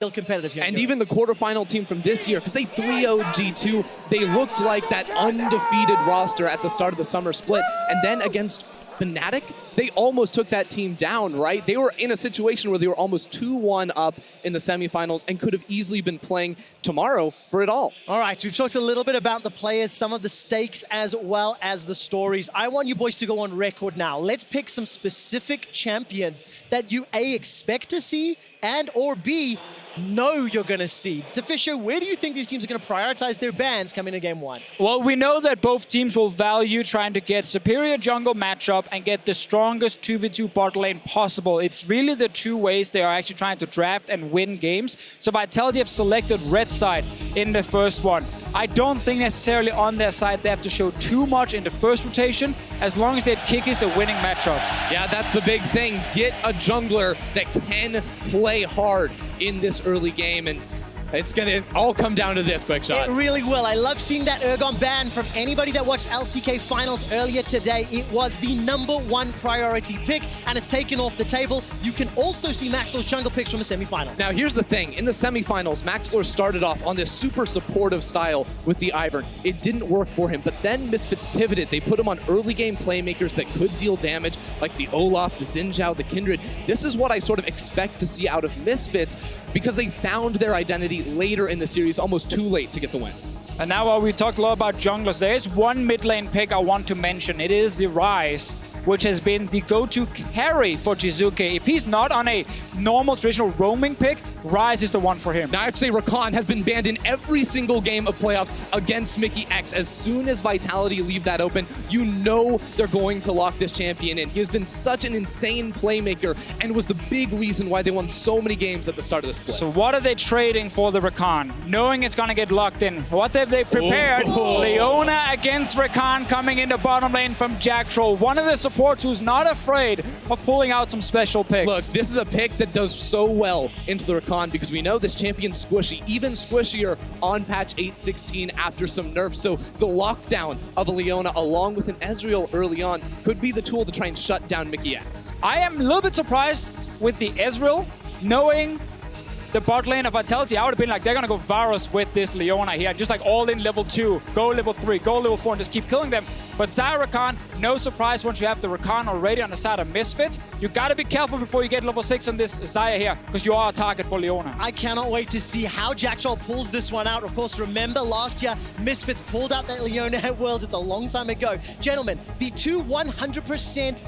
Still competitive here. And even the quarterfinal team from this year, because they 3-0'd G2, they looked like that undefeated roster at the start of the summer split. And then against Fnatic, they almost took that team down, right? They were in a situation where they were almost 2-1 up in the semifinals and could have easily been playing tomorrow for it all. All right, so we've talked a little bit about the players, some of the stakes, as well as the stories. I want you boys to go on record now. Let's pick some specific champions that you A, expect to see, and or B, know you're going to see. Tefisho, where do you think these teams are going to prioritize their bans coming into game one? Well, we know that both teams will value trying to get superior jungle matchup and get the strongest 2v2 bot lane possible. It's really the two ways they are actually trying to draft and win games. So Vitality have selected red side in the first one. I don't think necessarily on their side they have to show too much in the first rotation, as long as that kick is a winning matchup. Yeah, that's the big thing. Get a jungler that can play hard in this early game, and it's gonna all come down to this quick shot. It really will. I love seeing that Ergon ban from anybody that watched LCK finals earlier today. It was the #1 priority pick, and it's taken off the table. You can also see Maxwell's jungle picks from the semifinals. Now here's the thing, in the semifinals, Maxlor started off on this super supportive style with the Ivern. It didn't work for him, but then Misfits pivoted. They put him on early game playmakers that could deal damage, like the Olaf, the Xin Zhao, the Kindred. This is what I sort of expect to see out of Misfits, because they found their identity later in the series, almost too late to get the win. And now while we talked a lot about junglers, there is one mid lane pick I want to mention. It is the Ryze, which has been the go-to carry for Jizuke. If he's not on a normal traditional roaming pick, Ryze is the one for him. Now I'd say Rakan has been banned in every single game of playoffs against Mickey X. As soon as Vitality leave that open, you know they're going to lock this champion in. He has been such an insane playmaker and was the big reason why they won so many games at the start of the split. So what are they trading for the Rakan? Knowing it's going to get locked in. What have they prepared? Leona against Rakan coming into bottom lane from Jack Troll. One of the supports who's not afraid of pulling out some special picks. Look, this is a pick that does so well into the Rakan, because we know this champion's squishy, even squishier on patch 8.16 after some nerfs. So the lockdown of a Leona along with an Ezreal early on could be the tool to try and shut down Mickey X. I am a little bit surprised with the Ezreal, knowing the bot lane of Vitality. I would have been like, they're going to go Varus with this Leona here, just like all in level 2, go level 3, go level 4, and just keep killing them. But Xayah Rakan, no surprise once you have the Rakan already on the side of Misfits. You got to be careful before you get level 6 on this Xayah here, because you are a target for Leona. I cannot wait to see how Jack Troll pulls this one out. Of course, remember last year, Misfits pulled out that Leona at Worlds. It's a long time ago. Gentlemen, the two 100%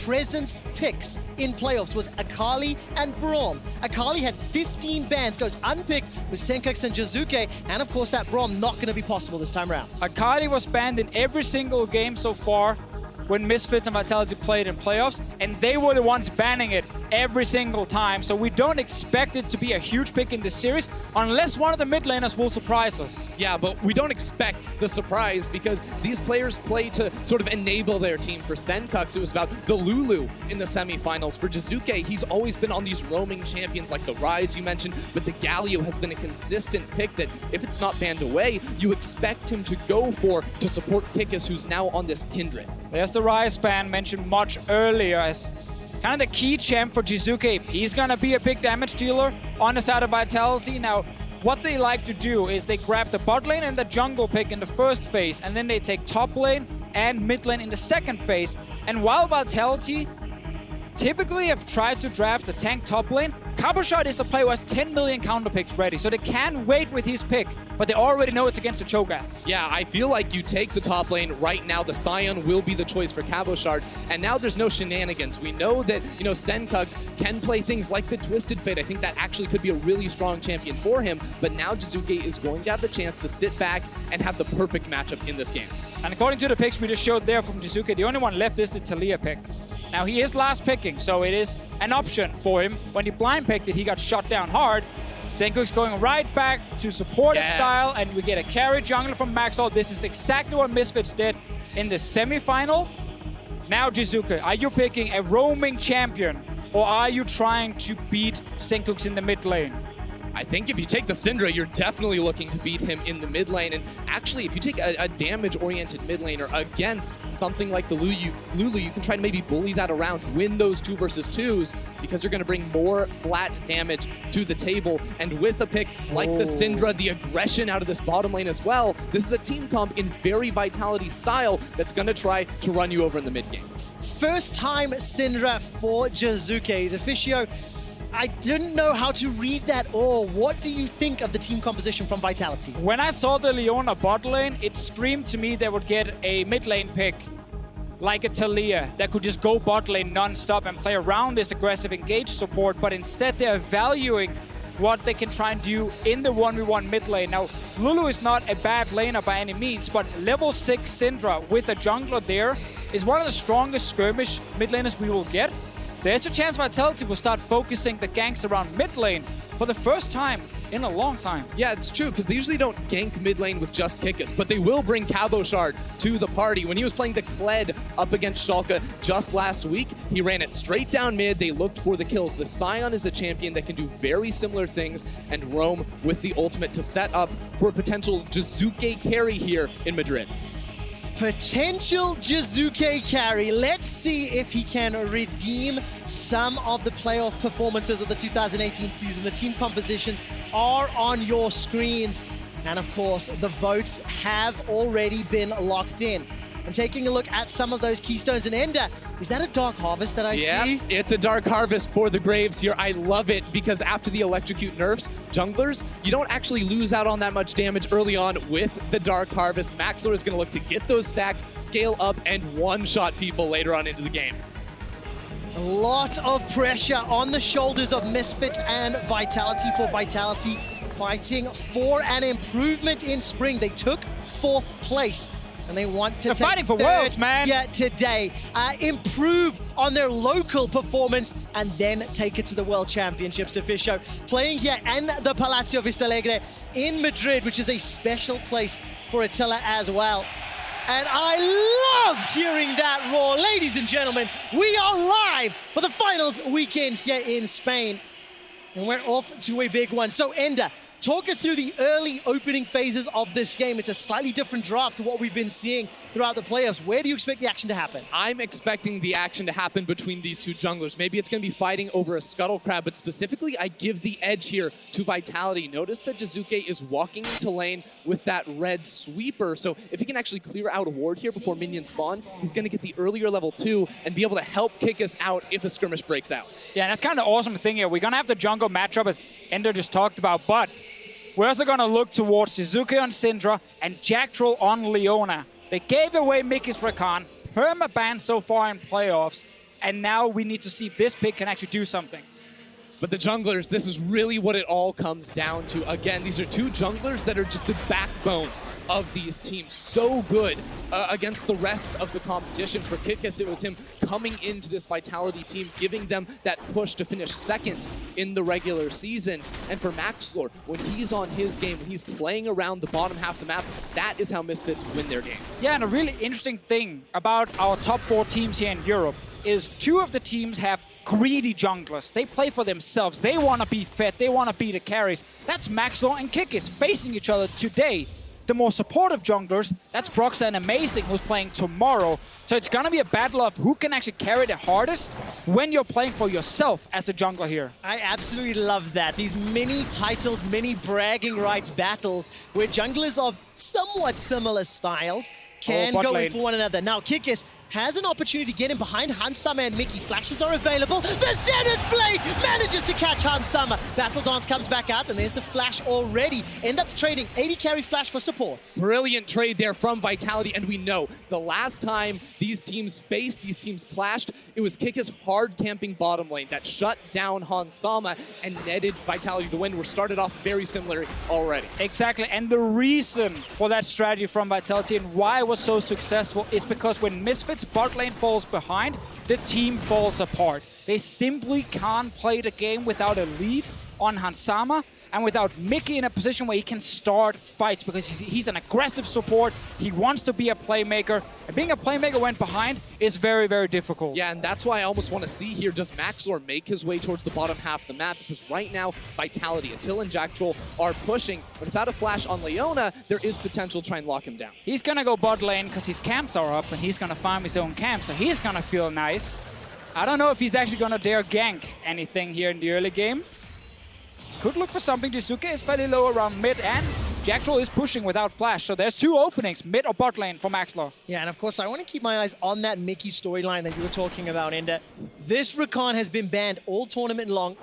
presence picks in playoffs was Akali and Braum. Akali had 15 bans, goes unpicked with Senkux and Jizuke, and of course that Braum not going to be possible this time around. Akali was banned in every single game so far when Misfits and Vitality played in playoffs, and they were the ones banning it every single time. So we don't expect it to be a huge pick in this series unless one of the mid laners will surprise us. Yeah, but we don't expect the surprise, because these players play to sort of enable their team. For Senkux, it was about the Lulu in the semifinals. For Jizuke, he's always been on these roaming champions like the Ryze you mentioned, but the Galio has been a consistent pick that if it's not banned away, you expect him to go for to support Pickus, who's now on this Kindred. There's the Ryze ban mentioned much earlier as kind of the key champ for Jizuke. He's going to be a big damage dealer on the side of Vitality. Now, what they like to do is they grab the bot lane and the jungle pick in the first phase, and then they take top lane and mid lane in the second phase. And while Vitality typically have tried to draft a tank top lane, Cabochard is the player who has 10 million counter picks ready, so they can wait with his pick, but they already know it's against the Cho'Gaths. Yeah, I feel like you take the top lane right now. The Scion will be the choice for Cabochard, and now there's no shenanigans. We know that, Senkux can play things like the Twisted Fate. I think that actually could be a really strong champion for him, but now Jizuke is going to have the chance to sit back and have the perfect matchup in this game. And according to the picks we just showed there from Jizuke, the only one left is the Taliyah pick. Now, he is last picking, so it is an option for him. When he blind picked it, he got shot down hard. Senkux going right back to supportive style, and we get a carry jungler from Maxwell. This is exactly what Misfits did in the semifinal. Now, Jizuke, are you picking a roaming champion, or are you trying to beat Senkux in the mid lane? I think if you take the Syndra, you're definitely looking to beat him in the mid lane. And actually, if you take a damage-oriented mid laner against something like the Lulu, you can try to maybe bully that around, win those 2 versus 2s, because you're going to bring more flat damage to the table. And with a pick like the Syndra, the aggression out of this bottom lane as well, this is a team comp in very Vitality style that's going to try to run you over in the mid game. First time Syndra for Jizuke. Deficio, I didn't know how to read that all. What do you think of the team composition from Vitality? When I saw the Leona bot lane, it screamed to me they would get a mid lane pick like a Talia that could just go bot lane non-stop and play around this aggressive engage support, but instead they're valuing what they can try and do in the 1v1 mid lane. Now, Lulu is not a bad laner by any means, but level 6 Syndra with a jungler there is one of the strongest skirmish mid laners we will get. There's a chance Vitality will start focusing the ganks around mid lane for the first time in a long time. Yeah, it's true, because they usually don't gank mid lane with just Kickus, but they will bring Cabochard to the party. When he was playing the Kled up against Schalke just last week, he ran it straight down mid. They looked for the kills. The Scion is a champion that can do very similar things and roam with the ultimate to set up for a potential Jizuke carry here in Madrid. Potential Jizuke carry. Let's see if he can redeem some of the playoff performances of the 2018 season. The team compositions are on your screens. And of course, the votes have already been locked in. I'm taking a look at some of those keystones. And Ender, is that a Dark Harvest that I see? Yeah, it's a Dark Harvest for the Graves here. I love it because after the Electrocute nerfs, junglers, you don't actually lose out on that much damage early on with the Dark Harvest. Maxlor is going to look to get those stacks, scale up, and one-shot people later on into the game. A lot of pressure on the shoulders of Misfits and Vitality for Vitality, fighting for an improvement in spring. They took 4th place. And they want to fighting for worlds, man. Yeah, today. Improve on their local performance and then take it to the World Championships. Deficio playing here in the Palacio Vistalegre in Madrid, which is a special place for Attila as well. And I love hearing that roar. Ladies and gentlemen, we are live for the finals weekend here in Spain. And we're off to a big one. So Ender, talk us through the early opening phases of this game. It's a slightly different draft to what we've been seeing throughout the playoffs. Where do you expect the action to happen? I'm expecting the action to happen between these 2 junglers. Maybe it's going to be fighting over a Scuttle Crab, but specifically I give the edge here to Vitality. Notice that Jizuke is walking into lane with that red sweeper, so if he can actually clear out a ward here before minions spawn, he's going to get the earlier level 2 and be able to help kick us out if a skirmish breaks out. Yeah, that's kind of awesome thing here. We're going to have the jungle matchup as Ender just talked about, but we're also going to look towards Jizuke on Syndra and Jack Troll on Leona. They gave away Mickey's Rakan, perma-banned so far in playoffs, and now we need to see if this pick can actually do something. But the junglers, this is really what it all comes down to. Again, these are 2 junglers that are just the backbones of these teams. So good against the rest of the competition. For Kickus, it was him coming into this Vitality team, giving them that push to finish 2nd in the regular season. And for Maxlor, when he's on his game, when he's playing around the bottom half of the map, that is how Misfits win their games. Yeah, and a really interesting thing about our top 4 teams here in Europe is 2 of the teams have greedy junglers. They play for themselves. They want to be fed. They want to be the carries. That's Maxlor and Kickus facing each other today. The more supportive junglers, that's Broxa and Amazing, who's playing tomorrow. So it's going to be a battle of who can actually carry the hardest when you're playing for yourself as a jungler here. I absolutely love that. These mini titles, mini bragging rights battles where junglers of somewhat similar styles can go in for one another. Now, Kickus has an opportunity to get in behind Hansama and Mickey. Flashes are available. The Zenith Blade manages to catch Hansama. Battle Dance comes back out, and there's the flash already. End up trading 80 carry flash for support. Brilliant trade there from Vitality, and we know the last time these teams faced, these teams clashed, it was Kickus hard camping bottom lane that shut down Hansama and netted Vitality the win. We're started off very similar already. Exactly, and the reason for that strategy from Vitality and why it was so successful is because when Misfits bot lane falls behind, the team falls apart. They simply can't play the game without a lead, on Hansama, and without Mickey in a position where he can start fights, because he's an aggressive support, he wants to be a playmaker, and being a playmaker when behind is very, very difficult. Yeah, and that's why I almost want to see here, does Maxlor make his way towards the bottom half of the map? Because right now, Vitality, Attila and Jack Troll are pushing, but without a flash on Leona, there is potential to try and lock him down. He's gonna go bot lane because his camps are up, and he's gonna farm his own camp, so he's gonna feel nice. I don't know if he's actually gonna dare gank anything here in the early game. Could look for something. Jizuke is fairly low around mid, and Jack Troll is pushing without flash. So there's two openings, mid or bot lane for Maxlor. Yeah, and of course, I want to keep my eyes on that Mickey storyline that you were talking about, Ender. This Rakan has been banned all tournament long.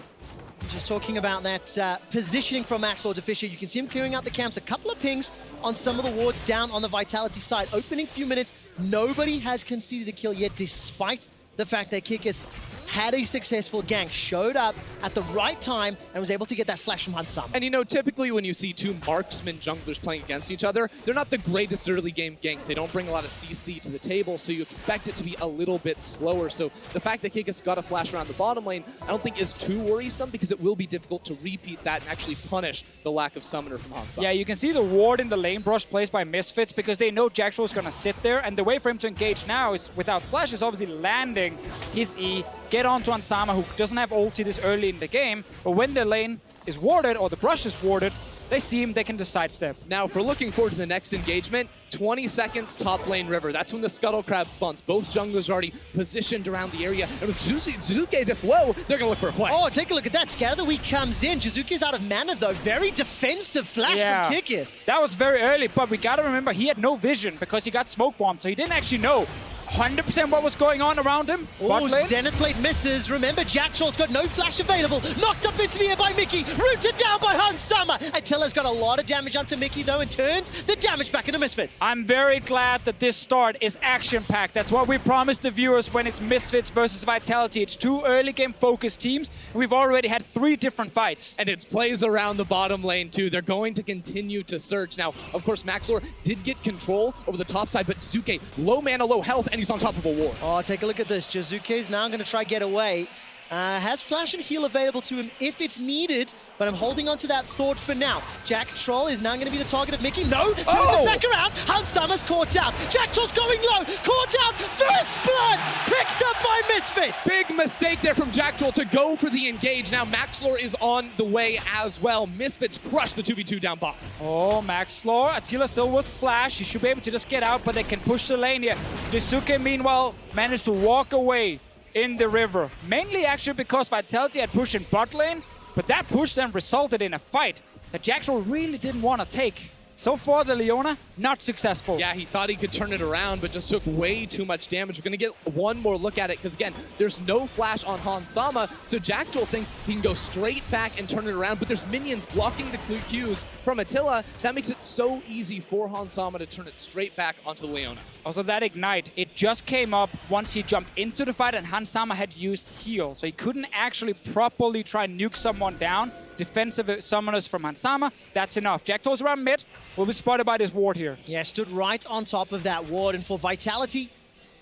Just talking about that positioning from Maxlor to Fisher. You can see him clearing out the camps. A couple of pings on some of the wards down on the Vitality side. Opening few minutes, nobody has conceded a kill yet, despite the fact that Kickers had a successful gank, showed up at the right time, and was able to get that flash from Hansama. And you know, typically when you see two marksman junglers playing against each other, they're not the greatest early game ganks. They don't bring a lot of CC to the table, so you expect it to be a little bit slower. So the fact that Kikis got a flash around the bottom lane, I don't think is too worrisome, because it will be difficult to repeat that and actually punish the lack of summoner from Hansama. Yeah, you can see the ward in the lane brush placed by Misfits, because they know Jack Troll is going to sit there, and the way for him to engage now is without flash is obviously landing his E, get onto Hansama, who doesn't have ulti this early in the game, but when the lane is warded, or the brush is warded, they see him, they can just sidestep. Now, if we're looking forward to the next engagement, 20 seconds top lane river. That's when the Scuttle Crab spawns. Both junglers are already positioned around the area. And with Jizuke this low, they're going to look for a play. Oh, take a look at that. Scatter the Week comes in. Jizuke's out of mana, though. Very defensive flash from Kikis. That was very early, but we got to remember he had no vision because he got smoke bombed, so he didn't actually know 100% what was going on around him. Oh, Zenith Blade misses. Remember, Jack Troll's got no flash available. Knocked up into the air by Mickey. Rooted down by Hansama. Attila's got a lot of damage onto Mickey, though, and turns the damage back into Misfits. I'm very glad that this start is action-packed. That's what we promised the viewers when it's Misfits versus Vitality. It's two early game focused teams. We've already had 3 different fights. And it's plays around the bottom lane, too. They're going to continue to search. Now, of course, Maxlor did get control over the top side, but Jizuke, low mana, low health, and he's on top of a ward. Oh, take a look at this. Jizuke's now going to try get away. Has flash and heal available to him if it's needed, but I'm holding on to that thought for now. Jack Troll is now going to be the target of Mickey. No, turns it back around. Hansama's caught out. Jack Troll's going low, caught out. First blood picked up by Misfits. Big mistake there from Jack Troll to go for the engage. Now Maxlor is on the way as well. Misfits crush the 2v2 down bot. Oh, Maxlor. Attila still with flash. He should be able to just get out, but they can push the lane here. Jizuke, meanwhile, managed to walk away in the river. Mainly actually because Vitality had pushed in bot lane, but that push then resulted in a fight that Jack Troll really didn't want to take. So far, the Leona, not successful. Yeah, he thought he could turn it around, but just took way too much damage. We're going to get one more look at it, because again, there's no flash on Hansama, so Jack Troll thinks he can go straight back and turn it around, but there's minions blocking the Qs from Attila. That makes it so easy for Hansama to turn it straight back onto Leona. Also, that Ignite, it just came up once he jumped into the fight and Hansama had used heal, so he couldn't actually properly try and nuke someone down. Defensive summoners from Hansama, that's enough. Jack Troll's around mid, will be spotted by this ward here. Yeah, stood right on top of that ward, and for Vitality,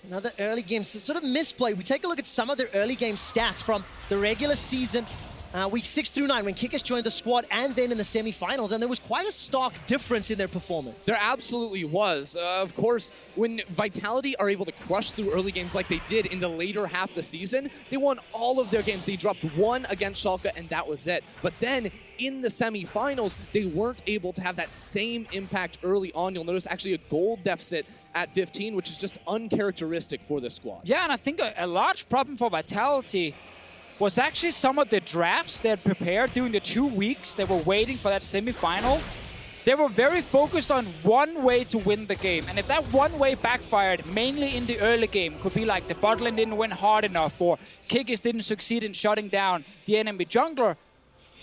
another early game sort of misplay. We take a look at some of their early game stats from the regular season, week 6 through 9, when Kikis joined the squad, and then in the semi-finals, and there was quite a stark difference in their performance. There absolutely was. Of course, when Vitality are able to crush through early games like they did in the later half of the season, they won all of their games. They dropped 1 against Schalke, and that was it. But then, in the semi-finals, they weren't able to have that same impact early on. You'll notice actually a gold deficit at 15, which is just uncharacteristic for this squad. Yeah, and I think a large problem for Vitality was actually some of the drafts they had prepared during the 2 weeks they were waiting for that semi-final. They were very focused on one way to win the game, and if that one way backfired, mainly in the early game, could be like the bot lane didn't win hard enough, or Kikis didn't succeed in shutting down the enemy jungler,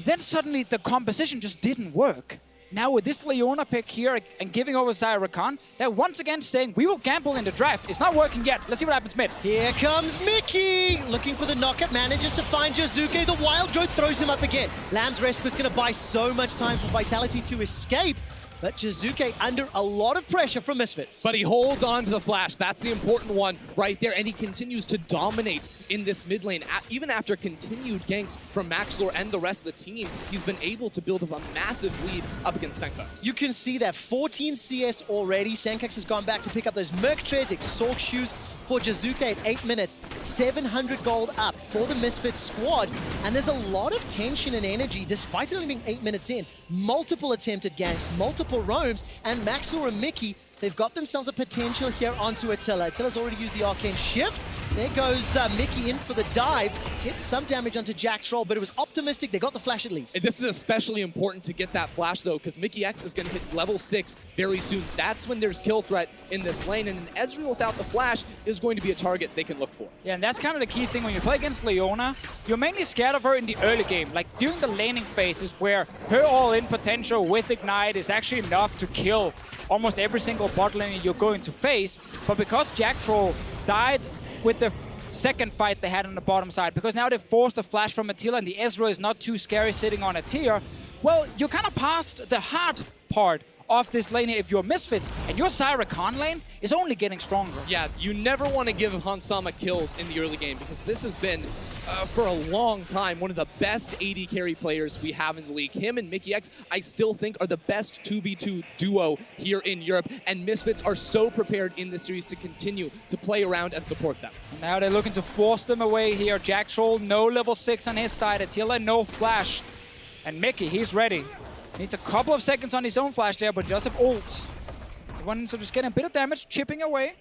then suddenly the composition just didn't work. Now with this Leona pick here and giving over Rakan, they're once again saying, we will gamble in the draft. It's not working yet. Let's see what happens mid. Here comes Mickey! Looking for the knockup, manages to find Jizuke. The Wild Growth throws him up again. Lamb's Respite's going to buy so much time for Vitality to escape. but Jizuke under a lot of pressure from Misfits. But he holds on to the flash. That's the important one right there. And he continues to dominate in this mid lane. Even after continued ganks from Maxlor and the rest of the team, he's been able to build up a massive lead up against Senkux. You can see that 14 CS already. Senkux has gone back to pick up those Merc Treads, Exalt Shoes for Jizuke at 8 minutes. 700 gold up for the Misfits squad. And there's a lot of tension and energy, despite it only being 8 minutes in. Multiple attempted ganks, multiple roams, and Maxlor and Mickey, they've got themselves a potential here onto Attila. Attila's already used the Arcane Shift. There goes Mickey in for the dive. Gets some damage onto Jack Troll, but it was optimistic. They got the flash at least. This is especially important to get that flash, though, because Mickey X is going to hit level 6 very soon. That's when there's kill threat in this lane, and an Ezreal without the flash is going to be a target they can look for. Yeah, and that's kind of the key thing when you play against Leona. You're mainly scared of her in the early game. Like, during the laning phase is where her all-in potential with Ignite is actually enough to kill almost every single bot lane you're going to face. But because Jack Troll died with the second fight they had on the bottom side, because now they've forced a flash from Attila and the Ezreal is not too scary sitting on a tier, well, you're kind of past the hard part of this lane if you're Misfits, and your Syra Khan lane is only getting stronger. Yeah, you never want to give Hansama kills in the early game, because this has been, for a long time, one of the best AD carry players we have in the league. Him and Mickey X, I still think, are the best 2v2 duo here in Europe, and Misfits are so prepared in this series to continue to play around and support them. Now they're looking to force them away here. Jack Troll, no level 6 on his side. Attila, no flash. And Mickey, he's ready. Needs a couple of seconds on his own flash there, but does have ult. He wants to just get a bit of damage, chipping away.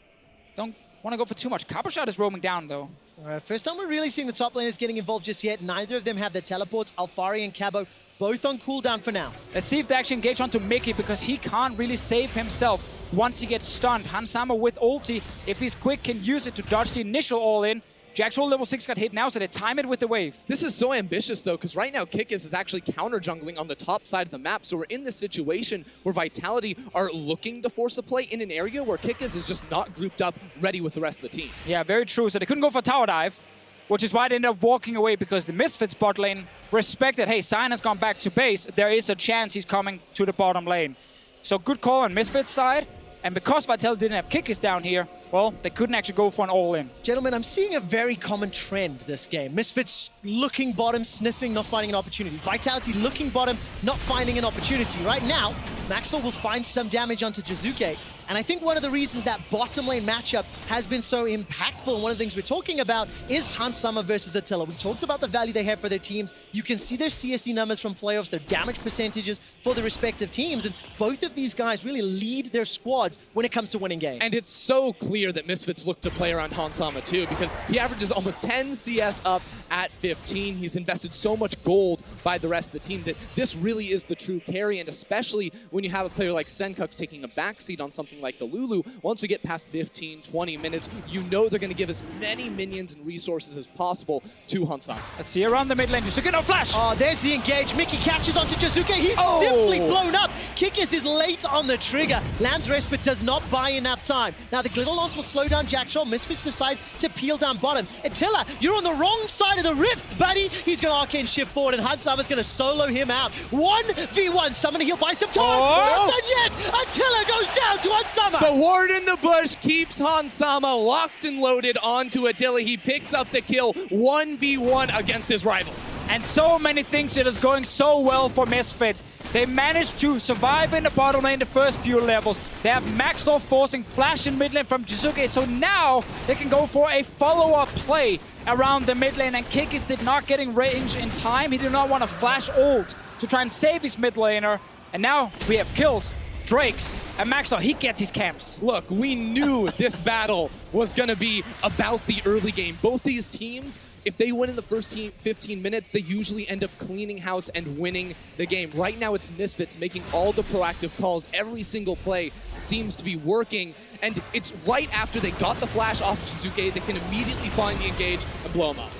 Don't want to go for too much. Copper Shot is roaming down, though. All right, first time we're really seeing the top laners getting involved just yet. Neither of them have their teleports. Alfari and Cabo both on cooldown for now. Let's see if they actually engage onto Mickey, because he can't really save himself once he gets stunned. Hansama with ulti, if he's quick, can use it to dodge the initial all-in. Jack Troll level 6 got hit now, so they time it with the wave. This is so ambitious, though, because right now Kikis is actually counter-jungling on the top side of the map, so we're in this situation where Vitality are looking to force a play in an area where Kikis is just not grouped up, ready with the rest of the team. Yeah, very true. So they couldn't go for tower dive, which is why they ended up walking away, because the Misfits bot lane respected, hey, Sign has gone back to base. There is a chance he's coming to the bottom lane. So good call on Misfits' side. And because Vitality didn't have Kikis down here, well, they couldn't actually go for an all-in. Gentlemen, I'm seeing a very common trend this game. Misfits looking bottom, sniffing, not finding an opportunity. Vitality looking bottom, not finding an opportunity. Right now, Maxwell will find some damage onto Jizuke. And I think one of the reasons that bottom lane matchup has been so impactful, and one of the things we're talking about, is Hansama versus Attila. We talked about the value they have for their teams. You can see their CSD numbers from playoffs, their damage percentages for the respective teams, and both of these guys really lead their squads when it comes to winning games. And it's so clear that Misfits look to play around Hansama too, because he averages almost 10 CS up at 15. He's invested so much gold by the rest of the team that this really is the true carry, and especially when you have a player like Senkux taking a backseat on something like the Lulu, once we get past 15, 20 minutes, you know they're going to give as many minions and resources as possible to Hansama. Let's see around the mid lane. Jizuke, no flash! Oh, there's the engage. Mickey catches onto Jizuke. He's simply blown up. Kikis is late on the trigger. Lamb's Respite does not buy enough time. Now the Glitter Lance will slow down Jack Troll. Misfits decide to peel down bottom. Attila, you're on the wrong side of the rift, buddy. He's going to Arcane Shift forward, and Hansama's going to solo him out. 1v1. Someone he'll buy some time. Not done yet. Attila goes down to Hansama. The ward in the bush keeps Hansama locked and loaded onto Attila. He picks up the kill 1v1 against his rival. And so many things that is going so well for Misfits. They managed to survive in the bottom lane the first few levels. They have Maxlor forcing flash in mid lane from Jizuke, so now they can go for a follow-up play around the mid lane, and Kikis did not get in range in time. He did not want to flash ult to try and save his mid laner. And now we have kills, Drakes, and Maxlor, he gets his camps. Look, we knew this battle was going to be about the early game. Both these teams, if they win in the first 15 minutes, they usually end up cleaning house and winning the game. Right now, it's Misfits making all the proactive calls. Every single play seems to be working. And it's right after they got the flash off Jizuke, they can immediately find the engage and blow him up.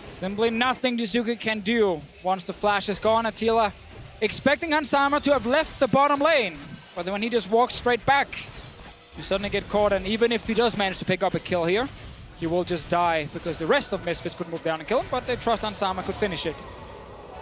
Simply nothing Jizuke can do once the flash is gone. Attila expecting Hansama to have left the bottom lane. But then when he just walks straight back, you suddenly get caught. And even if he does manage to pick up a kill here, he will just die because the rest of Misfits could move down and kill him, but they trust Hansama could finish it.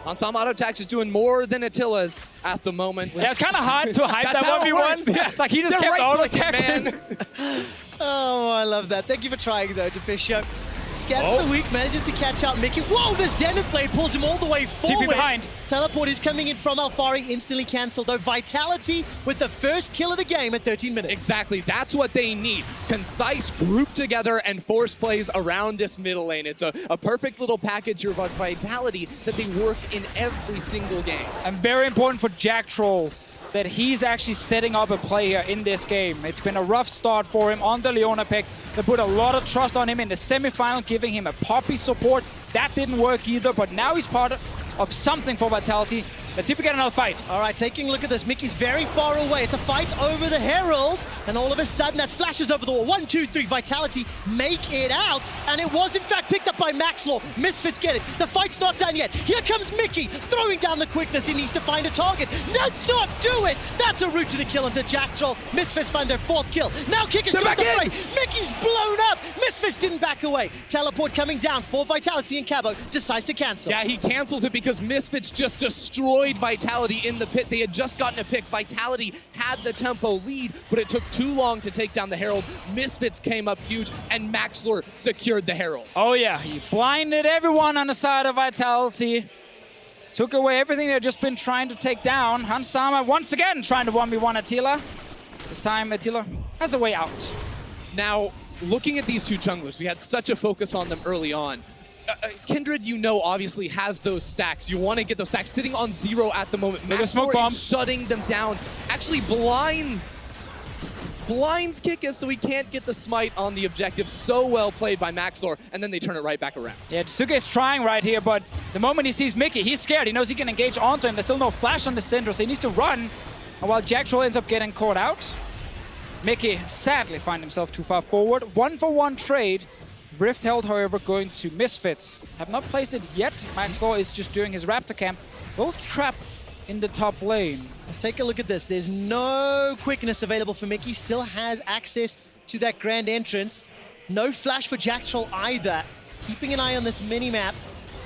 Onsama Auto Tax is doing more than Attila's at the moment. Yeah, it's kind of hard to hype That's that how it 1v1. works. Yeah. It's like he just They're kept right-clicking, auto-attacking. Oh, I love that. Thank you for trying, though, Deficio. Scan of the week manages to catch out Mickey. Whoa, the Zenith Blade pulls him all the way forward. TP behind. Teleport is coming in from Alfari, instantly cancelled, though. Vitality with the first kill of the game at 13 minutes. Exactly, that's what they need. Concise, group together, and force plays around this middle lane. It's a perfect little package here of Vitality that they work in every single game. And very important for Jack Troll that he's actually setting up a play here in this game. It's been a rough start for him on the Leona pick. They put a lot of trust on him in the semifinal, giving him a Poppy support. That didn't work either, but now he's part of something for Vitality. Let's see if we get another fight. All right, taking a look at this. Mickey's very far away. It's a fight over the Herald. And all of a sudden, that flashes over the wall. 1, 2, 3, Vitality make it out. And it was, in fact, picked up by Maxlaw. Misfits get it. The fight's not done yet. Here comes Mickey, throwing down the quickness. He needs to find a target. Let's not do it. That's a route to the kill into Jack Troll. Misfits find their 4th kill. Now Kicker's doing the fray. Mickey's blown up. Misfits didn't back away. Teleport coming down for Vitality, and Cabo decides to cancel. Yeah, he cancels it because Misfits just destroyed Vitality in the pit. They had just gotten a pick. Vitality had the tempo lead, but it took too long to take down the Herald. Misfits came up huge, and Maxlor secured the Herald. Oh yeah, he blinded everyone on the side of Vitality. Took away everything they've just been trying to take down. Hansama once again trying to 1v1 Attila. This time Attila has a way out. Now, looking at these two junglers, we had such a focus on them early on. Kindred, you know, obviously has those stacks. You want to get those stacks. Sitting on 0 at the moment. Make a smoke bomb. Shutting them down. Actually blinds Kickus so he can't get the smite on the objective. So well played by Maxlor, and then they turn it right back around. Yeah, Tsuke is trying right here, but the moment he sees Mickey, he's scared. He knows he can engage onto him. There's still no flash on the Syndra, so he needs to run. And while Jack Troll ends up getting caught out, Mickey sadly finds himself too far forward. 1-for-1 trade. Rift held, however, going to Misfits. Have not placed it yet. Maxlaw is just doing his Raptor camp. Will trap in the top lane. Let's take a look at this. There's no quickness available for Mickey. Still has access to that grand entrance. No flash for Jack Troll either. Keeping an eye on this mini-map.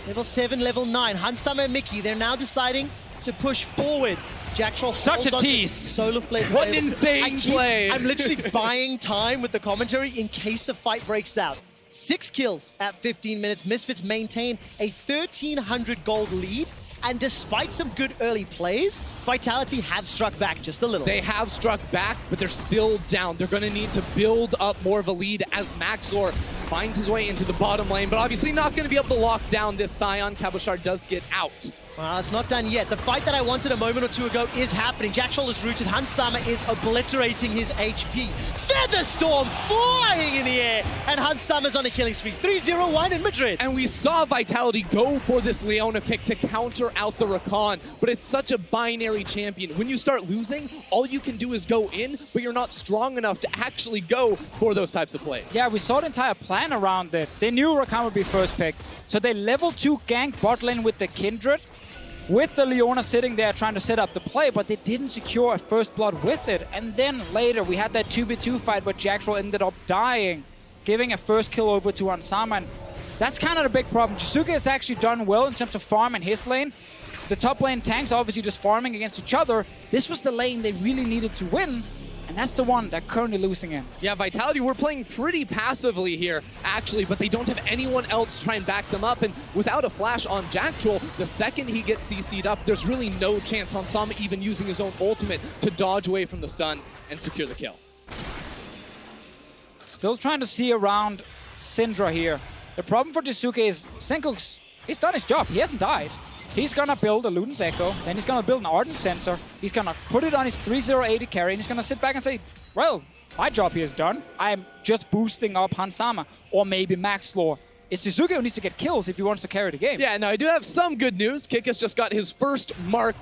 Level 7, level 9. Hansama and Mickey, they're now deciding to push forward. Jack Troll Such a tease. Solar Flares. What an insane play. I'm literally buying time with the commentary in case a fight breaks out. 6 kills at 15 minutes. Misfits maintain a 1,300 gold lead. And despite some good early plays, Vitality have struck back just a little. They have struck back, but they're still down. They're going to need to build up more of a lead as Maxlor finds his way into the bottom lane, but obviously not going to be able to lock down this Scion. Cabochard does get out. Well, it's not done yet. The fight that I wanted a moment or two ago is happening. Jack Troll is rooted. Hansama is obliterating his HP. Featherstorm flying in the air. And Hansama's on a killing spree. 3-0-1 in Madrid. And we saw Vitality go for this Leona pick to counter out the Rakan, but it's such a binary champion. When you start losing, all you can do is go in, but you're not strong enough to actually go for those types of plays. Yeah, we saw the entire plan around it. They knew Rakan would be first pick. So they level 2 gank bot lane with the Kindred, with the Leona sitting there trying to set up the play, but they didn't secure a first blood with it. And then later we had that 2v2 fight where Jack Troll ended up dying, giving a first kill over to Hansama. And that's kind of the big problem. Jisuke has actually done well in terms of farm in his lane. The top lane tanks obviously just farming against each other. This was the lane they really needed to win, and that's the one they're currently losing in. Yeah, Vitality were playing pretty passively here, actually, but they don't have anyone else to try and back them up. And without a flash on Jack Troll, the second he gets CC'd up, there's really no chance on Sama even using his own ultimate to dodge away from the stun and secure the kill. Still trying to see around Syndra here. The problem for Jisuke is Senkuk's, he's done his job. He hasn't died. He's gonna build a Luden's Echo, then he's gonna build an Ardent Center. He's gonna put it on his 3-0-80 carry, and he's gonna sit back and say, well, my job here is done. I'm just boosting up Hansama, or maybe Maxlor. It's Jisuke who needs to get kills if he wants to carry the game. Yeah, no, I do have some good news. Kickus just got his first mark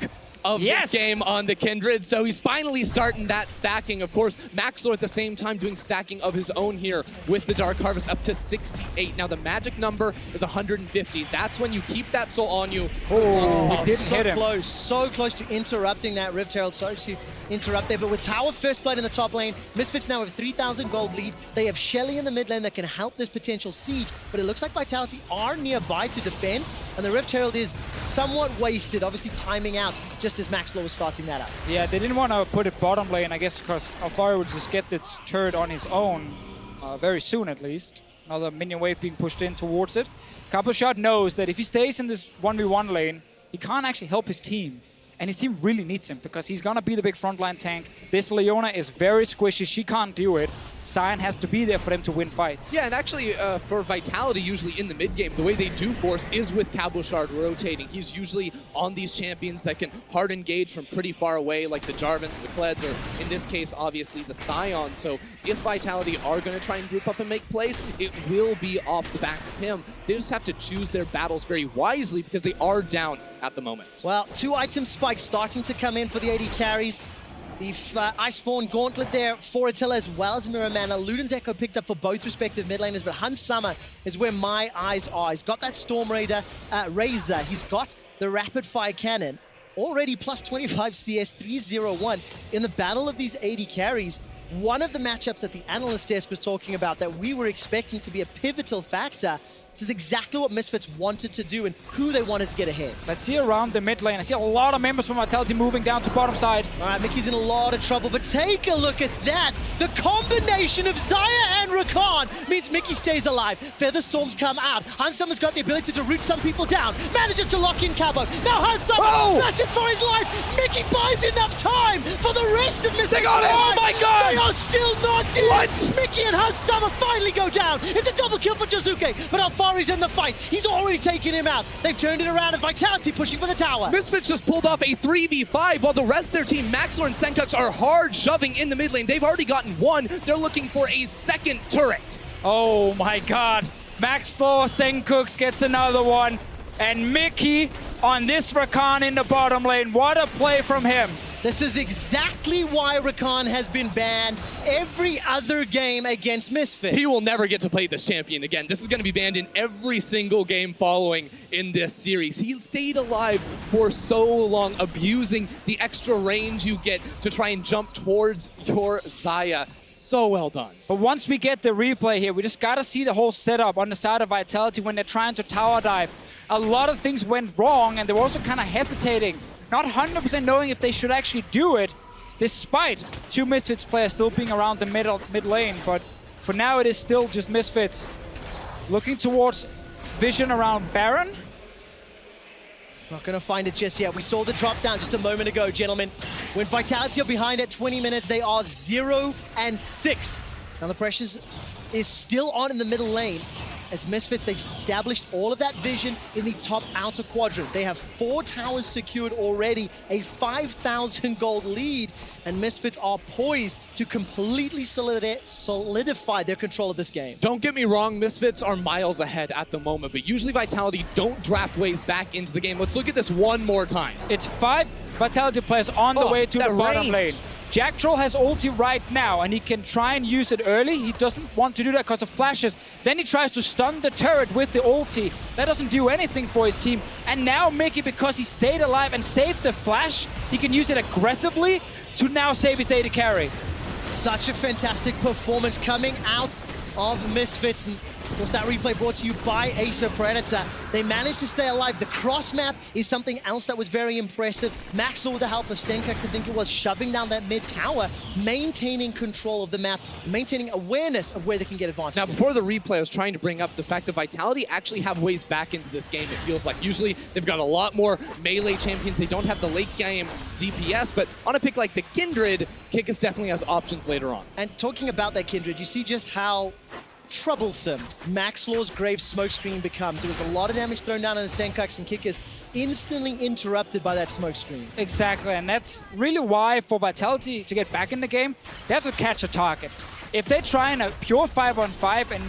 of this game on the Kindred, so he's finally starting that stacking. Of course, Maxlor at the same time doing stacking of his own here with the Dark Harvest up to 68. Now the magic number is 150. That's when you keep that soul on you. Oh, it didn't hit him. So close to interrupting that Rift Herald. Sorry to interrupt there, but with Tower first blood in the top lane, Misfits now have 3,000 gold lead. They have Shelly in the mid lane that can help this potential siege, but it looks like Vitality are nearby to defend. and the Rift Herald is somewhat wasted, obviously timing out just as Maxlow was starting that up. Yeah, they didn't want to put it bottom lane, I guess, because Alfaro would just get this turret on his own, very soon at least. Another minion wave being pushed in towards it. Coupleshot knows that if he stays in this 1v1 lane, he can't actually help his team. And his team really needs him because he's going to be the big frontline tank. This Leona is very squishy. She can't do it. Sion has to be there for them to win fights. Yeah, and actually for Vitality, usually in the mid game, the way they do force is with Cabochard rotating. He's usually on these champions that can hard engage from pretty far away, like the Jarvans, the Kleds, or in this case, obviously, the Sion. So if Vitality are going to try and group up and make plays, it will be off the back of him. They just have to choose their battles very wisely because they are down at the moment. Well, 2 item spikes starting to come in for the AD carries. The Iceborne Gauntlet there for Attila as well as Mirror Mana. Luden's Echo picked up for both respective mid laners, but Hans Summer is where my eyes are. He's got that Storm Raider Razor. He's got the Rapid Fire Cannon. Already plus 25 CS, 301 in the battle of these AD carries. One of the matchups that the analyst desk was talking about that we were expecting to be a pivotal factor. This is exactly what Misfits wanted to do and who they wanted to get ahead. Let's see around the mid lane. I see a lot of members from Vitality moving down to bottom side. All right, Mickey's in a lot of trouble, but take a look at that. The combination of Xayah and Rakan means Mickey stays alive. Featherstorms come out. Hans Summer's got the ability to root some people down. Manages to lock in Cabo. Now Hans Summer flashes for his life. Mickey buys enough time for the rest of Misfits. They got it! Oh my god! They are still not dead. What? Mickey and Hans Summer finally go down. It's a double kill for Jizuke, but Alfari's in the fight. He's already taken him out. They've turned it around and Vitality pushing for the tower. Misfits just pulled off a 3v5 while the rest of their team, Maxlor and Senkux, are hard shoving in the mid lane. They've already gotten one. They're looking for a second turret. Oh my god. Maxlor Senkux gets another one. And Mickey on this Rakan in the bottom lane. What a play from him. This is exactly why Rakan has been banned every other game against Misfits. He will never get to play this champion again. This is going to be banned in every single game following in this series. He stayed alive for so long, abusing the extra range you get to try and jump towards your Xayah. So well done. But once we get the replay here, we just got to see the whole setup on the side of Vitality when they're trying to tower dive. A lot of things went wrong, and they were also kind of hesitating. Not 100% knowing if they should actually do it, despite 2 Misfits players still being around the mid lane. But for now, it is still just Misfits looking towards vision around Baron. Not going to find it just yet. We saw the drop down just a moment ago, gentlemen. When Vitality are behind at 20 minutes, they are 0-6. Now the pressure is still on in the middle lane. As Misfits, they've established all of that vision in the top outer quadrant. They have 4 towers secured already, a 5,000 gold lead, and Misfits are poised to completely solidify their control of this game. Don't get me wrong, Misfits are miles ahead at the moment, but usually Vitality don't draft ways back into the game. Let's look at this one more time. It's 5 Vitality players on the way to the bottom lane. Jack Troll has ulti right now, and he can try and use it early. He doesn't want to do that because of flashes. Then he tries to stun the turret with the ulti. That doesn't do anything for his team. And now Mickey, because he stayed alive and saved the flash, he can use it aggressively to now save his AD carry. Such a fantastic performance coming out of Misfits. And of course, that replay brought to you by Acer Predator. They managed to stay alive. The cross map is something else that was very impressive. Maxlor, with the help of Senkux, I think it was, shoving down that mid tower, maintaining control of the map, maintaining awareness of where they can get advantage. Now, before the replay, I was trying to bring up the fact that Vitality actually have ways back into this game, it feels like. Usually, they've got a lot more melee champions. They don't have the late game DPS, but on a pick like the Kindred, Kikis definitely has options later on. And talking about that Kindred, you see just how troublesome Maxlor's Grave smokescreen becomes. There was a lot of damage thrown down on the Senkux, and Kikis instantly interrupted by that smokescreen. Exactly, and that's really why for Vitality to get back in the game, they have to catch a target. If they try in a pure 5-on-5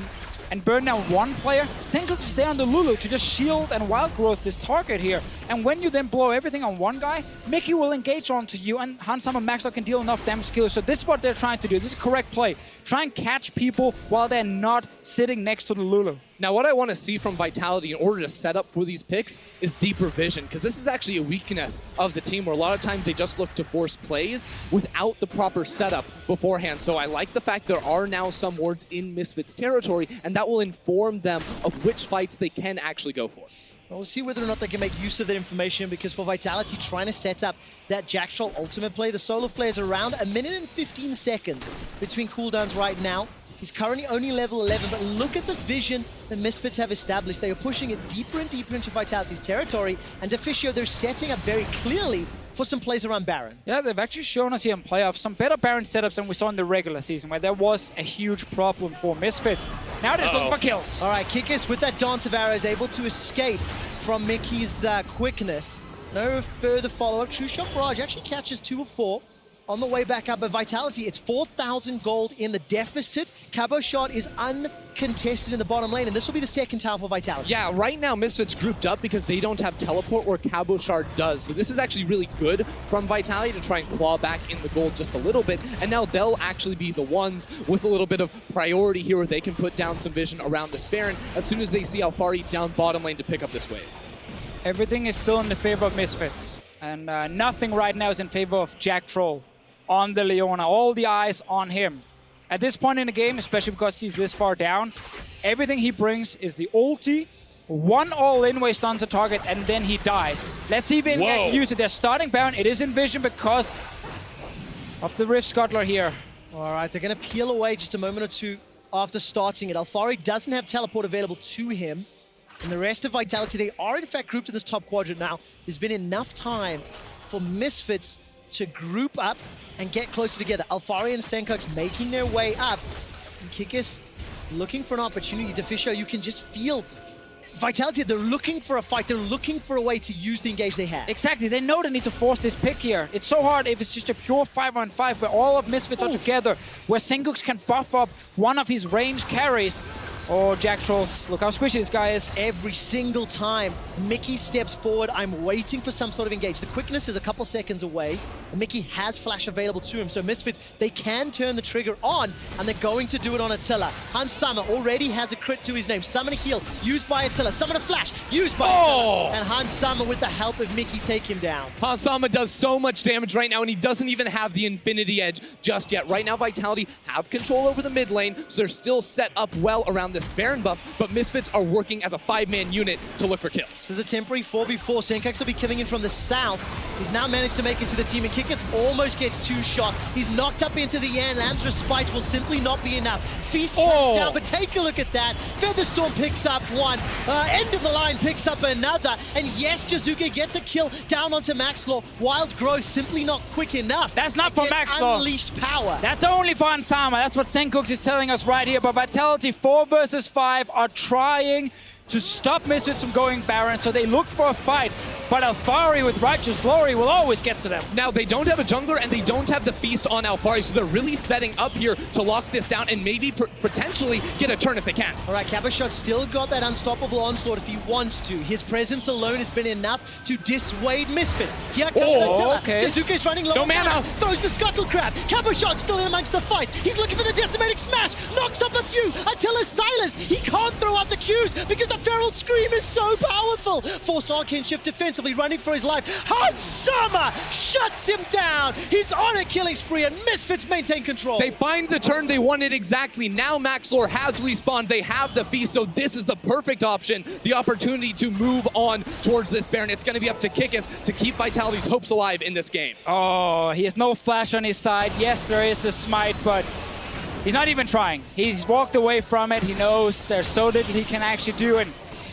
and burn down one player, Senkux is there on the Lulu to just shield and wild growth this target here. And when you then blow everything on one guy, Mickey will engage onto you, and Hans Summer Maxlor can deal enough damage to kill you. So this is what they're trying to do. This is a correct play. Try and catch people while they're not sitting next to the Lulu. Now, what I want to see from Vitality in order to set up for these picks is deeper vision, because this is actually a weakness of the team where a lot of times they just look to force plays without the proper setup beforehand. So I like the fact there are now some wards in Misfits territory, and that will inform them of which fights they can actually go for. We'll see whether or not they can make use of that information, because for Vitality trying to set up that Jack Troll ultimate play, the Solar Flare is around 1 minute and 15 seconds between cooldowns right now. He's currently only level 11, but look at the vision the Misfits have established. They are pushing it deeper and deeper into Vitality's territory, and Deficio, they're setting up very clearly for some plays around Baron. Yeah, they've actually shown us here in playoffs some better Baron setups than we saw in the regular season, where there was a huge problem for Misfits. Now they're looking for kills. All right, Kikis with that Dance of Arrows able to escape from Mickey's quickness. No further follow-up. True Shot Barrage actually catches 2 of 4 on the way back up. But Vitality, it's 4,000 gold in the deficit. Cabo Shot is uncontested in the bottom lane, and this will be the second tower for Vitality. Yeah, right now Misfits grouped up because they don't have teleport where Cabo Shard does. So this is actually really good from Vitality to try and claw back in the gold just a little bit. And now they'll actually be the ones with a little bit of priority here where they can put down some vision around this Baron as soon as they see Alfari down bottom lane to pick up this wave. Everything is still in the favor of Misfits. And nothing right now is in favor of Jack Troll on the Leona. All the eyes on him. At this point in the game, especially because he's this far down, everything he brings is the ulti, one all-in where he stuns a target, and then he dies. Let's see if they can use it. They're starting Baron. It is in vision because of the Rift Scuttler here. All right, they're going to peel away just a moment or two after starting it. Alfari doesn't have teleport available to him. And the rest of Vitality, they are in fact grouped in this top quadrant now. There's been enough time for Misfits to group up and get closer together. Alfari and Senkox making their way up. And Kikis looking for an opportunity. Deficio, you can just feel Vitality, they're looking for a fight. They're looking for a way to use the engage they have. Exactly. They know they need to force this pick here. It's so hard if it's just a pure 5-on-5 where all of Misfits are together, where Senkox can buff up one of his range carries. Oh, Jack Trolls, look how squishy this guy is. Every single time Mickey steps forward, I'm waiting for some sort of engage. The quickness is a couple seconds away, and Mickey has flash available to him. So Misfits, they can turn the trigger on, and they're going to do it on Attila. Hans Summer already has a crit to his name. Summon a heal, used by Attila. Summon a flash, used by Attila. And Hans Summer, with the help of Mickey, take him down. Hans Summer does so much damage right now, and he doesn't even have the Infinity Edge just yet. Right now, Vitality have control over the mid lane, so they're still set up well around this Baron buff, but Misfits are working as a 5-man unit to look for kills. This is a temporary 4v4. Senkox will be coming in from the south. He's now managed to make it to the team, and Kikis almost gets 2 shot. He's knocked up into the air. Lamb's Respite will simply not be enough. Feast down, but take a look at that. Featherstorm picks up 1. End of the line picks up another. And yes, Jizuke gets a kill down onto Maxlaw. Wild Growth simply not quick enough. That's not for Maxlaw. Unleashed power. That's only for Ansama. That's what Senkox is telling us right here. But Vitality 4 versus 5 are trying to stop Misfits from going Baron, so they look for a fight. But Alfari with Righteous Glory will always get to them. Now, they don't have a jungler, and they don't have the Feast on Alfari, so they're really setting up here to lock this down and maybe potentially get a turn if they can. All right, Cabashot's still got that unstoppable onslaught if he wants to. His presence alone has been enough to dissuade Misfits. Here comes Attila. Okay. Jizuke's running low. No mana. Throws the Scuttle Crab. Cabashot's still in amongst the fight. He's looking for the decimating smash. Knocks off a few. Attila's silenced. He can't throw out the Qs because the Feral Scream is so powerful. Forced Arcane Shift defensively, running for his life. Hans Summer shuts him down. He's on a killing spree, and Misfits maintain control. They find the turn they wanted exactly. Now Maxlor has respawned. They have the Feast, so this is the perfect option. The opportunity to move on towards this Baron. It's going to be up to Kikis to keep Vitality's hopes alive in this game. Oh, he has no flash on his side. Yes, there is a smite, but he's not even trying. He's walked away from it. He knows there's so little he can actually do.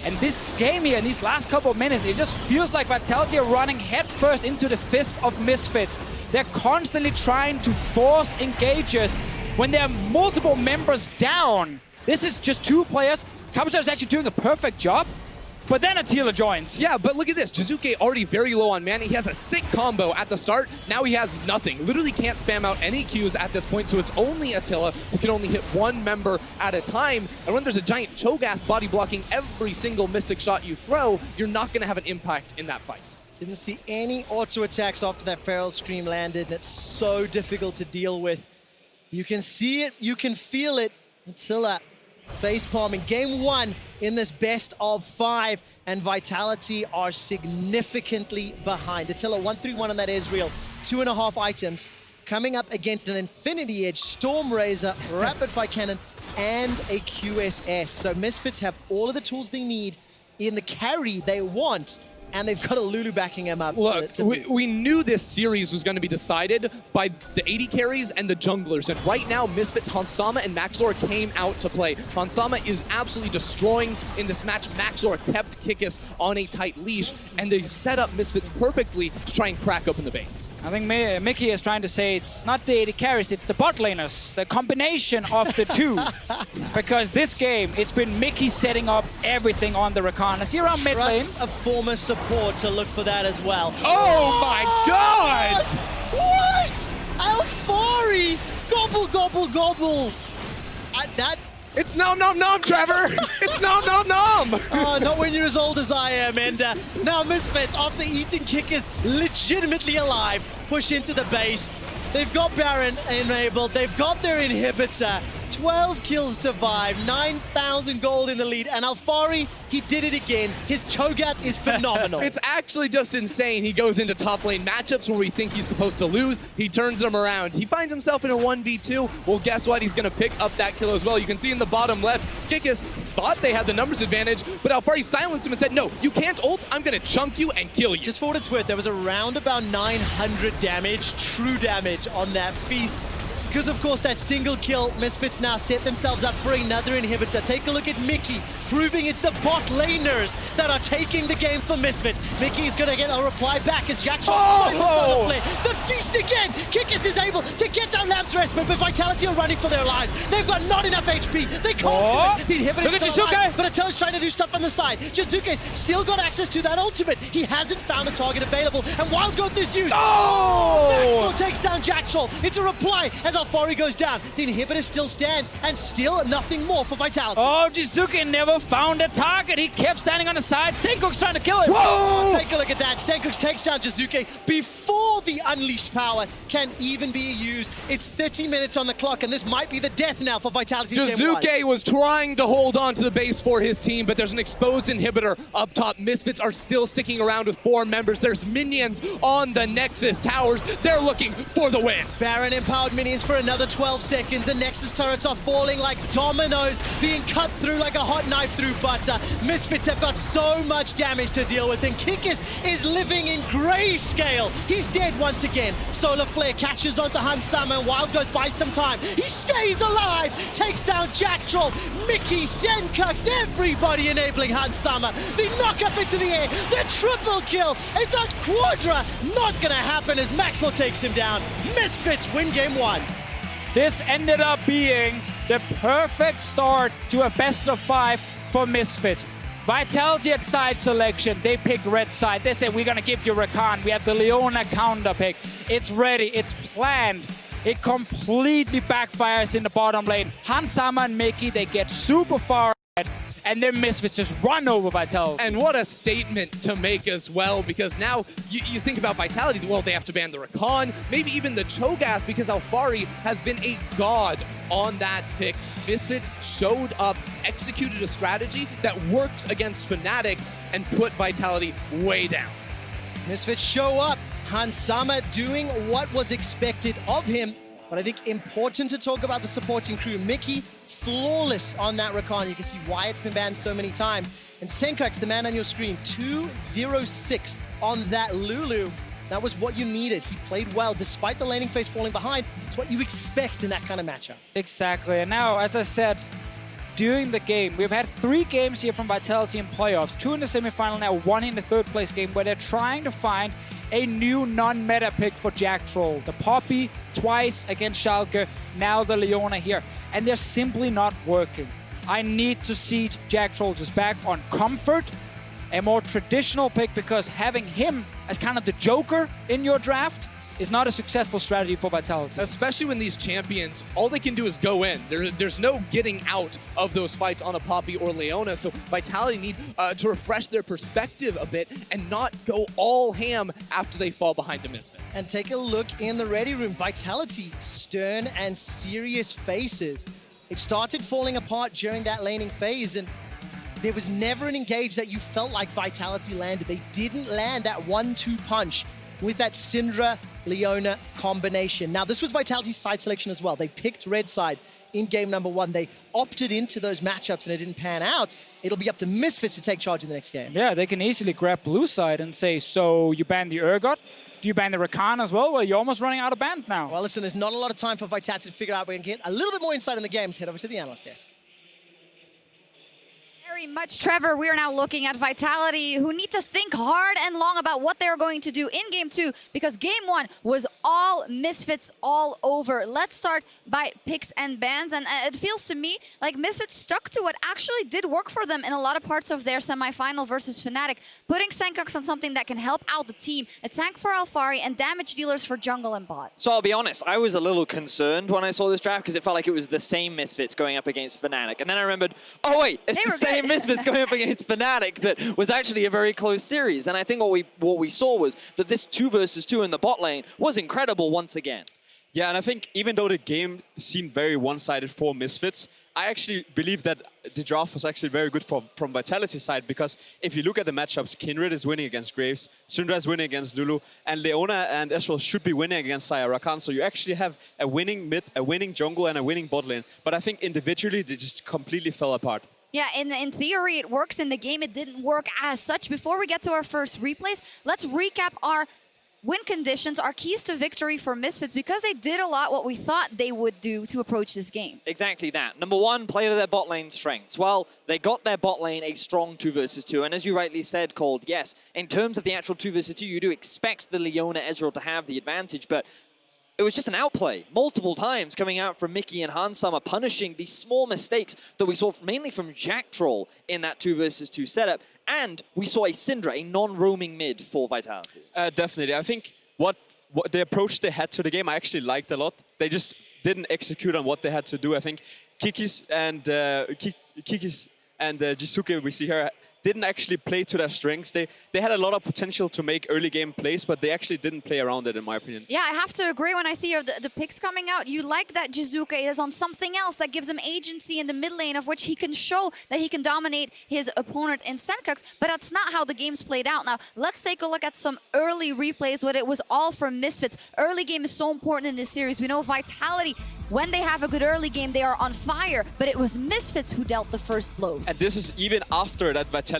And this game here, in these last couple of minutes, it just feels like Vitality are running headfirst into the fist of Misfits. They're constantly trying to force engages when there are multiple members down. This is just 2 players. Kabusha is actually doing a perfect job. But then Attila joins. Yeah, but look at this. Jizuke already very low on mana. He has a sick combo at the start. Now he has nothing. Literally can't spam out any Qs at this point, so it's only Attila who can only hit 1 member at a time. And when there's a giant Cho'Gath body blocking every single Mystic shot you throw, you're not going to have an impact in that fight. Didn't see any auto attacks after that Feral Scream landed, and it's so difficult to deal with. You can see it, you can feel it. Attila facepalm in game 1 in this best of 5, and Vitality are significantly behind. Attila 1-3-1 on that Ezreal, 2.5 items, coming up against an Infinity Edge, Storm Razor, Rapid Fire Cannon, and a QSS. So Misfits have all of the tools they need in the carry they want, and they've got a Lulu backing him up. Look, we knew this series was going to be decided by the AD carries and the junglers, and right now, Misfits, Hansama, and Maxor came out to play. Hansama is absolutely destroying in this match. Maxor kept Kikis on a tight leash, and they set up Misfits perfectly to try and crack open the base. I think Mickey is trying to say it's not the AD carries, it's the bot laners, the combination of the two. Because this game, it's been Mickey setting up everything on the Rakan. Let's see around mid lane. Trust a former support to look for that as well. Oh my god! What? Alfari! Gobble, gobble, gobble! It's nom nom nom, Trevor! It's nom nom nom! Not when you're as old as I am. And now Misfits, after eating Kickers legitimately alive, push into the base. They've got Baron enabled. They've got their inhibitor. 12 kills to Vive, 9,000 gold in the lead, and Alfari, he did it again. His Cho'Gath is phenomenal. It's actually just insane. He goes into top lane matchups where we think he's supposed to lose. He turns them around. He finds himself in a 1v2. Well, guess what? He's going to pick up that kill as well. You can see in the bottom left, Kikis thought they had the numbers advantage, but Alfari silenced him and said, no, you can't ult. I'm going to chunk you and kill you. Just for what it's worth, there was around about 900 damage, true damage on that feast. Because, of course, that single kill, Misfits now set themselves up for another inhibitor. Take a look at Mickey, proving it's the bot laners that are taking the game for Misfits. Mickey is going to get a reply back as Jack Shot the feast again! Kikis is able to get down Lamthresh, but Vitality are running for their lives. They've got not enough HP. They can't do it. The inhibitor is still alive, but Atela's trying to do stuff on the side. Jizuke's still got access to that ultimate. He hasn't found a target available, and Wild Growth is used. Maxwell takes down Jack Troll. It's a reply as Alfari goes down. The inhibitor still stands, and still nothing more for Vitality. Oh, Jizuke never found a target. He kept standing on the side. Senkuk's trying to kill him. Whoa! Take a look at that. Senkuk takes down Jizuke before the unleashed power can even be used. It's 30 minutes on the clock, and this might be the death now for Vitality. Jizuke was trying to hold on to the base for his team, but there's an exposed inhibitor up top. Misfits are still sticking around with 4 members. There's minions on the Nexus towers. They're looking for the win. Baron empowered minions for another 12 seconds. The Nexus turrets are falling like dominoes, being cut through like a hot knife through butter. Misfits have got so much damage to deal with, and Kikis is living in grayscale. He's dead once again. Solar Flare catches onto Hansama, and Wild Growth buys some time. He stays alive, takes down Jack Troll, Mickey, Senkux, everybody enabling Hansama. The knock up into the air, the triple kill. It's a quadra. Not gonna happen as Maxwell takes him down. Misfits win game 1. This ended up being the perfect start to a best of 5 for Misfits. Vitality at side selection, they picked red side. They said, we're going to give you Rakan. We have the Leona counter pick. It's ready, it's planned. It completely backfires in the bottom lane. Hansama and Mickey, they get super far ahead. And then Misfits just run over Vitality. And what a statement to make as well, because now you think about Vitality, well, they have to ban the Rakan, maybe even the Cho'Gath, because Alfari has been a god on that pick. Misfits showed up, executed a strategy that worked against Fnatic, and put Vitality way down. Misfits show up. Hansama doing what was expected of him, but I think important to talk about the supporting crew. Mickey, flawless on that Rakan. You can see why it's been banned so many times. And Senkux, the man on your screen, 2-0-6 on that Lulu. That was what you needed. He played well despite the laning phase falling behind. It's what you expect in that kind of matchup. Exactly. And now, as I said, during the game, we've had 3 games here from Vitality in playoffs. 2 in the semifinal now, 1 in the 3rd place game, where they're trying to find a new non-meta pick for Jack Troll. The Poppy twice against Schalke, now the Leona here. And they're simply not working. I need to see Jack Troll just back on Comfort, a more traditional pick, because having him as kind of the joker in your draft is not a successful strategy for Vitality. Especially when these champions, all they can do is go in. There's no getting out of those fights on a Poppy or Leona, so Vitality need to refresh their perspective a bit and not go all ham after they fall behind the Misfits. And take a look in the ready room. Vitality, stern and serious faces. It started falling apart during that laning phase, and there was never an engage that you felt like Vitality landed. They didn't land that 1-2 punch with that Syndra Leona combination. Now, this was Vitality's side selection as well. They picked red side in game number 1. They opted into those matchups and it didn't pan out. It'll be up to Misfits to take charge in the next game. Yeah, they can easily grab blue side and say, so you ban the Urgot? Do you ban the Rakan as well? Well, you're almost running out of bans now. Well, listen, there's not a lot of time for Vitality to figure out where we can get a little bit more insight in the games. Head over to the analyst desk. Very much, Trevor. We are now looking at Vitality, who need to think hard and long about what they're going to do in Game 2, because Game 1 was all Misfits all over. Let's start by picks and bans, and it feels to me like Misfits stuck to what actually did work for them in a lot of parts of their semi-final versus Fnatic, putting Senkox on something that can help out the team, a tank for Alphari, and damage dealers for jungle and bot. So I'll be honest, I was a little concerned when I saw this draft because it felt like it was the same Misfits going up against Fnatic. And then I remembered, oh wait, it's the same Misfits going up against Fnatic that was actually a very close series. And I think what we saw was that this 2 versus 2 in the bot lane was incredible once again. Yeah, and I think even though the game seemed very one-sided for Misfits, I actually believe that the draft was actually very good from Vitality's side, because if you look at the matchups, Kindred is winning against Graves, Syndra is winning against Lulu, and Leona and Ezreal should be winning against Saya Rakan. So you actually have a winning mid, a winning jungle, and a winning bot lane. But I think individually, they just completely fell apart. Yeah, in theory, it works. In the game, it didn't work as such. Before we get to our first replays, let's recap our win conditions, our keys to victory for Misfits, because they did a lot what we thought they would do to approach this game. Exactly that. Number 1, play to their bot lane strengths. Well, they got their bot lane a strong 2 versus 2. And as you rightly said, Cold, yes, in terms of the actual 2 versus 2, you do expect the Leona Ezreal to have the advantage, but it was just an outplay multiple times coming out from Mickey and Hansama, punishing these small mistakes that we saw mainly from Jack Troll in that 2 versus 2 setup. And we saw a Syndra, a non-roaming mid for Vitality. Definitely. I think what the approach they had to the game, I actually liked a lot. They just didn't execute on what they had to do. I think Kikis and Jisuke, we see here, didn't actually play to their strengths. They had a lot of potential to make early game plays, but they actually didn't play around it, in my opinion. Yeah, I have to agree. When I see the picks coming out, you like that Jisuke is on something else that gives him agency in the mid lane, of which he can show that he can dominate his opponent in Senkox, but that's not how the game's played out. Now, let's take a look at some early replays, what it was all from Misfits. Early game is so important in this series. We know Vitality, when they have a good early game, they are on fire, but it was Misfits who dealt the first blows. And this is even after that Vitality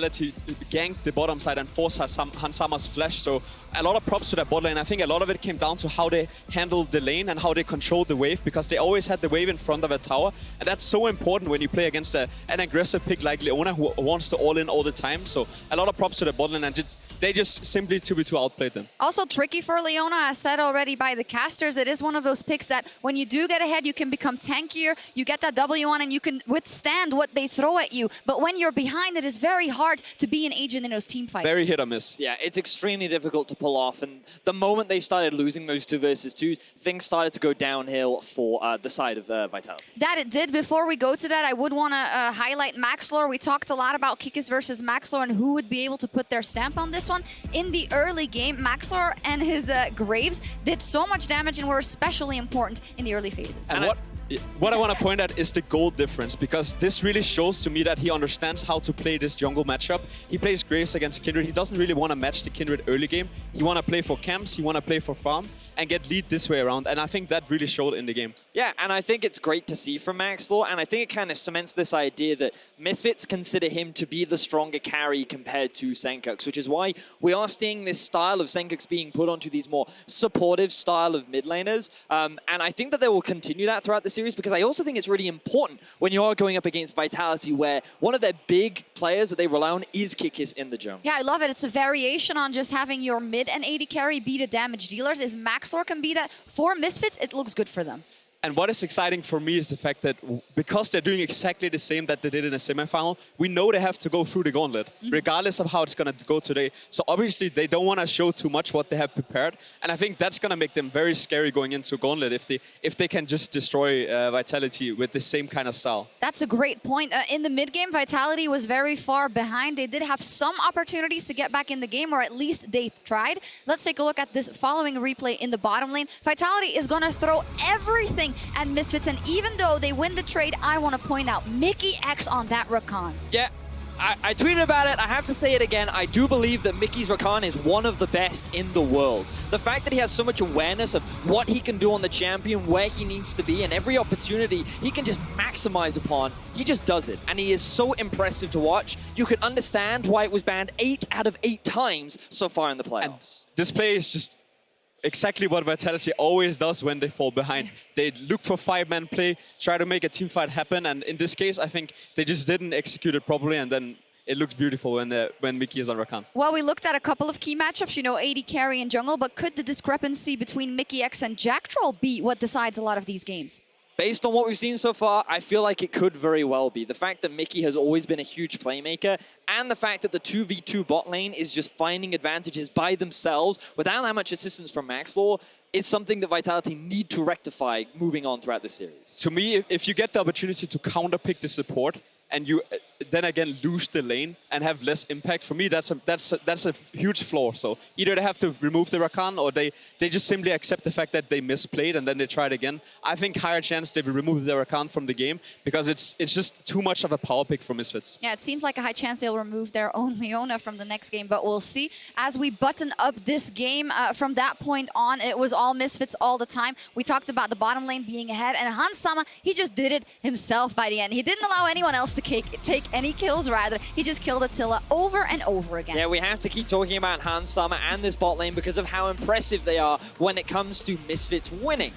ganked the bottom side and forced Hansama's flash. So a lot of props to that bot lane. I think a lot of it came down to how they handled the lane and how they controlled the wave, because they always had the wave in front of a tower. And that's so important when you play against an aggressive pick like Leona, who wants to all in all the time. So a lot of props to the bot lane, and they just simply 2v2 outplayed them. Also tricky for Leona, as said already by the casters. It is one of those picks that when you do get ahead, you can become tankier, you get that W on, and you can withstand what they throw at you. But when you're behind, it is very hard to be an agent in those team fights. Very hit or miss. Yeah, it's extremely difficult to pull off. And the moment they started losing those 2 versus 2s, things started to go downhill for the side of Vitality. That it did. Before we go to that, I would want to highlight Maxlore. We talked a lot about Kikis versus Maxlore and who would be able to put their stamp on this one. In the early game, Maxlore and his Graves did so much damage and were especially important in the early phases. And what I want to point at is the goal difference, because this really shows to me that he understands how to play this jungle matchup. He plays Graves against Kindred. He doesn't really want to match the Kindred early game. He want to play for camps, he want to play for farm, and get lead this way around. And I think that really showed in the game. Yeah, and I think it's great to see from Maxlore, and I think it kind of cements this idea that Misfits consider him to be the stronger carry compared to Senkox, which is why we are seeing this style of Senkox being put onto these more supportive style of mid laners. And I think that they will continue that throughout the series, because I also think it's really important when you are going up against Vitality, where one of their big players that they rely on is Kikis in the jungle. Yeah, I love it. It's a variation on just having your mid and AD carry be the damage dealers. Is Maxlore can be that. For Misfits, it looks good for them. And what is exciting for me is the fact that because they're doing exactly the same that they did in a semifinal, we know they have to go through the gauntlet, regardless of how it's going to go today. So obviously, they don't want to show too much what they have prepared. And I think that's going to make them very scary going into gauntlet if they can just destroy Vitality with the same kind of style. That's a great point. In the mid game, Vitality was very far behind. They did have some opportunities to get back in the game, or at least they tried. Let's take a look at this following replay in the bottom lane. Vitality is going to throw everything and Misfits, and even though they win the trade, I want to point out Mickey X on that Rakan. Yeah, I tweeted about it. I have to say it again. I do believe that Mickey's Rakan is one of the best in the world. The fact that he has so much awareness of what he can do on the champion, where he needs to be, and every opportunity he can just maximize upon, he just does it. And he is so impressive to watch. You can understand why it was banned 8 out of 8 times so far in the playoffs. And this play is just exactly what Vitality always does when they fall behind. They look for 5-man play, try to make a team fight happen, and in this case, I think they just didn't execute it properly, and then it looks beautiful when Mickey is on Rakan. Well, we looked at a couple of key matchups, you know, AD carry and jungle, but could the discrepancy between Mickey X and Jack Troll be what decides a lot of these games? Based on what we've seen so far, I feel like it could very well be. The fact that Mickey has always been a huge playmaker, and the fact that the 2v2 bot lane is just finding advantages by themselves without that much assistance from Maxlaw is something that Vitality need to rectify moving on throughout the series. To me, if you get the opportunity to counterpick the support, and you then again lose the lane and have less impact, for me that's a huge flaw. So either they have to remove the Rakan, or they just simply accept the fact that they misplayed and then they try it again. I think higher chance they will remove the Rakan from the game, because it's just too much of a power pick for Misfits. Yeah, it seems like a high chance they'll remove their own Leona from the next game, but we'll see. As we button up this game, from that point on, it was all Misfits all the time. We talked about the bottom lane being ahead, and Hans Sama, he just did it himself by the end. He didn't allow anyone else to take any kills, rather. He just killed Attila over and over again. Yeah, we have to keep talking about Hans Sama and this bot lane because of how impressive they are when it comes to Misfits winning.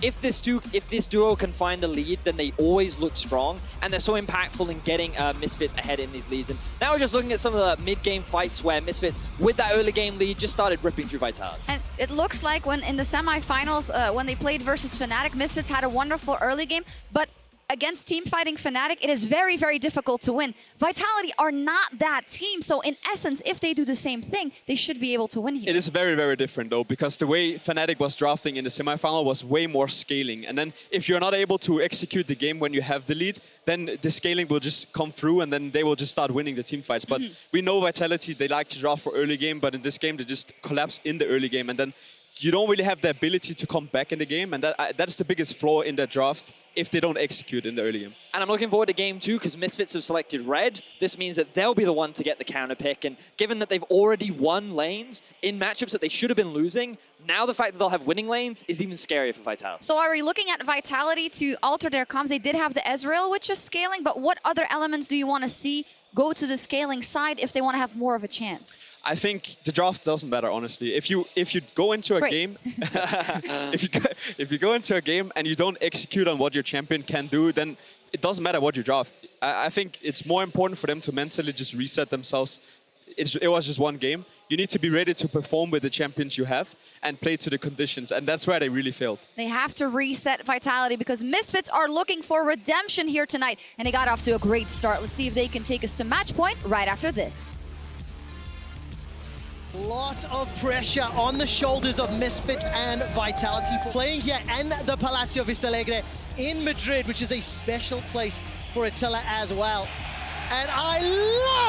If this duo can find a lead, then they always look strong, and they're so impactful in getting Misfits ahead in these leads. And now we're just looking at some of the mid-game fights where Misfits, with that early game lead, just started ripping through Vitality. And it looks like when in the semifinals, when they played versus Fnatic, Misfits had a wonderful early game, but against team fighting Fnatic, it is very, very difficult to win. Vitality are not that team, so in essence, if they do the same thing, they should be able to win here. It is very, very different though, because the way Fnatic was drafting in the semifinal was way more scaling. And then if you're not able to execute the game when you have the lead, then the scaling will just come through, and then they will just start winning the team fights. But we know Vitality, they like to draft for early game, but in this game, they just collapse in the early game. And then you don't really have the ability to come back in the game, and that's the biggest flaw in the draft if they don't execute in the early game. And I'm looking forward to game 2 because Misfits have selected red. This means that they'll be the one to get the counter pick, and given that they've already won lanes in matchups that they should have been losing, now the fact that they'll have winning lanes is even scarier for Vitality. So are we looking at Vitality to alter their comms? They did have the Ezreal, which is scaling, but what other elements do you want to see go to the scaling side if they want to have more of a chance? I think the draft doesn't matter, honestly. If you go into a game, if you go into a game and you don't execute on what your champion can do, then it doesn't matter what you draft. I think it's more important for them to mentally just reset themselves. It was just one game. You need to be ready to perform with the champions you have and play to the conditions, and that's where they really failed. They have to reset Vitality because Misfits are looking for redemption here tonight, and they got off to a great start. Let's see if they can take us to match point right after this. Lot of pressure on the shoulders of Misfits and Vitality playing here in the Palacio Vistalegre in Madrid, which is a special place for Attila as well. And I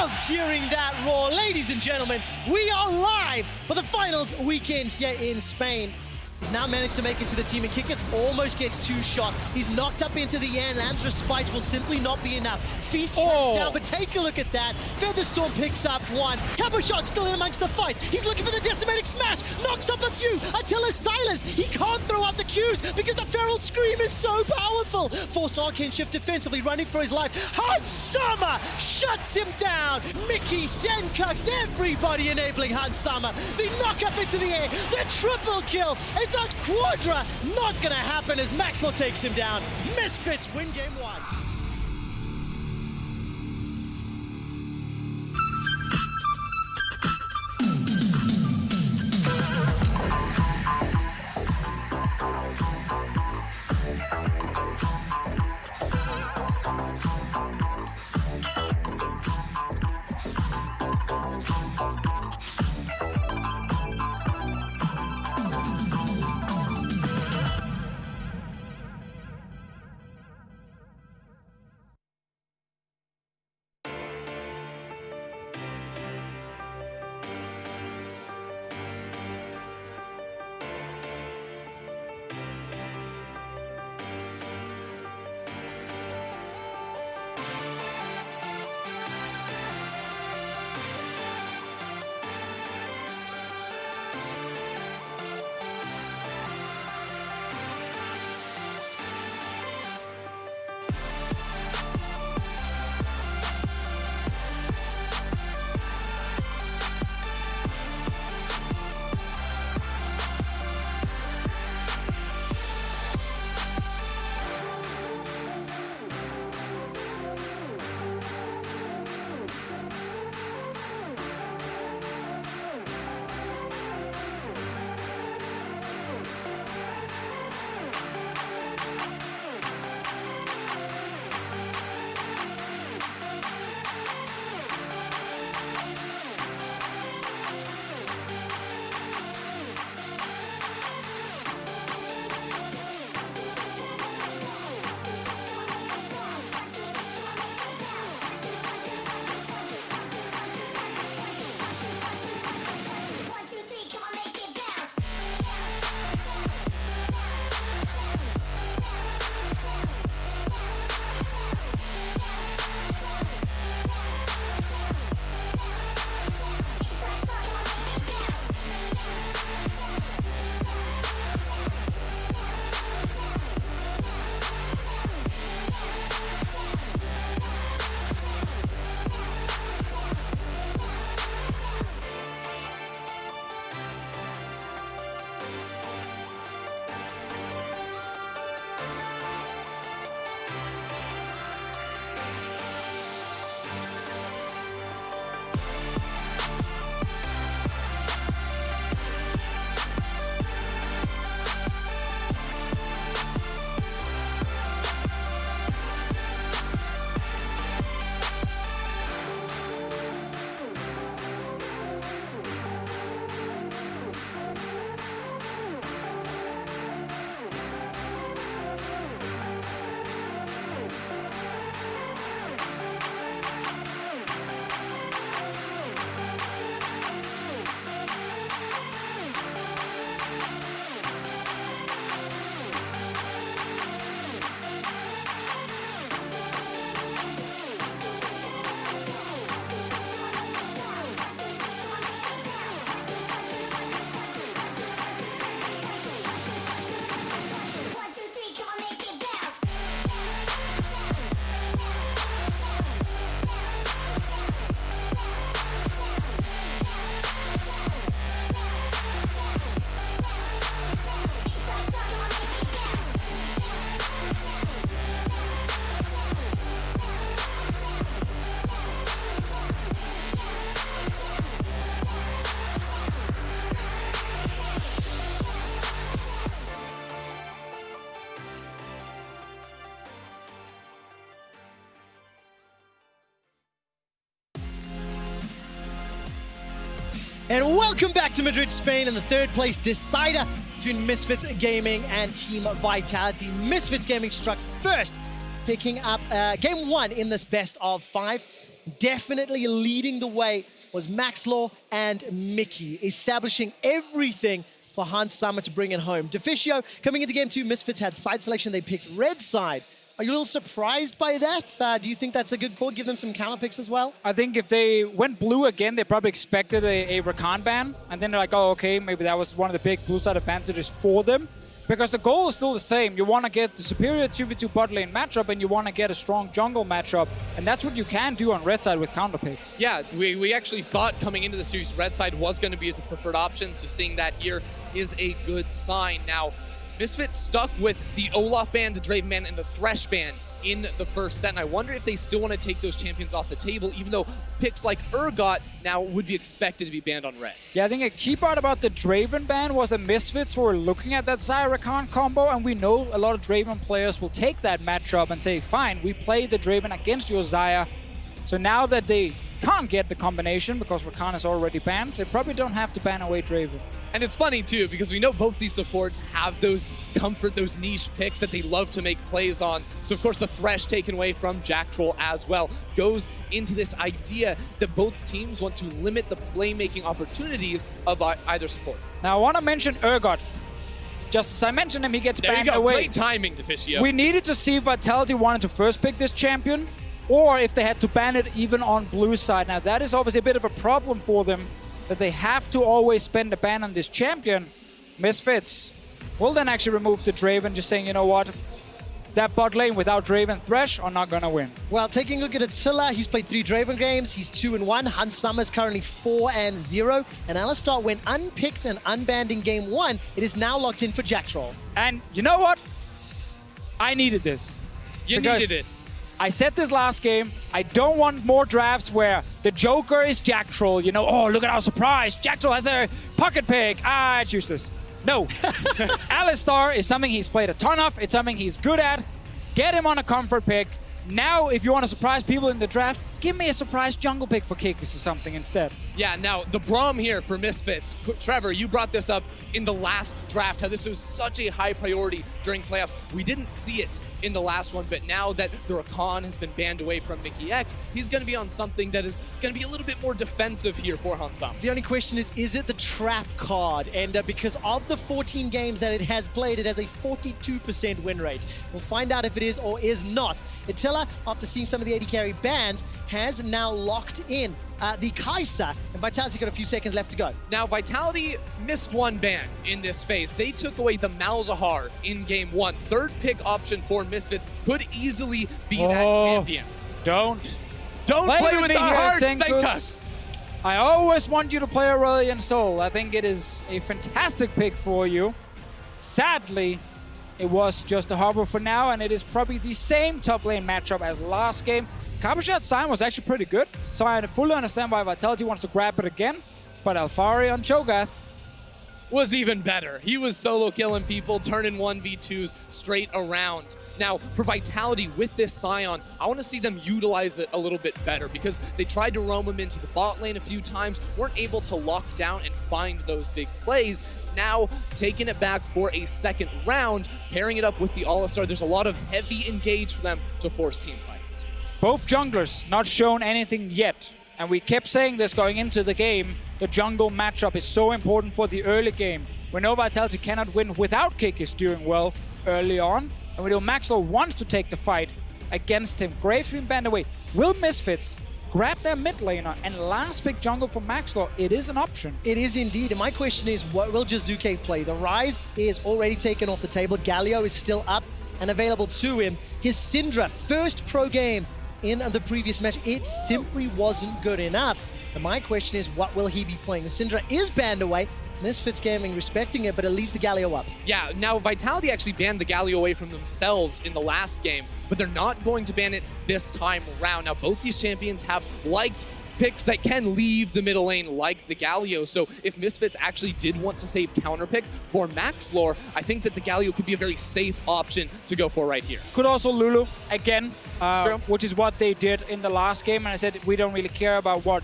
love hearing that roar. Ladies and gentlemen, we are live for the finals weekend here in Spain. He's now managed to make it to the team, and Kickers almost gets 2 shot. He's knocked up into the air, and Lam's Spite will simply not be enough. Feast down, but take a look at that. Featherstorm picks up 1. Capo Shot still in amongst the fight. He's looking for the decimating smash. Knocks up a few. Attila's silenced. He can't throw out the Qs because the Feral Scream is so powerful. Forced Arcane Shift defensively, running for his life. Hans Sama shuts him down. Mickey, Senkux, everybody enabling Hans Sama. The knock up into the air. The triple kill. It's a quadra. Not gonna happen as Maxwell takes him down. Misfits win game 1. And welcome back to Madrid, Spain, and the third place decider between Misfits Gaming and Team Vitality. Misfits Gaming struck first, picking up game 1 in this best of 5. Definitely leading the way was Maxlaw and Mickey, establishing everything for Hans Summer to bring it home. Deficio, coming into game 2, Misfits had side selection. They picked red side. Are you a little surprised by that? Do you think that's a good call? Give them some counter picks as well? I think if they went blue again, they probably expected a Rakan ban. And then they're like, oh, okay, maybe that was one of the big blue side advantages for them. Because the goal is still the same. You want to get the superior 2v2 bot lane matchup, and you want to get a strong jungle matchup. And that's what you can do on red side with counter picks. Yeah, we actually thought coming into the series, red side was going to be the preferred option. So seeing that here is a good sign. Now, Misfits stuck with the Olaf ban, the Draven ban, and the Thresh ban in the first set. And I wonder if they still want to take those champions off the table, even though picks like Urgot now would be expected to be banned on red. Yeah, I think a key part about the Draven ban was that Misfits were looking at that Zyrakan combo, and we know a lot of Draven players will take that matchup and say, fine, we play the Draven against your Zyra. So now that they can't get the combination because Rakan is already banned, they probably don't have to ban away Draven. And it's funny too, because we know both these supports have those comfort, those niche picks that they love to make plays on. So of course the Thresh taken away from Jack Troll as well goes into this idea that both teams want to limit the playmaking opportunities of either support. Now I want to mention Urgot. Just as I mentioned him, he gets There you banned go, away. great timing, Deficio. We needed to see if Vitality wanted to first pick this champion, or if they had to ban it even on blue side. Now that is obviously a bit of a problem for them, that they have to always spend a ban on this champion. Misfits will then actually remove the Draven, just saying, you know what, that bot lane without Draven Thresh are not gonna win. Well, taking a look at Attila, he's played 3 Draven games. He's 2-1. Hans Summer's currently 4-0. And Alistar went unpicked and unbanned in game 1. It is now locked in for Jack Troll. And you know what? I needed this. You Because needed it. I said this last game, I don't want more drafts where the Joker is Jack Troll. You know, oh, look at our surprise. Jack Troll has a pocket pick. Ah, it's useless. No. Alistar is something he's played a ton of. It's something he's good at. Get him on a comfort pick. Now, if you want to surprise people in the draft, give me a surprise jungle pick for Kikis or something instead. Yeah, now the Braum here for Misfits. Trevor, you brought this up in the last draft, how this was such a high priority during playoffs. We didn't see it in the last one, but now that the Rakan has been banned away from Mickey X, he's going to be on something that is going to be a little bit more defensive here for Hansam. The only question is it the trap card? And because of the 14 games that it has played, it has a 42% win rate. We'll find out if it is or is not. Attila, after seeing some of the AD carry bans, has now locked in the Kai'Sa, and Vitality got a few seconds left to go. Now, Vitality missed one ban in this phase. They took away the Malzahar in game 1. Third pick option for Misfits could easily be that champion. Don't Play with me the here, hearts, Senkus. Senkus. I always want you to play Aurelion Sol. I think it is a fantastic pick for you. Sadly, it was just a harbor for now, and it is probably the same top lane matchup as last game. Cabochard's sign was actually pretty good, so I fully understand why Vitality wants to grab it again, but Alfari on Cho'Gath was even better. He was solo killing people, turning 1v2s straight around. Now, for Vitality with this Scion, I want to see them utilize it a little bit better, because they tried to roam him into the bot lane a few times, weren't able to lock down and find those big plays. Now, taking it back for a second round, pairing it up with the All-Star, there's a lot of heavy engage for them to force team fights. Both junglers not shown anything yet, and we kept saying this going into the game. The jungle matchup is so important for the early game. We know Vitality cannot win without Kikis doing well early on, and we know Maxwell wants to take the fight against him. Graves being banned away. Will Misfits grab their mid laner and last pick jungle for Maxwell? It is an option. It is indeed, and my question is, what will Jizuke play? The Rise is already taken off the table. Galio is still up and available to him. His Syndra, first pro game in the previous match, it simply wasn't good enough. And my question is, what will he be playing? The Syndra is banned away. Misfits Gaming respecting it, but it leaves the Galio up. Yeah, now Vitality actually banned the Galio away from themselves in the last game, but they're not going to ban it this time around. Now, both these champions have liked picks that can leave the middle lane like the Galio. So if Misfits actually did want to save counter pick for Max Lore, I think that the Galio could be a very safe option to go for right here. Could also Lulu again, which is what they did in the last game. And I said we don't really care about what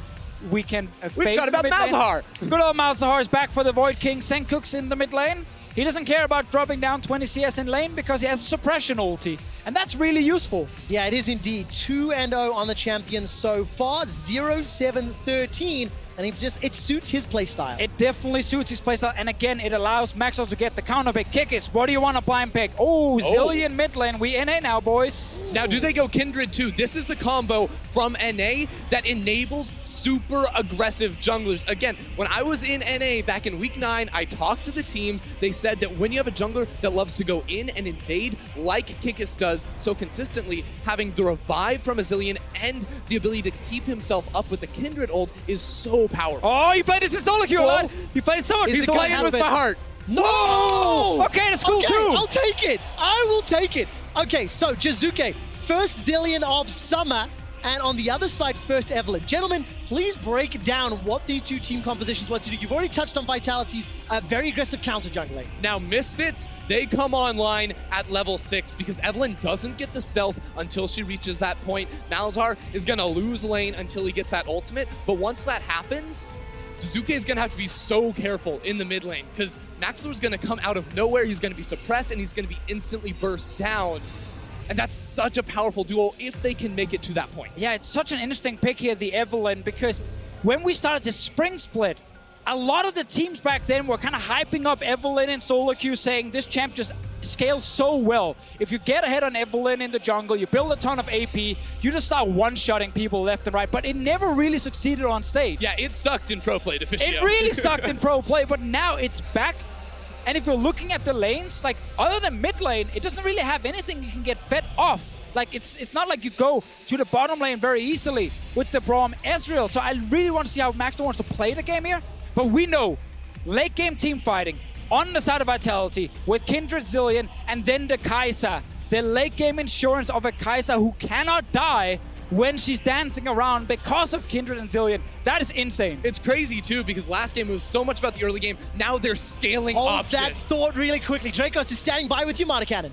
we can We've got about Malzahar. Good old Malzahar is back for the Void King. Senkook's in the mid lane. He doesn't care about dropping down 20 CS in lane because he has a suppression ulti. And that's really useful. Yeah, it is indeed. 2-0 on the champions so far. 0-7-13. And it suits his playstyle. It definitely suits his playstyle. And again, it allows Maxwell to get the counter pick. Kickis, what do you want to blind pick? Oh, Zillion mid lane. We NA now, boys. Now, do they go Kindred too? This is the combo from NA that enables super aggressive junglers. Again, when I was in NA back in week 9, I talked to the teams. They said that when you have a jungler that loves to go in and invade like Kickis does so consistently, having the revive from a Zillion and the ability to keep himself up with the Kindred ult is so powerful. Oh, he played this in solo queue a lot. He played so much. He's playing with the heart. No! Okay, that's cool too. I'll take it. I will take it. Okay, so Jizuke, first Zillion of Summer, and on the other side, first Evelyn. Gentlemen, please break down what these two team compositions want to do. You've already touched on Vitality's very aggressive counter jungling. Now, Misfits, they come online at level 6 because Evelyn doesn't get the stealth until she reaches that point. Malzahar is going to lose lane until he gets that ultimate, but once that happens, Jizuke is going to have to be so careful in the mid lane because Maxwell is going to come out of nowhere, he's going to be suppressed, and he's going to be instantly burst down. And that's such a powerful duo if they can make it to that point. Yeah, it's such an interesting pick here, the Evelyn, because when we started the spring split, a lot of the teams back then were kind of hyping up Evelyn in solo queue, saying this champ just scales so well. If you get ahead on Evelyn in the jungle, you build a ton of AP, you just start one-shotting people left and right, but it never really succeeded on stage. Yeah, it sucked in pro play, Deficio. It really sucked in pro play, but now it's back. And if you're looking at the lanes, like other than mid lane, it doesn't really have anything you can get fed off. Like it's not like you go to the bottom lane very easily with the Braum Ezreal. So I really want to see how Maxwell wants to play the game here. But we know late game team fighting on the side of Vitality with Kindred, Zillion, and then the Kai'Sa. The late game insurance of a Kai'Sa who cannot die when she's dancing around because of Kindred and Zillion. That is insane. It's crazy too because last game it was so much about the early game. Now they're scaling options. Hold that thought really quickly. Dracos is standing by with Yamato Cannon.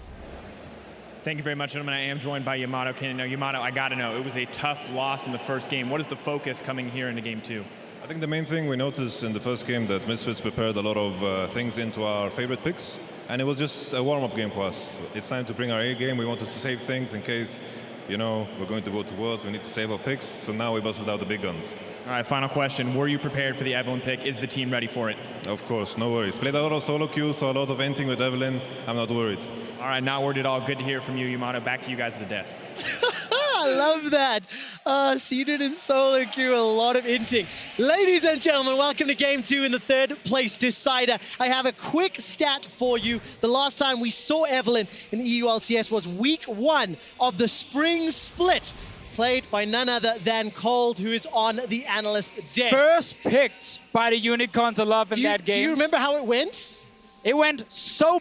Thank you very much, gentlemen. I am joined by Yamato Cannon. Now, Yamato, I gotta know, it was a tough loss in the first game. What is the focus coming here into game 2? I think the main thing we noticed in the first game that Misfits prepared a lot of things into our favorite picks, and it was just a warm-up game for us. It's time to bring our A game. We wanted to save things in case, you know, we're going to go to Worlds. We need to save our picks. So now we busted out the big guns. All right, final question. Were you prepared for the Evelyn pick? Is the team ready for it? Of course, no worries. Played a lot of solo queue, saw a lot of venting with Evelyn. I'm not worried. All right, not worried at all. Good to hear from you, Yamato. Back to you guys at the desk. I love that. Seeded in solo queue, a lot of inting. Ladies and gentlemen, welcome to game 2 in the third place decider. I have a quick stat for you. The last time we saw Evelyn in the EU LCS was week 1 of the spring split, played by none other than Cold, who is on the analyst desk. First picked by the Unicorns of Love in that game. Do you remember how it went? It went so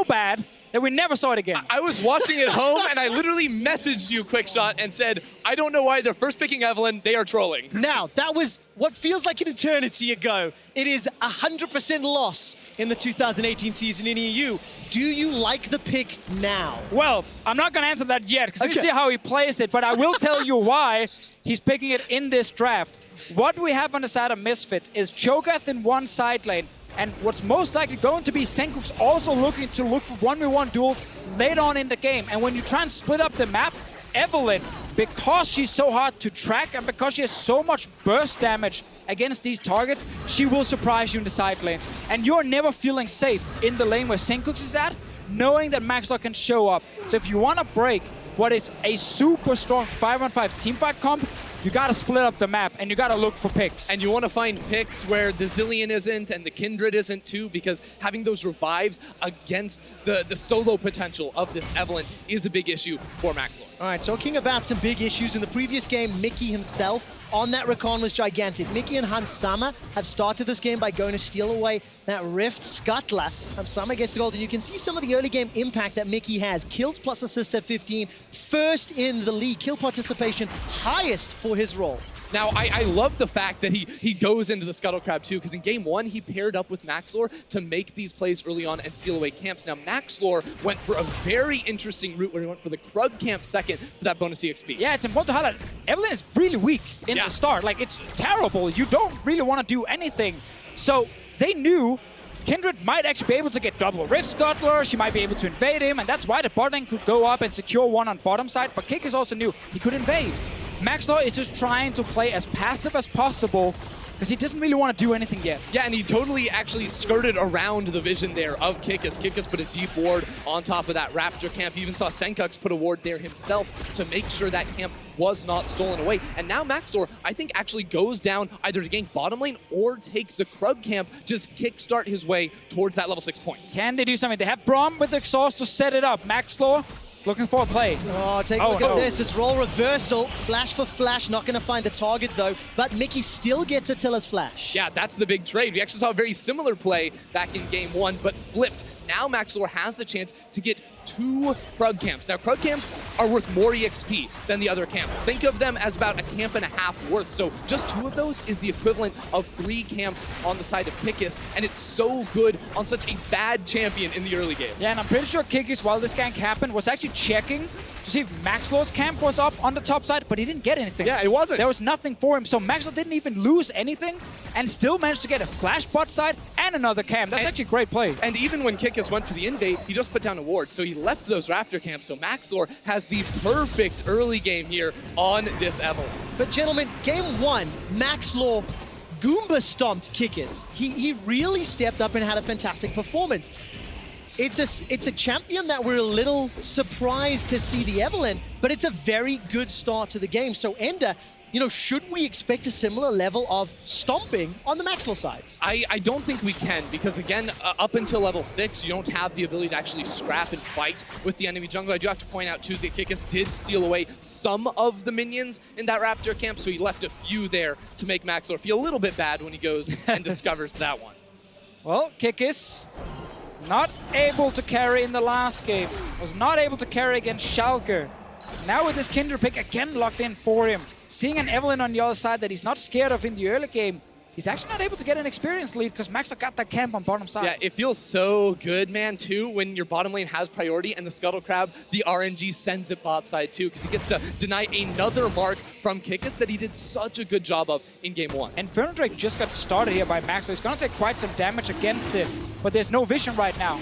bad that we never saw it again. I was watching at home and I literally messaged you, Quickshot, and said, I don't know why they're first picking Evelyn, they are trolling. Now, that was what feels like an eternity ago. It is 100% loss in the 2018 season in EU. Do you like the pick now? Well, I'm not going to answer that yet, because you see how he plays it, but I will tell you why he's picking it in this draft. What we have on the side of Misfits is Cho'Gath in one side lane, and what's most likely going to be Senkook's also looking to look for 1v1 duels later on in the game. And when you try and split up the map, Evelyn, because she's so hard to track and because she has so much burst damage against these targets, she will surprise you in the side lanes. And you're never feeling safe in the lane where Senkook's is at, knowing that Maxwell can show up. So if you want to break what is a super strong 5-on-5 teamfight comp, you gotta split up the map and you gotta look for picks. And you want to find picks where the Zillion isn't and the Kindred isn't too, because having those revives against the solo potential of this Evelyn is a big issue for Maxwell. All right, talking about some big issues in the previous game, Mickey himself on that recon was gigantic. Mickey and Hans Sama have started this game by going to steal away that Rift Scuttler. And Sama gets the gold, and you can see some of the early game impact that Mickey has. Kills plus assists at 15, first in the league. Kill participation, highest for his role. Now, I love the fact that he goes into the Scuttle Crab too, because in game 1, he paired up with Maxlor to make these plays early on and steal away camps. Now, Maxlor went for a very interesting route where he went for the Krug camp second for that bonus EXP. Yeah, it's important to highlight. Evelyn is really weak in the start. Like, it's terrible. You don't really want to do anything. So they knew Kindred might actually be able to get double Rift Scuttler, she might be able to invade him, and that's why the bot lane could go up and secure one on bottom side, but Kickers also knew he could invade. Maxlor is just trying to play as passive as possible, because he doesn't really want to do anything yet. Yeah, and he totally actually skirted around the vision there of Kikis. Kikis put a deep ward on top of that Raptor camp. You even saw Senkux put a ward there himself to make sure that camp was not stolen away. And now Maxlor, I think, actually goes down either to gank bottom lane or take the Krug camp, just kickstart his way towards that level 6 point. Can they do something? They have Braum with the exhaust to set it up. Maxlor looking for a play. Oh, take a look at this. It's role reversal. Flash for flash. Not going to find the target, though. But Mickey still gets Attila's flash. Yeah, that's the big trade. We actually saw a very similar play back in game 1, but flipped. Now Maxlor has the chance to get 2 Krug camps. Now, Krug camps are worth more EXP than the other camps. Think of them as about a camp and a half worth. So just 2 of those is the equivalent of 3 camps on the side of Kikis, and it's so good on such a bad champion in the early game. Yeah, and I'm pretty sure Kikis, while this gank happened, was actually checking to see if Maxlor's camp was up on the top side, but he didn't get anything. Yeah, it wasn't. There was nothing for him, so Maxlor didn't even lose anything and still managed to get a flash bot side and another camp. That's actually a great play. And even when Kikis went for the invade, he just put down a ward, so he left those Raptor camps, so Maxlor has the perfect early game here on this Evelyn. But gentlemen, game 1, Maxlor Goomba stomped Kikis. He really stepped up and had a fantastic performance. It's a champion that we're a little surprised to see the Evelyn, but it's a very good start to the game. So Ender, you know, should we expect a similar level of stomping on the Maxwell sides? I don't think we can, because again, up until level 6, you don't have the ability to actually scrap and fight with the enemy jungle. I do have to point out too that Kikis did steal away some of the minions in that Raptor camp, so he left a few there to make Maxlor feel a little bit bad when he goes and discovers that one. Well, Kikis not able to carry in the last game. Was not able to carry against Schalke. Now with this Kindred pick again locked in for him. Seeing an Evelyn on the other side that he's not scared of in the early game. He's actually not able to get an experience lead because Maxlor got that camp on bottom side. Yeah, it feels so good, man, too, when your bottom lane has priority and the Scuttle Crab, the RNG sends it bot side, too, because he gets to deny another mark from Kikis that he did such a good job of in game 1. And Inferno Drake just got started here by Maxlor. He's going to take quite some damage against him, but there's no vision right now.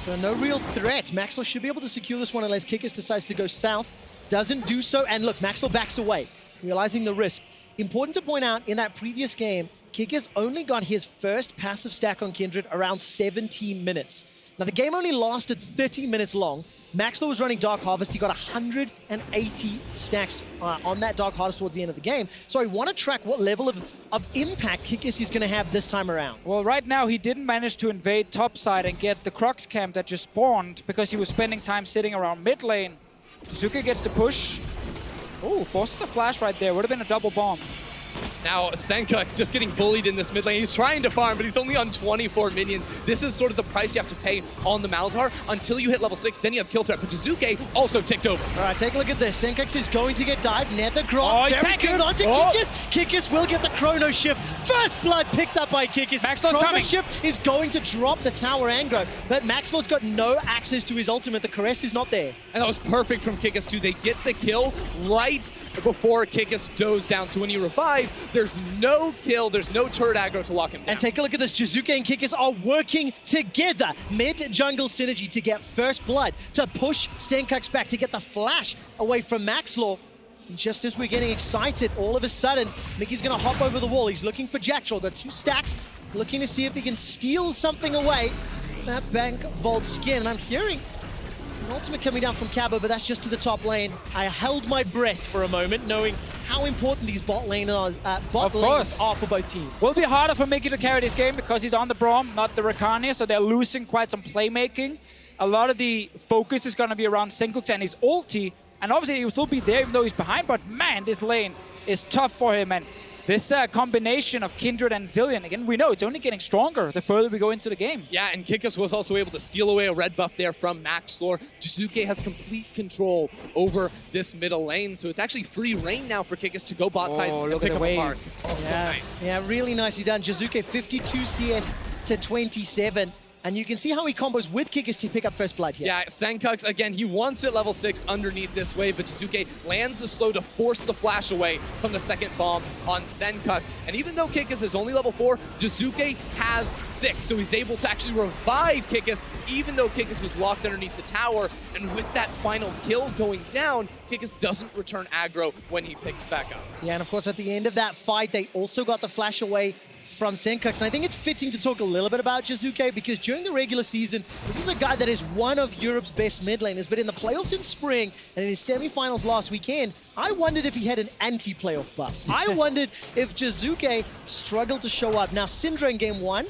So no real threat. Maxwell should be able to secure this one unless Kikis decides to go south. Doesn't do so, and look, Maxwell backs away, realizing the risk. Important to point out, in that previous game, Kikis only got his first passive stack on Kindred around 17 minutes. Now, the game only lasted 30 minutes long. Maxwell was running Dark Harvest. He got 180 stacks on that Dark Harvest towards the end of the game. So I want to track what level of impact Kikis is going to have this time around. Well, right now, he didn't manage to invade topside and get the Crux camp that just spawned because he was spending time sitting around mid lane. Suzuki gets the push. Oh, forces the flash right there. Would have been a double bomb. Now, Senkux just getting bullied in this mid lane. He's trying to farm, but he's only on 24 minions. This is sort of the price you have to pay on the Malzahar until you hit level 6. Then you have kill threat. But Jizuke also ticked over. All right, take a look at this. Senkux is going to get died. Nether Grot. Oh, he's very tanking. good onto Kikis. Kikis will get the Chrono Shift. First blood picked up by Kikis. Maxwell's Chrono coming. Shift is going to drop the tower aggro, but Maxwell's got no access to his ultimate. The caress is not there. And that was perfect from Kikis too. They get the kill right before Kikis goes down. So when he revives, there's no kill, there's no turret aggro to lock him down. And take a look at this. Jizuke and Kikis are working together. Mid-jungle synergy to get first blood, to push Senkux back, to get the flash away from Maxlor. And just as we're getting excited, all of a sudden, Mickey's going to hop over the wall. He's looking for Jackstraw. Got 2 stacks, looking to see if he can steal something away. That Bank Vault skin. And I'm hearing an ultimate coming down from Cabo, but that's just to the top lane. I held my breath for a moment, knowing how important these bot lanes are for both teams. Will be harder for Mickey to carry this game because he's on the Braum, not the Rakania, so they're losing quite some playmaking. A lot of the focus is going to be around Senkux and his ulti, and obviously he will still be there even though he's behind, but man, this lane is tough for him, and this combination of Kindred and Zilean, again, we know it's only getting stronger the further we go into the game. Yeah, and Kikis was also able to steal away a red buff there from Maxlor. Jizuke has complete control over this middle lane, so it's actually free reign now for Kikis to go bot side and look pick at up the a wave. mark. Oh, so nice. Yeah, really nicely done. Jizuke 52 CS to 27. And you can see how he combos with Kikis to pick up first blood here. Yeah, Senkux, again, he wants it level 6 underneath this wave, but Jizuke lands the slow to force the flash away from the second bomb on Senkux. And even though Kikis is only level 4, Jizuke has 6, so he's able to actually revive Kikis, even though Kikis was locked underneath the tower. And with that final kill going down, Kikis doesn't return aggro when he picks back up. Yeah, and of course, at the end of that fight, they also got the flash away from Senkux. And I think it's fitting to talk a little bit about Jizuke because during the regular season, this is a guy that is one of Europe's best mid laners, but in the playoffs in spring and in his semifinals last weekend, I wondered if he had an anti-playoff buff. I wondered if Jizuke struggled to show up. Now, Syndra in game 1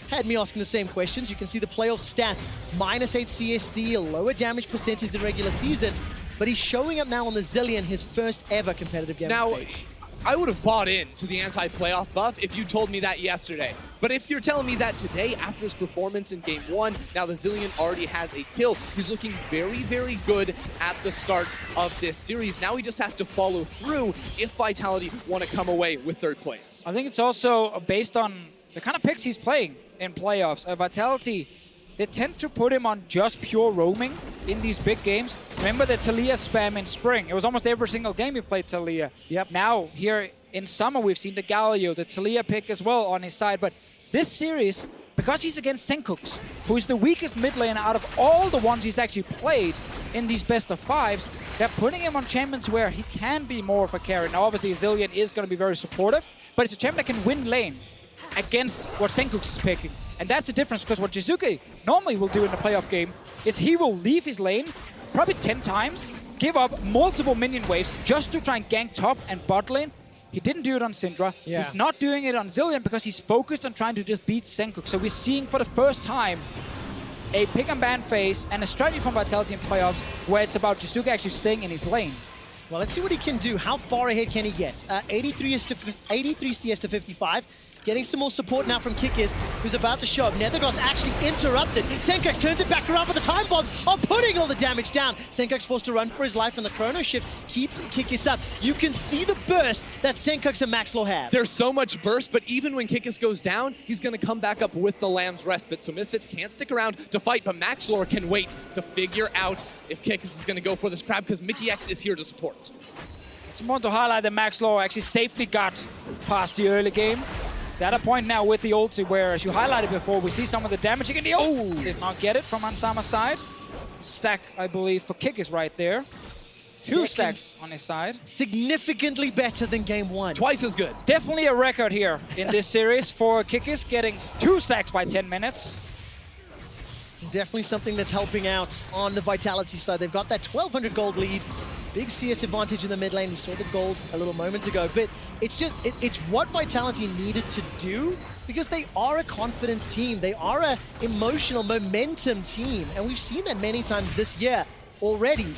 had me asking the same questions. You can see the playoff stats, -8 CSD, a lower damage percentage than regular season, but he's showing up now on the Zilean, his first ever competitive game. Now, I would have bought into the anti-playoff buff if you told me that yesterday. But if you're telling me that today, after his performance in Game 1, now the Zilean already has a kill. He's looking very, very good at the start of this series. Now he just has to follow through if Vitality want to come away with third place. I think it's also based on the kind of picks he's playing in playoffs. Vitality, they tend to put him on just pure roaming in these big games. Remember the Taliyah spam in spring? It was almost every single game he played Taliyah. Yep. Now, here in summer, we've seen the Galio, the Taliyah pick as well on his side. But this series, because he's against Senkux, who is the weakest mid laner out of all the ones he's actually played in these best of 5s, they're putting him on champions where he can be more of a carry. Now, obviously, Zilean is going to be very supportive, but it's a champion that can win lane against what Senkux is picking. And that's the difference, because what Jizuke normally will do in the playoff game is he will leave his lane probably 10 times, give up multiple minion waves just to try and gank top and bot lane. He didn't do it on Syndra. Yeah. He's not doing it on Zilean because he's focused on trying to just beat Senkux. So we're seeing for the first time a pick and ban phase and a strategy from Vitality in playoffs where it's about Jizuke actually staying in his lane. Well, let's see what he can do. How far ahead can he get? 83 CS to 55. Getting some more support now from Kikis, who's about to show up. Nethergod's actually interrupted. Senkux turns it back around, but the time bombs are putting all the damage down. Senkux forced to run for his life, and the chrono shift keeps Kikis up. You can see the burst that Senkux and Maxlor have. There's so much burst, but even when Kikis goes down, he's going to come back up with the Lamb's Respite. So Misfits can't stick around to fight, but Maxlor can wait to figure out if Kikis is going to go for this crab, because Mickey X is here to support. It's important to highlight that Maxlor actually safely got past the early game. He's at a point now with the ulti where, as you highlighted before, we see some of the damage he can deal. Oh, did not get it from Ansama's side. Stack, I believe, for Kikis right there. Two stacks on his side. Significantly better than game 1. Twice as good. Definitely a record here in this series for Kikis, getting 2 stacks by 10 minutes. Definitely something that's helping out on the Vitality side. They've got that 1,200 gold lead. Big CS advantage in the mid lane. We saw the gold a little moment ago, but it's just, it's what Vitality needed to do because they are a confidence team. They are a emotional momentum team, and we've seen that many times this year already.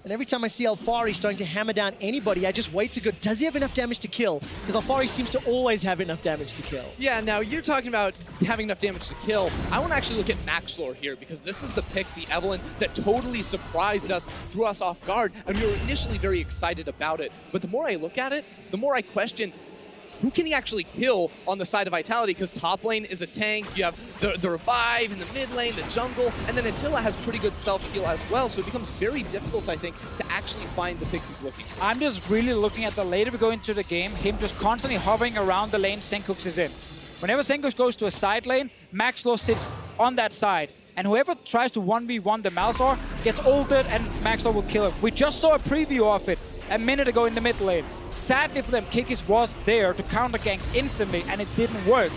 And every time I see Alfari starting to hammer down anybody, I just wait to go, does he have enough damage to kill? Because Alfari seems to always have enough damage to kill. Yeah, now you're talking about having enough damage to kill. I want to actually look at Maxlor here, because this is the pick, the Evelyn, that totally surprised us, threw us off guard, and we were initially very excited about it. But the more I look at it, the more I question, who can he actually kill on the side of Vitality? Because top lane is a tank, you have the revive in the mid lane, the jungle, and then Attila has pretty good self-heal as well, so it becomes very difficult, I think, to actually find the picks he's looking for. I'm just really looking at the later we go into the game, him just constantly hovering around the lane Senkux is in. Whenever Senkux goes to a side lane, Maxlor sits on that side. And whoever tries to 1v1 the Malzahar gets ulted and Maxlor will kill him. We just saw a preview of it a minute ago in the mid lane. Sadly for them, Kikis was there to counter gank instantly and it didn't work.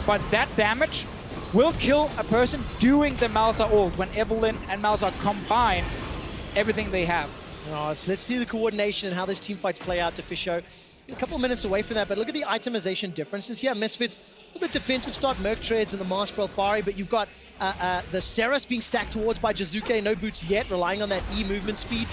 But that damage will kill a person doing the Malzahar ult when Evelyn and Malzahar combine everything they have. Oh, so let's see the coordination and how this team fights play out to Fisho. A couple of minutes away from that, but look at the itemization differences here. Misfits, a little bit defensive start, Merc Treads and the Mask for Alfari, but you've got the Ceres being stacked towards by Jizuke, no boots yet, relying on that E movement speed.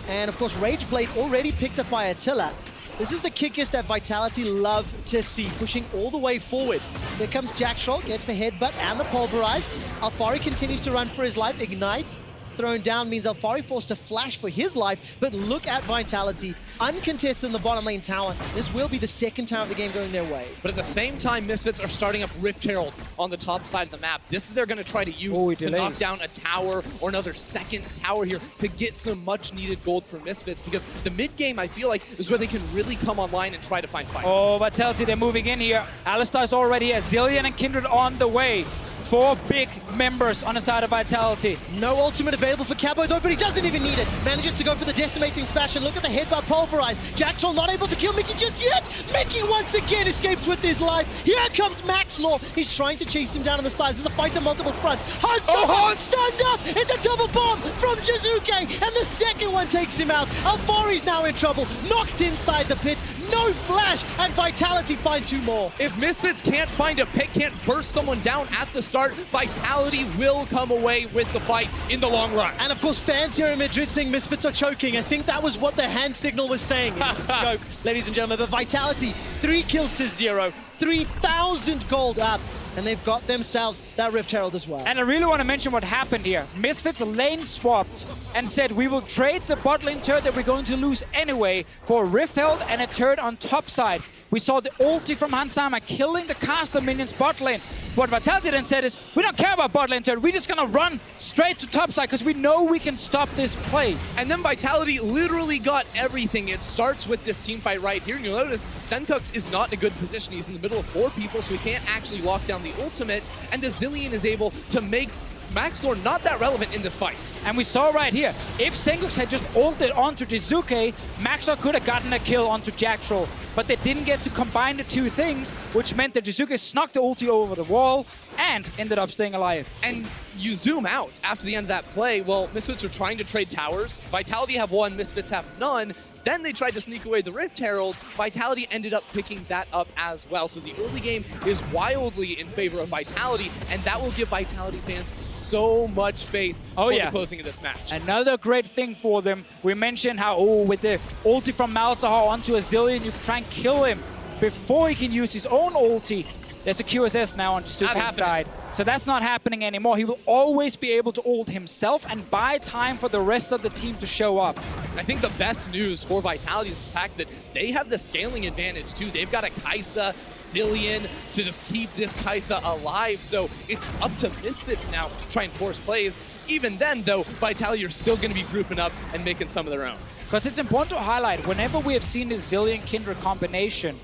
And of course, Rage Blade already picked up by Attila. This is the kickers that Vitality love to see, pushing all the way forward. Here comes Jack Scholl, gets the headbutt and the pulverize. Alfari continues to run for his life. Ignite thrown down means Alfari forced to flash for his life, but look at Vitality, uncontested in the bottom lane tower. This will be the second tower of the game going their way. But at the same time, Misfits are starting up Rift Herald on the top side of the map. This is they're going to try to use to knock down a tower or another second tower here to get some much needed gold for Misfits, because the mid game, I feel like, is where they can really come online and try to find fights. Oh, Vitality, they're moving in here. Alistar's already here. Zillion and Kindred on the way. 4 big members on the side of Vitality. No ultimate available for Cabo though, but he doesn't even need it. Manages to go for the decimating smash, and look at the headbutt pulverize. Jack Scholl not able to kill Mickey just yet. Mickey once again escapes with his life. Here comes Max Law. He's trying to chase him down on the sides. There's a fight on multiple fronts. Stand up! It's a double bomb from Jizuke, and the second one takes him out. Alfari's now in trouble. Knocked inside the pit. No flash, and Vitality find 2 more. If Misfits can't find a pick, can't burst someone down at the start, Vitality will come away with the fight in the long run. And of course, fans here in Madrid saying Misfits are choking. I think that was what the hand signal was saying. Choke, ladies and gentlemen. But Vitality, 3 kills to 0, 3,000 gold up. And they've got themselves that Rift Herald as well. And I really want to mention what happened here. Misfits lane swapped and said, we will trade the bot lane turret that we're going to lose anyway for a Rift Herald and a turret on top side. We saw the ulti from Hansama killing the caster minions bot lane. What Vitality then said is, we don't care about bot lane turret, we're just gonna run straight to top side because we know we can stop this play. And then Vitality literally got everything. It starts with this team fight right here. And you'll notice Senkux is not in a good position. He's in the middle of 4 people, so he can't actually lock down the ultimate. And the Zillion is able to make Maxlor not that relevant in this fight. And we saw right here, if Senkux had just ulted onto Jizuke, Maxlor could have gotten a kill onto Jack Scholl. But they didn't get to combine the 2 things, which meant that Jizuke snuck the ulti over the wall and ended up staying alive. And you zoom out after the end of that play, well, Misfits are trying to trade towers. Vitality have 1, Misfits have none. Then they tried to sneak away the Rift Herald. Vitality ended up picking that up as well. So the early game is wildly in favor of Vitality, and that will give Vitality fans so much faith for the closing of this match. Another great thing for them. We mentioned how, with the ulti from Malzahar onto a Zillion, you can try and kill him before he can use his own ulti. There's a QSS now on Jizuke's side. So that's not happening anymore. He will always be able to ult himself and buy time for the rest of the team to show up. I think the best news for Vitality is the fact that they have the scaling advantage too. They've got a Kai'Sa, Zillion to just keep this Kai'Sa alive. So it's up to Misfits now to try and force plays. Even then, though, Vitality are still going to be grouping up and making some of their own. Because it's important to highlight, whenever we have seen this Zillion-Kindred combination,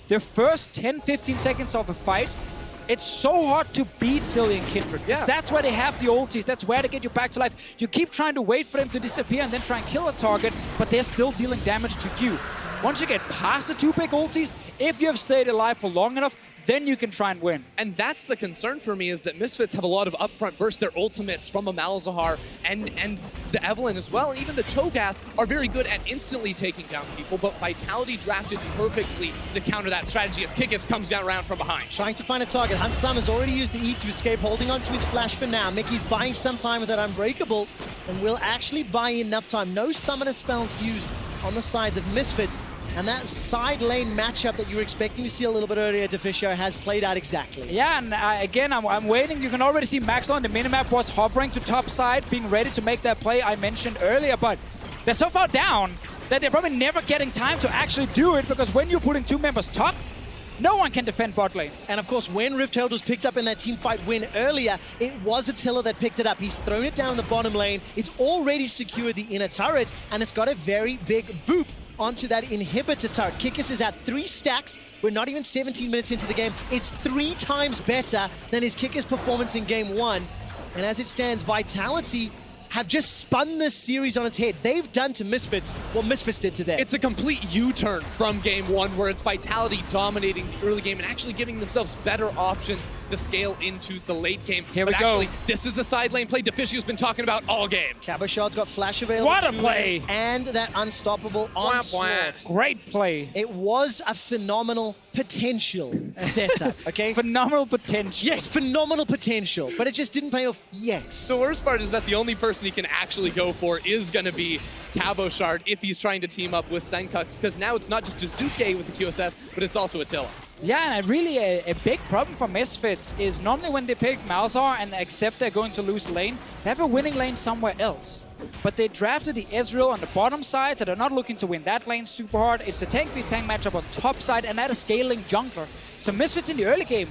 the first 10-15 seconds of a fight, it's so hard to beat Zillion Kindred. Yeah. That's where they have the ultis. That's where they get you back to life. You keep trying to wait for them to disappear and then try and kill a target, but they're still dealing damage to you. Once you get past the 2 big ultis, if you have stayed alive for long enough, then you can try and win. And that's the concern for me, is that Misfits have a lot of upfront burst. Their ultimates from a Malzahar and the Evelyn as well, and even the Cho'Gath are very good at instantly taking down people, but Vitality drafted perfectly to counter that strategy as Kikis comes down around from behind. Trying to find a target. Hansam has already used the E to escape, holding on to his flash for now. Mickey's buying some time with that Unbreakable, and will actually buy enough time. No summoner spells used on the sides of Misfits. And that side lane matchup that you were expecting to see a little bit earlier, Deficio, has played out exactly. Yeah, and again, I'm waiting. You can already see Maxlor on the minimap was hovering to top side, being ready to make that play I mentioned earlier, but they're so far down that they're probably never getting time to actually do it, because when you're putting 2 members top, no one can defend bot lane. And of course, when Rift Herald was picked up in that team fight win earlier, it was Attila that picked it up. He's thrown it down the bottom lane. It's already secured the inner turret, and it's got a very big boop onto that inhibitor turret. Kikis is at 3 stacks. We're not even 17 minutes into the game. It's 3 times better than his Kikis performance in game 1. And as it stands, Vitality have just spun this series on its head. They've done to Misfits what Misfits did to them. It's a complete U-turn from game 1, where it's Vitality dominating the early game and actually giving themselves better options to scale into the late game. Here we go. This is the side lane play Deficio's been talking about all game. Cabochard's got flash available. What a play! And that unstoppable onslaught. Great play. It was a phenomenal potential setup, okay? Phenomenal potential. Yes, phenomenal potential, but it just didn't pay off yet. The worst part is that the only person he can actually go for is going to be Cabochard if he's trying to team up with Senkux, because now it's not just Jizuke with the QSS, but it's also Attila. Yeah, and really a big problem for Misfits is normally when they pick Malzahar and accept they're going to lose lane, they have a winning lane somewhere else. But they drafted the Ezreal on the bottom side, so they're not looking to win that lane super hard. It's the tank v tank matchup on top side, and that is scaling jungler. So Misfits in the early game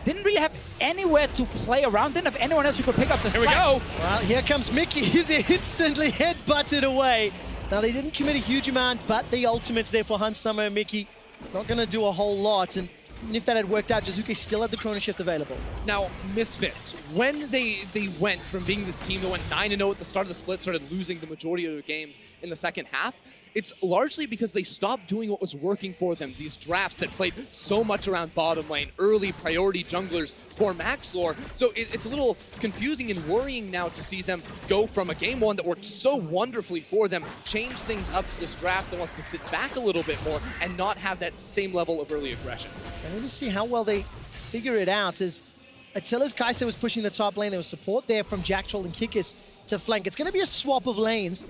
didn't really have anywhere to play around, didn't have anyone else who could pick up the slack. Here we go. Well, here comes Mickey. He's instantly headbutted away. Now, they didn't commit a huge amount, but the ultimate's there for Hans Summer and Mickey. Not going to do a whole lot, and if that had worked out, Jizuke still had the Chrono Shift available. Now, Misfits, when they went from being this team that went 9-0 at the start of the split, started losing the majority of their games in the second half, it's largely because they stopped doing what was working for them. These drafts that played so much around bottom lane, early priority junglers for Maxlore. So it's a little confusing and worrying now to see them go from a game one that worked so wonderfully for them, change things up to this draft that wants to sit back a little bit more and not have that same level of early aggression. And we'll just see how well they figure it out. As Attila's Kai'Sa was pushing the top lane, there was support there from Jacktroll and Kikis to flank. It's going to be a swap of lanes.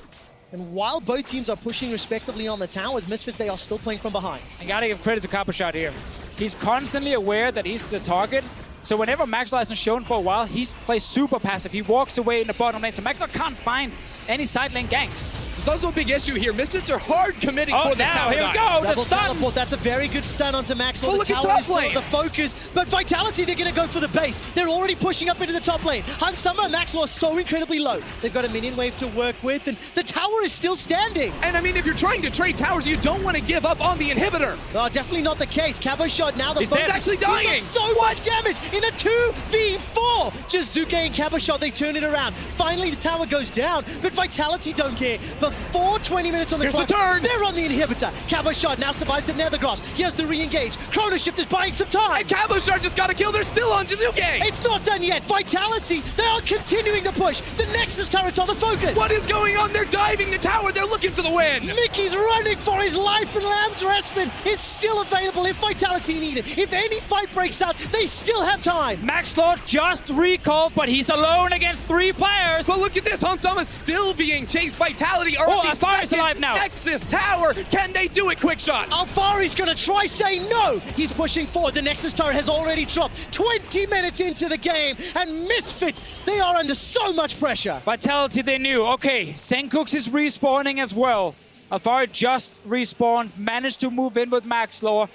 And while both teams are pushing respectively on the towers, Misfits, they are still playing from behind. I gotta give credit to Cabochard here. He's constantly aware that he's the target. So whenever Maxwell hasn't shown for a while, he plays super passive. He walks away in the bottom lane, so Maxwell can't find any side lane ganks. There's also a big issue here. Misfits are hard committing for the tower. Here we go, the Double stun! teleport, that's a very good stun onto Maxwell. Oh, The look at tower top is still lane. the focus, but Vitality, they're going to go for the base. They're already pushing up into the top lane. Hans Summer and Maxwell are so incredibly low. They've got a minion wave to work with, and the tower is still standing. And I mean, if you're trying to trade towers, you don't want to give up on the inhibitor. Oh, definitely not the case. Cabochard now the He's focus. dead. Actually He got dying. so much damage in a 2v4. Jizuke and Cabochard, they turn it around. Finally, the tower goes down, but Vitality don't care. Before 20 minutes on the Here's clock, the turn. they're on the inhibitor. Cabochard now survives at Nethergrass. He has to re-engage. Chrono Shift is buying some time. And Cabochard just got a kill. They're still on Jizuke. It's not done yet. Vitality, they are continuing the push. The Nexus turret's on the focus. What is going on? They're diving the tower. They're looking for the win. Mickey's running for his life, and Lamb's Respite is still available if Vitality need it. If any fight breaks out, they still have time. Maxlord just recalled, but he's alone against 3 players. But look at this. Hansama's still being chased. Vitality are Oh, on the Alfari's second alive now. Nexus tower. Can they do it? Quick shot. Alfari's gonna try saying no. He's pushing forward. The Nexus turret has already dropped 20 minutes into the game, and Misfits, they are under so much pressure. Vitality, they knew. Okay, Senkux is respawning as well. Alfari just respawned, managed to move in with Maxlore.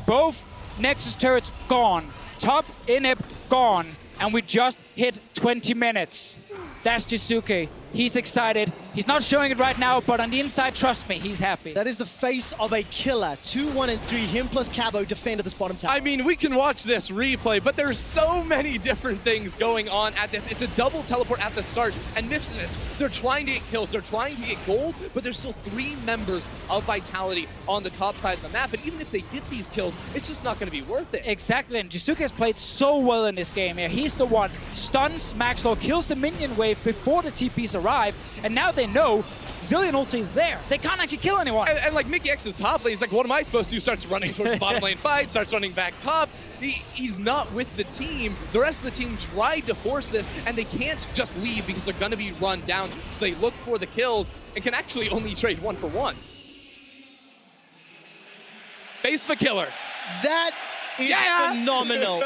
Both Nexus turrets gone. Top inhib gone. And we just hit 20 minutes. That's Jizuke. He's excited. He's not showing it right now, but on the inside, trust me, he's happy. That is the face of a killer. 2, 1, and 3. Him plus Cabo defended this bottom tower. I mean, we can watch this replay, but there's so many different things going on at this. It's a double teleport at the start, and Misfits, they're trying to get kills, they're trying to get gold, but there's still 3 members of Vitality on the top side of the map, and even if they get these kills, it's just not going to be worth it. Exactly, and Jizuke has played so well in this game here. He's the one, stuns Maxlore, kills the minion wave before the TPs arrive, and now they know Zillion ulti is there. They can't actually kill anyone. And like Mickey X's top lane, he's like, what am I supposed to do? Starts running towards the bottom lane fight, starts running back top. He's not with the team. The rest of the team tried to force this, and they can't just leave because they're going to be run down. So they look for the kills and can actually only trade 1 for 1. Face of a killer. That is Yeah! phenomenal.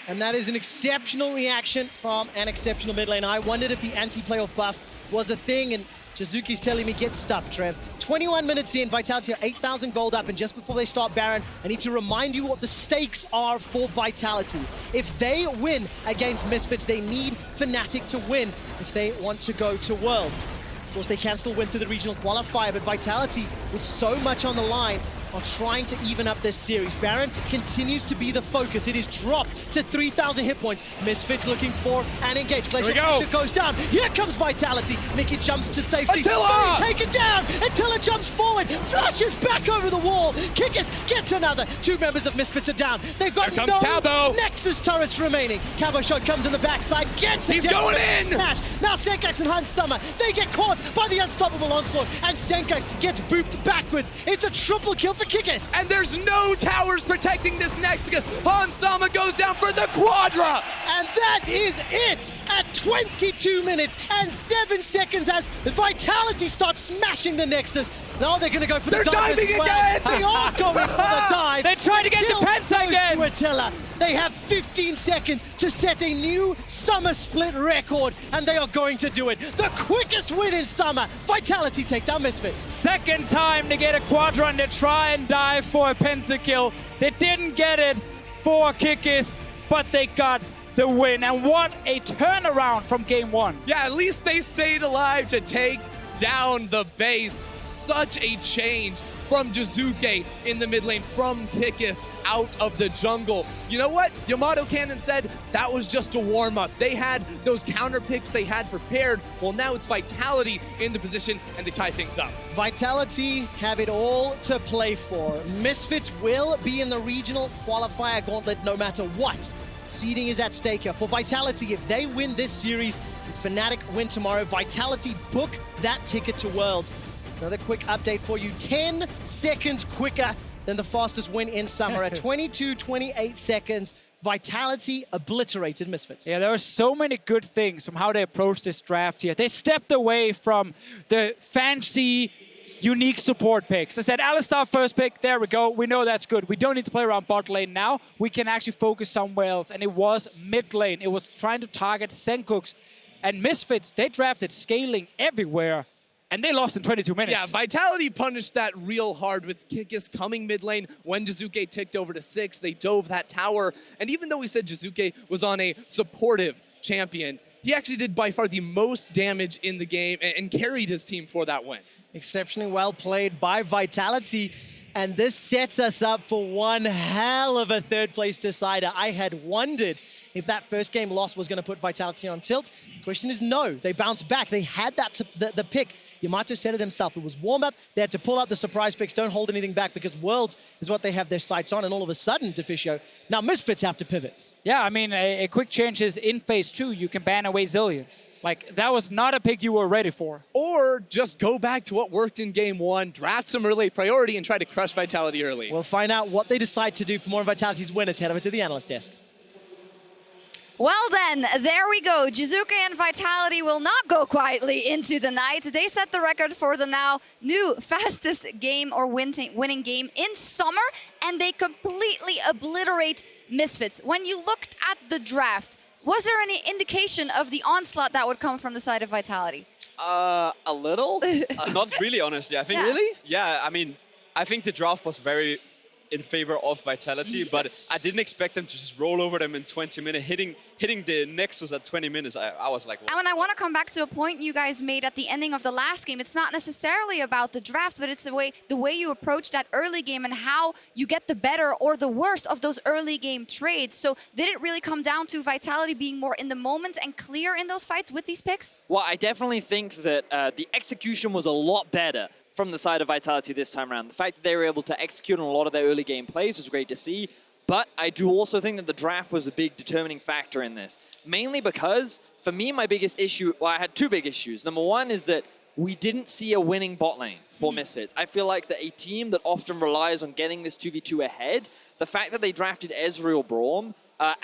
And that is an exceptional reaction from an exceptional mid lane. I wondered if the anti-playoff buff was a thing, and Jizuke's telling me get stuffed, Trev. 21 minutes in, Vitality are 8,000 gold up, and just before they start Baron, I need to remind you what the stakes are for Vitality. If they win against Misfits, they need Fnatic to win if they want to go to Worlds. Of course, they can still win through the regional qualifier, but Vitality, with so much on the line, are trying to even up this series. Baron continues to be the focus. It is dropped to 3,000 hit points. Misfits looking for an engage. Glacier goes down. Here comes Vitality. Mickey jumps to safety. Attila! Take it down. Attila jumps forward. Flashes back over the wall. Kikis gets another. 2 members of Misfits are down. They've got Here no comes Cabo. Nexus turrets remaining. Cabochard comes in the backside. Gets it. He's going in. Smash. Now Senkax and Hans Summer, they get caught by the unstoppable onslaught. And Senkax gets booped backwards. It's a triple kill for for Kikis. And there's no towers protecting this Nexus. Han Sama goes down for the Quadra. And that is it at 22 minutes and 7 seconds as Vitality starts smashing the Nexus. Now they're going to go for the dive diving as well. again! They are going for the dive. They're trying to get the Kill Penta goes again. to Attila. They have 15 seconds to set a new summer split record, and they are going to do it. The quickest win in summer. Vitality takes down Misfits. Second time to get a quadra and to try and dive for a pentakill. They didn't get it for Kikis, but they got the win. And what a turnaround from game one. Yeah, at least they stayed alive to take down the base. Such a change from Jizuke in the mid lane, from Kikis out of the jungle. You know what? Yamato Cannon said that was just a warm-up. They had those counter picks they had prepared. Well, now it's Vitality in the position, and they tie things up. Vitality have it all to play for. Misfits will be in the regional qualifier gauntlet no matter what. Seeding is at stake here. For Vitality, if they win this series, Fnatic win tomorrow, Vitality book that ticket to Worlds. Another quick update for you. 10 seconds quicker than the fastest win in summer. At 22-28 seconds, Vitality obliterated Misfits. Yeah, there were so many good things from how they approached this draft here. They stepped away from the fancy, unique support picks. They said, Alistar first pick, there we go. We know that's good. We don't need to play around bot lane now. We can actually focus somewhere else. And it was mid lane. It was trying to target Senkooks. And Misfits, they drafted scaling everywhere. And they lost in 22 minutes. Yeah, Vitality punished that real hard with Kikis coming mid lane. When Jizuke ticked over to 6, they dove that tower. And even though we said Jizuke was on a supportive champion, he actually did by far the most damage in the game and carried his team for that win. Exceptionally well played by Vitality. And this sets us up for one hell of a third place decider. I had wondered if that first game loss was going to put Vitality on tilt. The question is no. They bounced back. They had that the pick. Yamato said it himself. It was warm-up. They had to pull out the surprise picks. Don't hold anything back because Worlds is what they have their sights on. And all of a sudden, Deficio, now Misfits have to pivot. Yeah, I mean, a quick change is in phase 2, you can ban away Zillion. Like, that was not a pick you were ready for. Or just go back to what worked in game 1, draft some early priority, and try to crush Vitality early. We'll find out what they decide to do for more of Vitality's winners. Head over to the analyst desk. Well then, there we go. Jizuke and Vitality will not go quietly into the night. They set the record for the now new fastest game or winning game in summer, and they completely obliterate Misfits. When you looked at the draft, was there any indication of the onslaught that would come from the side of Vitality? A little. Not really, honestly. I think. Yeah. Really? Yeah. I mean, I think the draft was very in favor of Vitality, Yes. but I didn't expect them to just roll over them in 20 minutes, hitting the Nexus at 20 minutes. I was like, And I want to come back to a point you guys made at the ending of the last game. It's not necessarily about the draft, but it's the way you approach that early game and how you get the better or the worst of those early game trades. So did it really come down to Vitality being more in the moment and clear in those fights with these picks? Well, I definitely think that the execution was a lot better from the side of Vitality this time around. The fact that they were able to execute on a lot of their early game plays was great to see, but I do also think that the draft was a big determining factor in this. Mainly because, for me, my biggest issue, well, I had two big issues. Number one is that we didn't see a winning bot lane for Misfits. I feel like that a team that often relies on getting this 2v2 ahead, the fact that they drafted Ezreal Braum,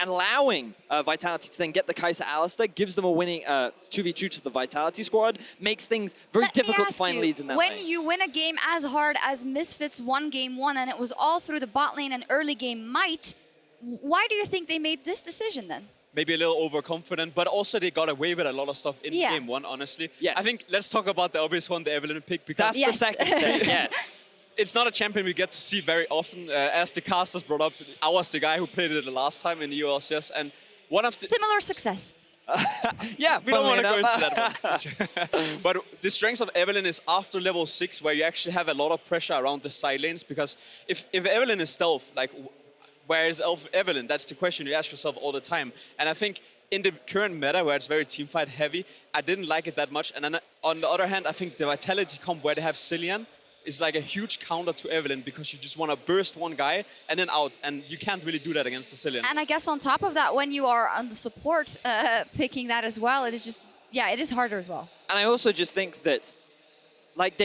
and allowing Vitality to then get the Kai'Sa Alistar gives them a winning 2v2 to the Vitality squad, makes things very difficult to find leads in that when lane. you win a game as hard as Misfits won game 1 and it was all through the bot lane and early game might, why do you think they made this decision then? maybe a little overconfident, but also they got away with a lot of stuff in Yeah. game 1, honestly. Yes. I think let's talk about the obvious one, the Evelyn pick, because That's the second thing, yes. it's not a champion we get to see very often. As the casters brought up, I was the guy who played it the last time in the LCS, and one of the... Similar success. Yeah, we don't want to go Funnily into that one. But the strength of Evelyn is after level 6, where you actually have a lot of pressure around the side lanes, because if Evelyn is stealth, like, where is Evelyn? That's the question you ask yourself all the time. And I think in the current meta, where it's very teamfight heavy, I didn't like it that much. And then on the other hand, I think the Vitality comp where they have Cillian is like a huge counter to Evelyn, because you just want to burst one guy and then out, and you can't really do that against the Cillian. And I guess on top of that, when you are on the support picking that as well, it is just, yeah, it is harder as well. And I also just think that, like,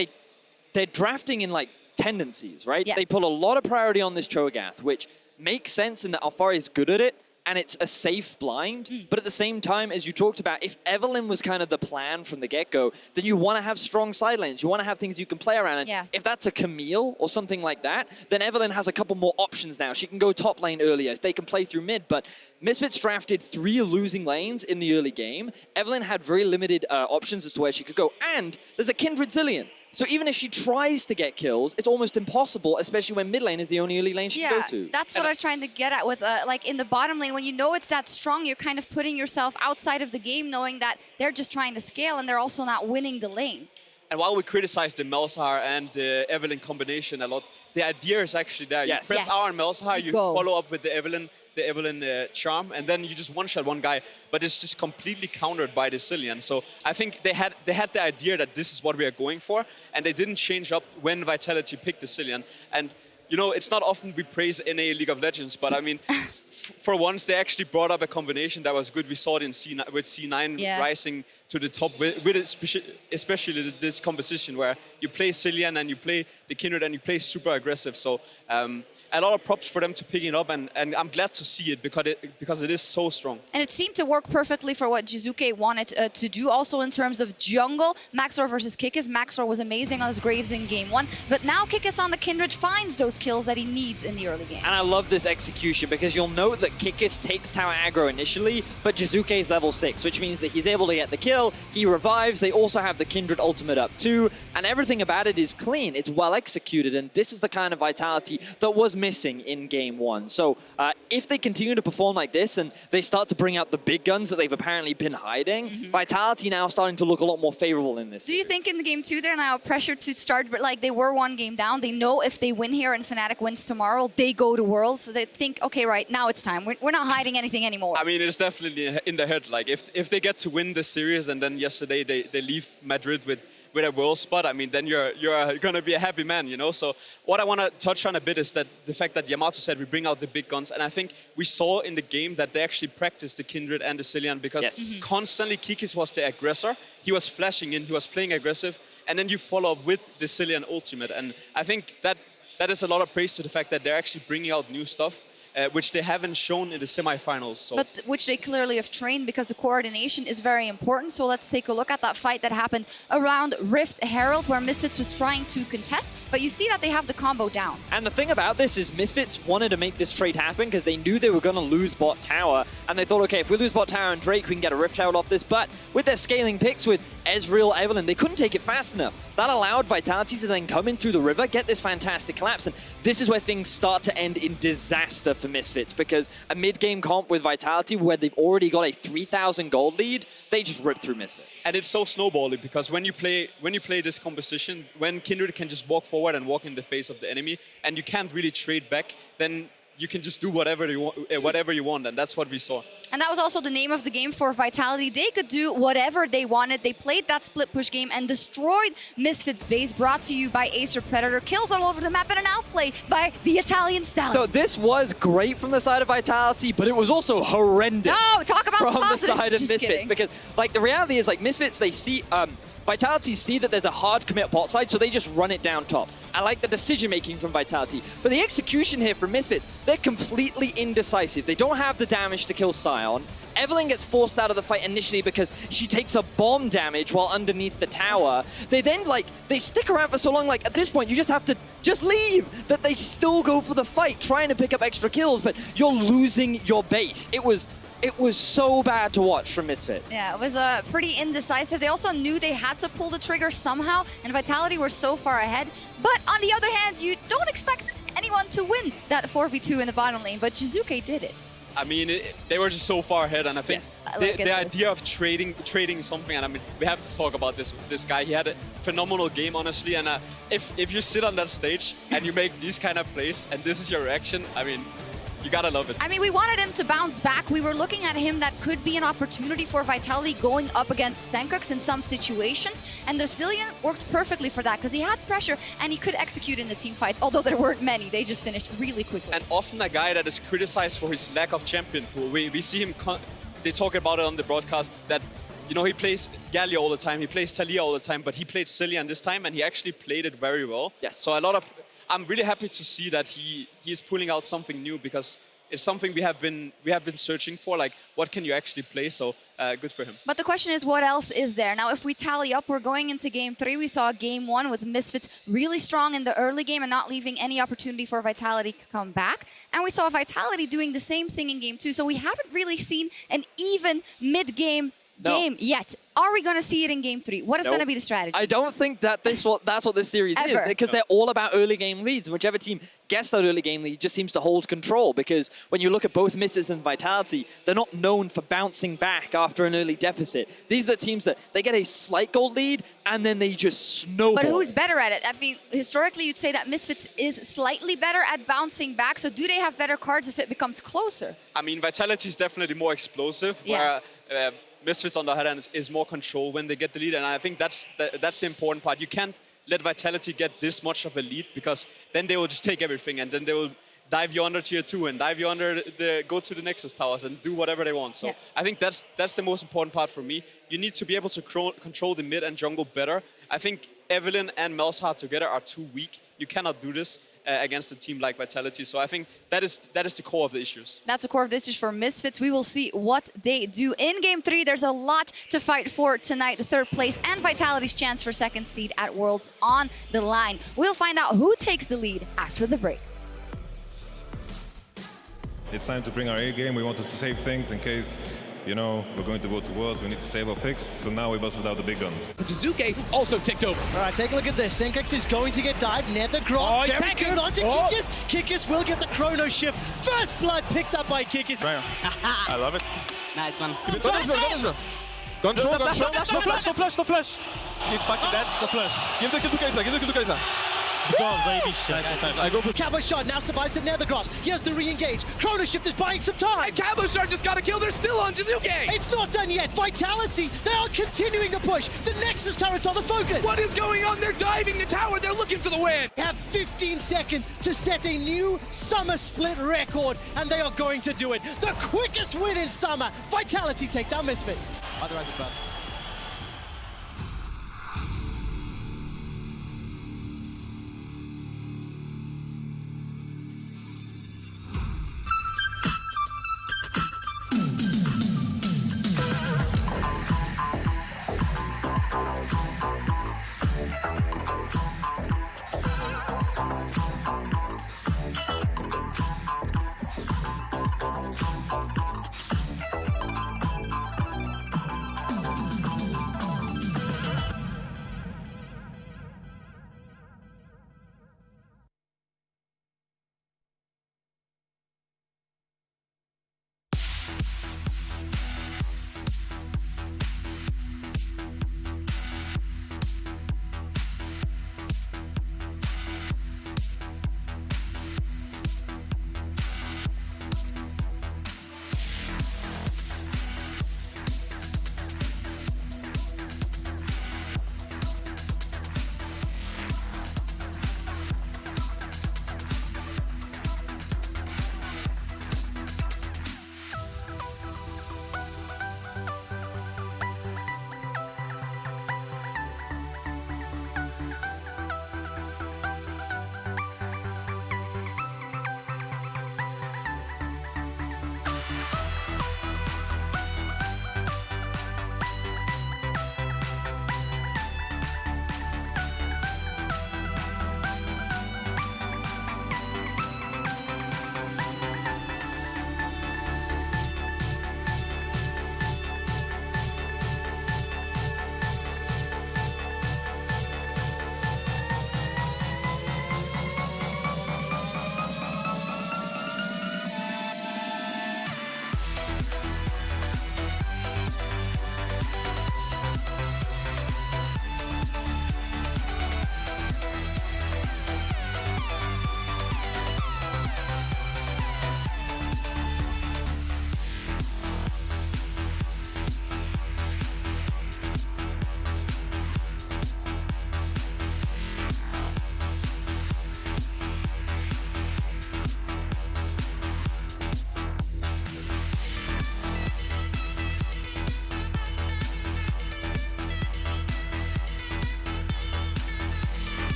they're drafting in, like, tendencies, right? Yeah. They put a lot of priority on this Cho'Gath, which makes sense in that Alfari is good at it, and it's a safe blind. But at the same time, as you talked about, if Evelyn was kind of the plan from the get-go, then you want to have strong side lanes. You want to have things you can play around. And Yeah. if that's a Camille or something like that, then Evelyn has a couple more options now. She can go top lane earlier. They can play through mid. But Misfits drafted 3 losing lanes in the early game. Evelyn had very limited options as to where she could go. And there's a Kindred Zillion. So even if she tries to get kills, it's almost impossible, especially when mid lane is the only early lane she can go to. That's what I was trying to get at with, like, in the bottom lane, when you know it's that strong, you're kind of putting yourself outside of the game, knowing that they're just trying to scale and they're also not winning the lane. And while we criticize the Melzar and the Evelyn combination a lot, the idea is actually there. Yes. You press R on Melzar, you go. follow up with the Evelyn charm, and then you just one-shot one guy. But it's just completely countered by the Zillion. So I think they had the idea that this is what we are going for, and they didn't change up when Vitality picked the Zillion. And you know, it's not often we praise NA League of Legends, but I mean, for once they actually brought up a combination that was good. We saw it in C9, with C9 rising to the top with especially this composition where you play Zillion and you play the Kindred and you play super aggressive. So a lot of props for them to pick it up, and I'm glad to see it because it is so strong. And it seemed to work perfectly for what Jizuke wanted to do. Also in terms of jungle, Maxor versus Kikis. Maxor was amazing on his Graves in game 1, but now Kikis on the Kindred finds those kills that he needs in the early game. And I love this execution because you'll note that Kikis takes tower aggro initially, but Jizuke is level 6, which means that he's able to get the kill, he revives, they also have the Kindred ultimate up too, and everything about it is clean, it's well executed, and this is the kind of Vitality that was missing in game 1. So if they continue to perform like this and they start to bring out the big guns that they've apparently been hiding, Vitality now starting to look a lot more favorable in this. Do you think in the game 2 they're now pressured to start, but like they were 1 game down, they know if they win here and Fnatic wins tomorrow, they go to Worlds, so they think, okay, right, now it's time. We're not hiding anything anymore. I mean, it's definitely in the head. Like if they get to win the series and then yesterday they leave Madrid with a world spot, I mean, then you're going to be a happy man, you know? So what I want to touch on a bit is that the fact that Yamato said we bring out the big guns, and I think we saw in the game that they actually practiced the Kindred and the Zillion because constantly Kikis was the aggressor. He was flashing in, he was playing aggressive, and then you follow up with the Zillion ultimate. And I think that is a lot of praise to the fact that they're actually bringing out new stuff. Which they haven't shown in the semifinals. So. But which they clearly have trained because the coordination is very important. So let's take a look at that fight that happened around Rift Herald where Misfits was trying to contest. But you see that they have the combo down. And the thing about this is Misfits wanted to make this trade happen because they knew they were going to lose bot tower. And they thought, okay, if we lose bot tower and Drake, we can get a Rift Herald off this. But with their scaling picks with Ezreal, Evelyn, they couldn't take it fast enough. That allowed Vitality to then come in through the river, get this fantastic collapse. And this is where things start to end in disaster for Misfits because a mid-game comp with Vitality where they've already got a 3,000 gold lead, they just rip through Misfits. And it's so snowballing because when you play this composition, when Kindred can just walk forward and walk in the face of the enemy, and you can't really trade back, then you can just do whatever you want, and that's what we saw. And that was also the name of the game for Vitality. They could do whatever they wanted. They played that split push game and destroyed Misfits base, brought to you by Acer Predator. Kills all over the map and an outplay by the Italian Stallion. So this was great from the side of Vitality, but it was also horrendous talk about from the positive. side of Just Misfits. kidding. Because like the reality is like Misfits, they see Vitality see that there's a hard commit bot side, so they just run it down top. I like the decision-making from Vitality. But the execution here from Misfits, they're completely indecisive. They don't have the damage to kill Sion. Evelyn gets forced out of the fight initially because she takes a bomb damage while underneath the tower. They then, they stick around for so long, at this point, you just have to just leave. That they still go for the fight, trying to pick up extra kills, but you're losing your base. It was so bad to watch from Misfits. Yeah, it was pretty indecisive. They also knew they had to pull the trigger somehow, and Vitality were so far ahead. But on the other hand, you don't expect anyone to win that 4v2 in the bottom lane, but Jizuke did it. I mean, they were just so far ahead, and I think the idea of trading something, and I mean, we have to talk about this guy. He had a phenomenal game, honestly, and if you sit on that stage and you make these kind of plays, and this is your reaction, I mean, you gotta love it. I mean, we wanted him to bounce back. We were looking at him that could be an opportunity for Vitality going up against Senkux in some situations. And the Zillion worked perfectly for that because he had pressure and he could execute in the team fights, although there weren't many. They just finished really quickly. And often a guy that is criticized for his lack of champion pool. We see him, they talk about it on the broadcast that, you know, he plays Gallia all the time, he plays Taliyah all the time, but he played Zillion this time and he actually played it very well. Yes. So a lot of I'm really happy to see that he's pulling out something new, because it's something we have been searching for. Like, what can you actually play? So good for him. But the question is, what else is there? Now, if we tally up, we're going into Game 3. We saw Game 1 with Misfits really strong in the early game and not leaving any opportunity for Vitality to come back. And we saw Vitality doing the same thing in Game 2. So we haven't really seen an even mid-game game yet. Are we going to see it in Game 3? What is going to be the strategy? I don't think that that's what this series is, because they're all about early game leads. Whichever team gets that early game lead just seems to hold control, because when you look at both Misfits and Vitality, they're not known for bouncing back after an early deficit. These are the teams that they get a slight gold lead and then they just snowball. But who's better at it? I mean, historically, you'd say that Misfits is slightly better at bouncing back. So do they have better cards if it becomes closer? I mean, Vitality is definitely more explosive, where Misfits on the other hand is more control when they get the lead, and I think that's the important part. You can't let Vitality get this much of a lead, because then they will just take everything, and then they will dive you under tier 2 and dive you under go to the Nexus towers and do whatever they want. So I think that's the most important part for me. You need to be able to control the mid and jungle better. I think Evelyn and Melzar together are too weak. You cannot do this against a team like Vitality. So I think that is the core of the issues. That's the core of the issues for Misfits. We will see what they do in Game 3. There's a lot to fight for tonight. The third place and Vitality's chance for second seed at Worlds on the line. We'll find out who takes the lead after the break. It's time to bring our A game. We wanted to save things in case, you know, we're going to go to Worlds. We need to save our picks. So now we busted out the big guns. Jizuke also ticked over. All right, take a look at this. Senkex is going to get dived. Nethergrot, very good onto Kikis. Kikis will get the chrono shift. First blood picked up by Kikis. I love it. Nice one. Don't show. No flash. He's fucking dead. No flash. Give the kill to Kai'Sa. Good job, baby. Nice. I go for Cabo shot now survives at Nethergrot. He has to re-engage. Chrono shift is buying some time. And Cabochard just got a kill. They're still on Jizuke. It's not done yet. Vitality, they are continuing the push. The Nexus turret's on the focus. What is going on? They're diving the tower. They're looking for the win. They have 15 seconds to set a new summer split record, and they are going to do it. The quickest win in summer. Vitality take down Misfits. otherwise it's bad.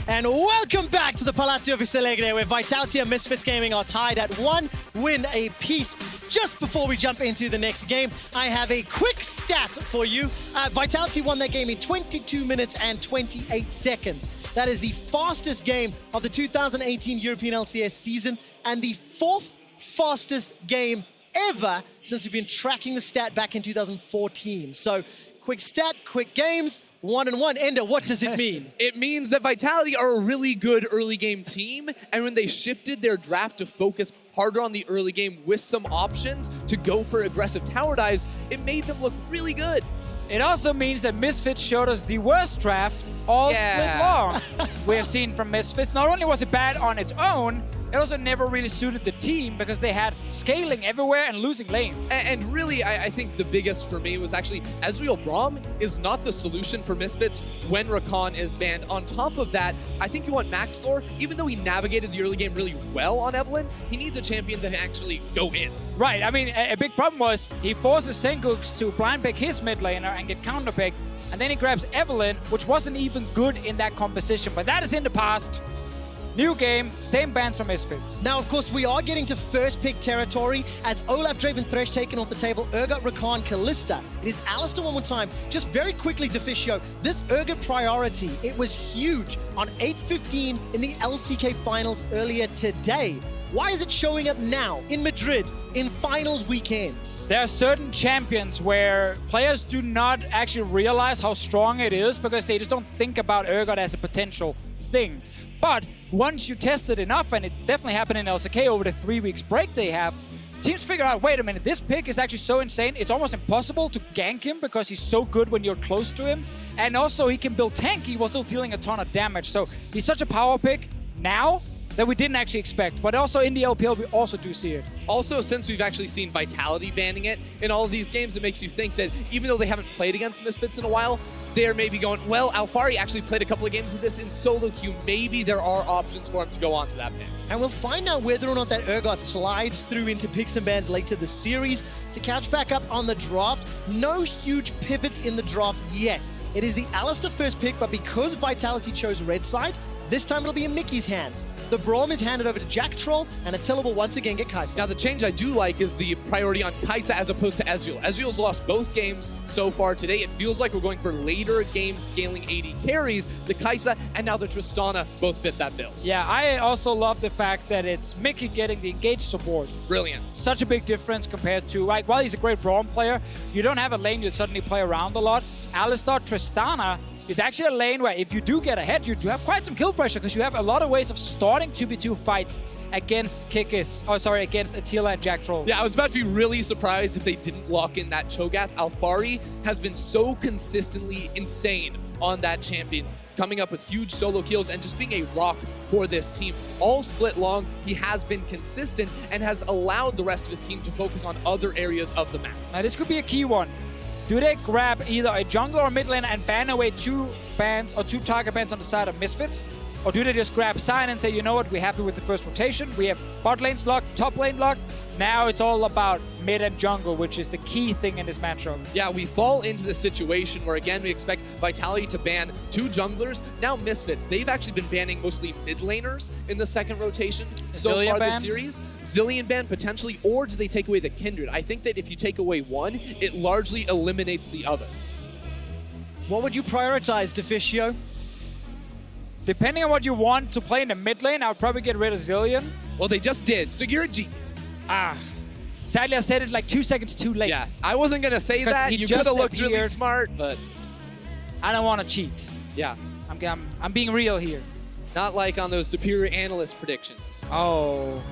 And welcome back to the Palazzo Vistalegre, where Vitality and Misfits Gaming are tied at 1 win apiece. Just before we jump into the next game, I have a quick stat for you. Vitality won that game in 22 minutes and 28 seconds. That is the fastest game of the 2018 European LCS season and the 4th fastest game ever since we've been tracking the stat back in 2014. So, quick stat, quick games. 1-1. Ender, what does it mean? It means that Vitality are a really good early game team, and when they shifted their draft to focus harder on the early game with some options to go for aggressive tower dives, it made them look really good. It also means that Misfits showed us the worst draft all split long we have seen from Misfits. Not only was it bad on its own, it also never really suited the team because they had scaling everywhere and losing lanes. And really, I think the biggest for me was actually Ezreal Braum is not the solution for Misfits when Rakan is banned. On top of that, I think you want Maxlor, even though he navigated the early game really well on Evelyn, he needs a champion that can actually go in. Right, I mean, a big problem was he forces Sengoku to blind pick his mid laner and get counter picked, and then he grabs Evelyn, which wasn't even good in that composition, but that is in the past. New game, same bans from Misfits. Now, of course, we are getting to first pick territory as Olaf, Draven, Thresh taken off the table, Urgot, Rakan, Kalista. It is Alistair one more time. Just very quickly, Deficio, this Urgot priority, it was huge on 8:15 in the LCK finals earlier today. Why is it showing up now in Madrid in finals weekends? There are certain champions where players do not actually realize how strong it is because they just don't think about Urgot as a potential thing. But once you test it enough, and it definitely happened in LCK over the 3 weeks break they have, teams figure out, wait a minute, this pick is actually so insane, it's almost impossible to gank him because he's so good when you're close to him. And also he can build tanky while still dealing a ton of damage. So he's such a power pick now that we didn't actually expect. But also in the LPL, we also do see it. Also, since we've actually seen Vitality banning it in all of these games, it makes you think that even though they haven't played against Misfits in a while, they're maybe going, well, Alfari actually played a couple of games of this in solo queue. Maybe there are options for him to go on to that pick. And we'll find out whether or not that Urgot slides through into picks and bans later this series. To catch back up on the draft, no huge pivots in the draft yet. It is the Alistair first pick, but because Vitality chose red side, this time it'll be in Mickey's hands. The Braum is handed over to Jack Troll, and Attila will once again get Kai'Sa. Now, the change I do like is the priority on Kai'Sa as opposed to Ezreal. Ezreal's lost both games so far today. It feels like we're going for later game scaling AD carries. The Kai'Sa and now the Tristana both fit that bill. Yeah, I also love the fact that it's Mickey getting the engaged support. Brilliant. Such a big difference compared to, like, while he's a great Braum player, you don't have a lane you suddenly play around a lot. Alistair, Tristana is actually a lane where if you do get ahead, you do have quite some kill pressure because you have a lot of ways of starting 2v2 fights against against Attila and Jack Troll. Yeah, I was about to be really surprised if they didn't lock in that Cho'Gath. Alfari has been so consistently insane on that champion, coming up with huge solo kills and just being a rock for this team. All split long, he has been consistent and has allowed the rest of his team to focus on other areas of the map. Now this could be a key one. Do they grab either a jungler or mid lane and ban away 2 bans or 2 target bans on the side of Misfits? Or do they just grab Sign and say, you know what, we're happy with the first rotation, we have bot lanes locked, top lane locked, now it's all about mid and jungle, which is the key thing in this matchup. Yeah, we fall into the situation where, again, we expect Vitality to ban 2 junglers. Now Misfits, they've actually been banning mostly mid laners in the second rotation so far this series. Zillion ban potentially, or do they take away the Kindred? I think that if you take away one, it largely eliminates the other. What would you prioritize, Deficio? Depending on what you want to play in the mid lane, I would probably get rid of Zillion. Well, they just did, so you're a genius. Sadly, I said it like 2 seconds too late. Yeah, I wasn't going to say that. You could have looked really smart, but I don't want to cheat. Yeah. I'm being real here. Not like on those superior analyst predictions. Oh.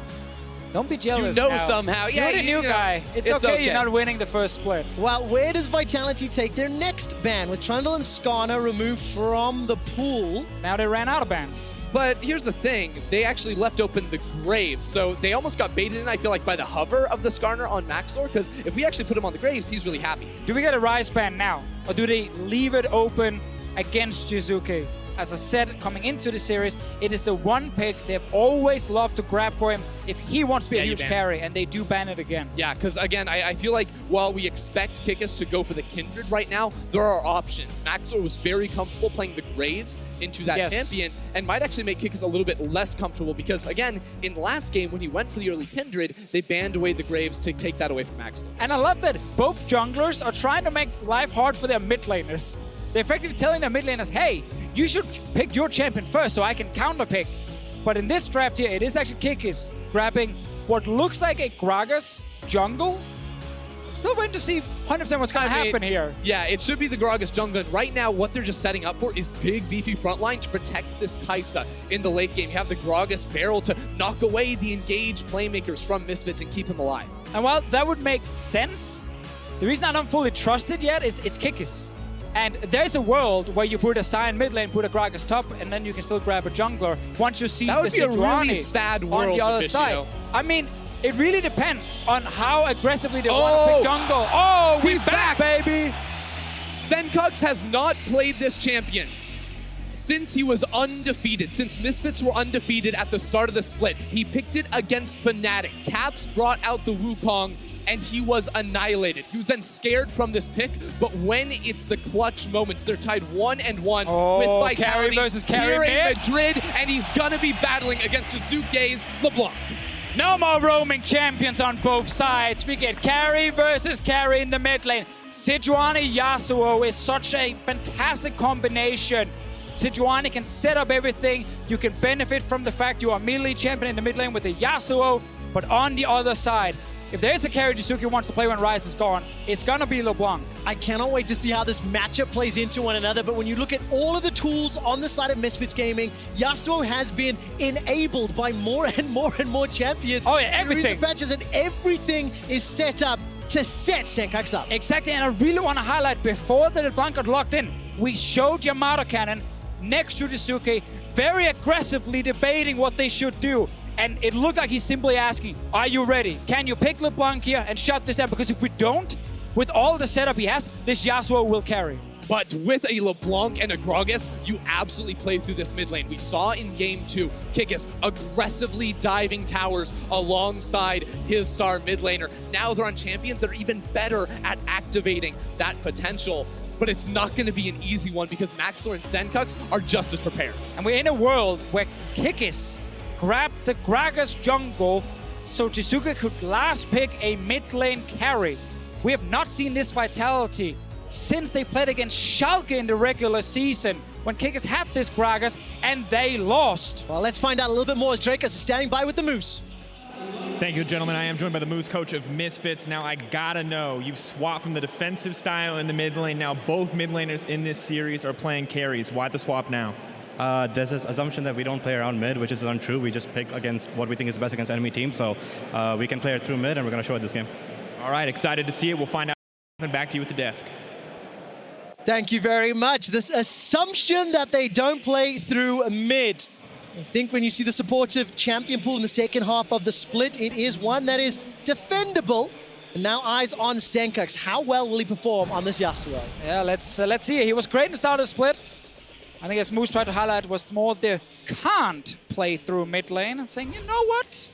Don't be jealous. You know now. somehow. Yeah, you're the new guy. It's okay you're not winning the first split. Well, where does Vitality take their next ban? With Trundle and Skarner removed from the pool. Now they ran out of bans. But here's the thing. They actually left open the Graves. So they almost got baited in, I feel like, by the hover of the Skarner on Maxlor. Because if we actually put him on the Graves, he's really happy. Do we get a Rise ban now? Or do they leave it open against Jizuke? as I said, coming into the series, it is the one pick they've always loved to grab for him if he wants to be a huge carry, and they do ban it again. Yeah, because again, I feel like while we expect Kikis to go for the Kindred right now, there are options. Maxwell was very comfortable playing the Graves into that champion, and might actually make Kikis a little bit less comfortable because, again, in the last game when he went for the early Kindred, they banned away the Graves to take that away from Maxwell. And I love that both junglers are trying to make life hard for their mid laners. They're effectively telling their mid laners, hey, you should pick your champion first so I can counter pick. But in this draft here, it is actually Kikis grabbing what looks like a Gragas jungle. Still waiting to see 100% what's going to happen here. Yeah, it should be the Gragas jungle. And right now, what they're just setting up for is big, beefy frontline to protect this Kai'Sa in the late game. You have the Gragas barrel to knock away the engaged playmakers from Misfits and keep him alive. And while that would make sense, the reason I don't fully trust it yet is it's Kikis. And there's a world where you put a Sion mid lane, put a Gragas top, and then you can still grab a jungler once you see that would the be a Syndra really sad world on the other side. I mean, it really depends on how aggressively they want to pick jungle. Oh, we're back, baby! Senkux has not played this champion since he was undefeated, since Misfits were undefeated at the start of the split. He picked it against Fnatic. Caps brought out the Wukong, and he was annihilated. He was then scared from this pick, but when it's the clutch moments, they're tied 1-1 with Vitality carry versus carry here in Madrid, and he's gonna be battling against Jizuke's LeBlanc. No more roaming champions on both sides. We get carry versus carry in the mid lane. Sejuani Yasuo is such a fantastic combination. Sejuani can set up everything. You can benefit from the fact you are melee champion in the mid lane with the Yasuo, but on the other side, if there's a carry Jizuke wants to play when Ryze is gone, it's gonna be LeBlanc. I cannot wait to see how this matchup plays into one another, but when you look at all of the tools on the side of Misfits Gaming, Yasuo has been enabled by more and more champions. Oh yeah, everything. Patches, and everything is set up to set Senkux up. Exactly, and I really want to highlight, before the LeBlanc got locked in, we showed Yamato Cannon next to Jizuke, very aggressively debating what they should do. And it looked like he's simply asking, are you ready? Can you pick LeBlanc here and shut this down? Because if we don't, with all the setup he has, this Yasuo will carry. But with a LeBlanc and a Gragas, you absolutely play through this mid lane. We saw in game 2, Kikis aggressively diving towers alongside his star mid laner. Now they're on champions that are even better at activating that potential. But it's not going to be an easy one because Maxler and Senkux are just as prepared. And we're in a world where Kikis grabbed the Gragas jungle so Jizuke could last pick a mid lane carry. We have not seen this Vitality since they played against Schalke in the regular season, when Kikis had this Gragas and they lost. Well, let's find out a little bit more as Drakus is standing by with the Moose. Thank you, gentlemen. I am joined by the Moose coach of Misfits. Now, I gotta know, you've swapped from the defensive style in the mid lane. Now, both mid laners in this series are playing carries. Why the swap now? There's this assumption that we don't play around mid, which is untrue. We just pick against what we think is best against enemy teams. So we can play it through mid, and we're going to show it this game. All right, excited to see it. We'll find out. Back to you at the desk. Thank you very much. This assumption that they don't play through mid. I think when you see the supportive champion pool in the second half of the split, it is one that is defendable. And now eyes on Senkux. How well will he perform on this Yasuo? Yeah, let's see. He was great in the start of the split. I think as Moose tried to highlight was more the can't play through mid lane and saying, you know what?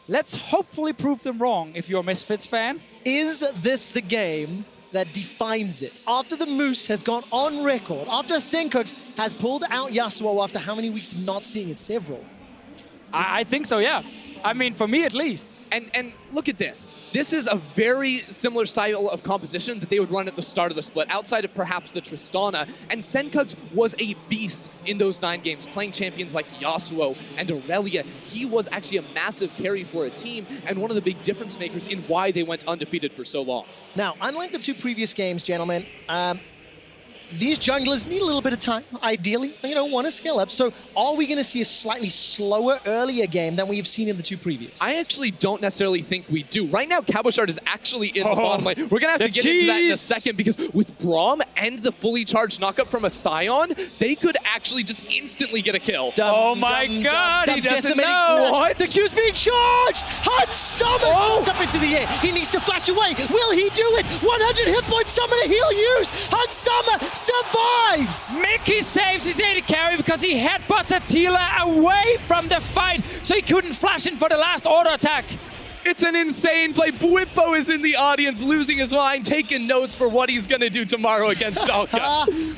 Let's hopefully prove them wrong if you're a Misfits fan. Is this the game that defines it? After the Moose has gone on record, after Senkux has pulled out Yasuo after how many weeks of not seeing it? Several. I think so, yeah. I mean, for me at least. And look at this. This is a very similar style of composition that they would run at the start of the split, outside of perhaps the Tristana. And Senkux was a beast in those 9 games, playing champions like Yasuo and Aurelia. He was actually a massive carry for a team and one of the big difference makers in why they went undefeated for so long. Now, unlike the 2 previous games, gentlemen, these junglers need a little bit of time, ideally, want to scale up. So are we going to see a slightly slower, earlier game than we've seen in the 2 previous? I actually don't necessarily think we do. Right now, Cabochard is actually in the bottom lane. We're going to have to get into that in a second because with Braum and the fully charged knockup from a Sion, they could actually just instantly get a kill. Oh my God, he doesn't know. What? The Q's being charged! Hunt up into the air. He needs to flash away. Will he do it? 100 hit points, summoner he'll use. Hunt survives! Mickey saves his AD carry because he headbutts Attila away from the fight, so he couldn't flash in for the last auto attack. It's an insane play. Bwippo is in the audience, losing his mind, taking notes for what he's going to do tomorrow against Schalke.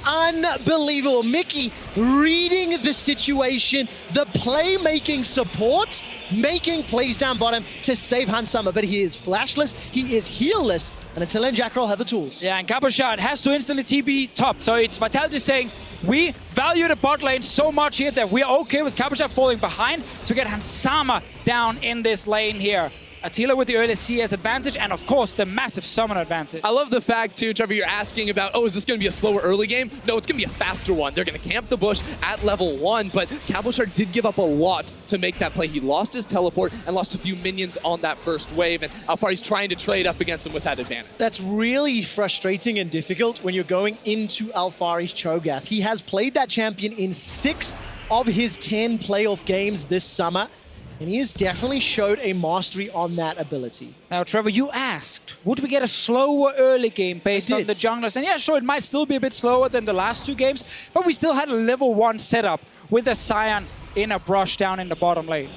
Unbelievable. Mickey reading the situation, the playmaking support, making plays down bottom to save Hansama, but he is flashless, he is healless, and Attila and Jackroll have the tools. Yeah, and Capuchat has to instantly TP top, so it's Vitality saying, we value the bot lane so much here that we're okay with Capuchat falling behind to get Hansama down in this lane here. Attila with the early CS advantage, and of course, the massive summoner advantage. I love the fact, too, Trevor, you're asking about, oh, is this going to be a slower early game? No, it's going to be a faster one. They're going to camp the bush at level 1, but Capuchat did give up a lot to make that play. He lost his teleport and lost a few minions on that first wave, and Alfari's trying to trade up against him with that advantage. That's really frustrating and difficult when you're going into Alfari's Cho'Gath. He has played that champion in 6 of his 10 playoff games this summer, and he has definitely showed a mastery on that ability. Now, Trevor, you asked, would we get a slower early game based on the junglers? And yeah, sure, it might still be a bit slower than the last 2 games, but we still had a level 1 setup with a Scion in a brush down in the bottom lane.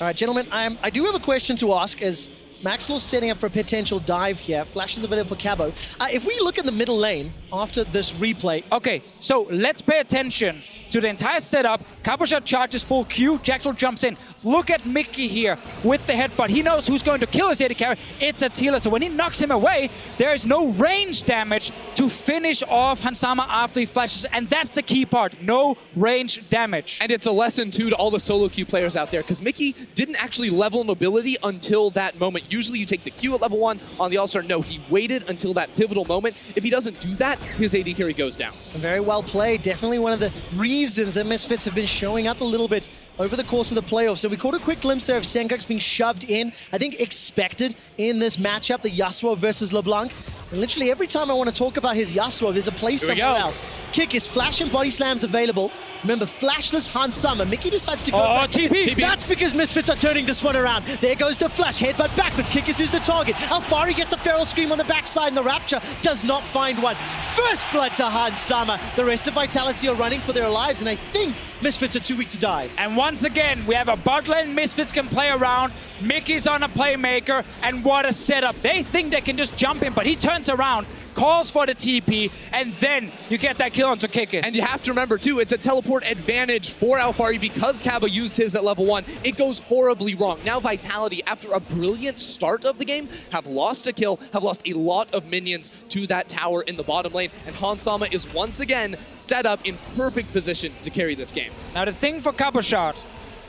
All right, gentlemen, I do have a question to ask as Maxwell's setting up for a potential dive here. Flash is available for Cabo. If we look at the middle lane after this replay... Okay, so let's pay attention to the entire setup. Capuchat charges full Q, Jackal jumps in. Look at Mickey here with the headbutt. He knows who's going to kill his AD carry. It's Attila, so when he knocks him away, there is no range damage to finish off Hansama after he flashes, and that's the key part, no range damage. And it's a lesson, too, to all the solo queue players out there, because Mickey didn't actually level nobility until that moment. Usually you take the Q at level 1 on the All-Star. No, he waited until that pivotal moment. If he doesn't do that, his AD carry goes down. Very well played. Definitely one of the reasons that Misfits have been showing up a little bit over the course of the playoffs. So we caught a quick glimpse there of Senkux being shoved in, I think expected in this matchup, the Yasuo versus LeBlanc. And literally every time I want to talk about his Yasuo, there's a play somewhere else. Kick is flash and body slams available. Remember, flashless Hansama. Mickey decides to go back. TP. That's because Misfits are turning this one around. There goes the flash. Headbutt backwards. Kickis is the target. Alfari gets the Feral Scream on the backside, and the Rapture does not find one. First blood to Hansama. The rest of Vitality are running for their lives, and I think Misfits are too weak to die. And once again, we have a bot lane Misfits can play around. Mickey's on a playmaker, and what a setup. They think they can just jump in, but he turns around, calls for the TP, and then you get that kill onto Kickis. And you have to remember, too, it's a teleport advantage for Alfari because Cabo used his at level 1. It goes horribly wrong. Now Vitality, after a brilliant start of the game, have lost a kill, have lost a lot of minions to that tower in the bottom lane, and Hansama is once again set up in perfect position to carry this game. Now the thing for Capuchat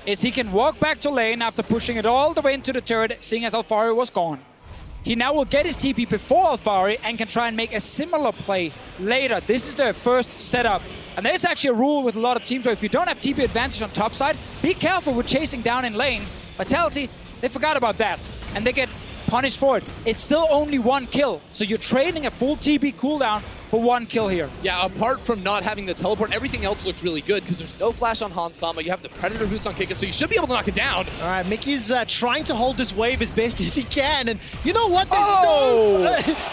is he can walk back to lane after pushing it all the way into the turret, seeing as Alfari was gone. He now will get his TP before Alfari and can try and make a similar play later. This is the first setup. And there's actually a rule with a lot of teams where if you don't have TP advantage on top side, be careful with chasing down in lanes. Vitality, they forgot about that. And they get punished for it. It's still only 1 kill. So you're trading a full TP cooldown for 1 kill here. Yeah, apart from not having the teleport, everything else looks really good because there's no flash on Hansama. You have the Predator boots on Kickis, so you should be able to knock it down. All right, Mickey's trying to hold this wave as best as he can, and you know what?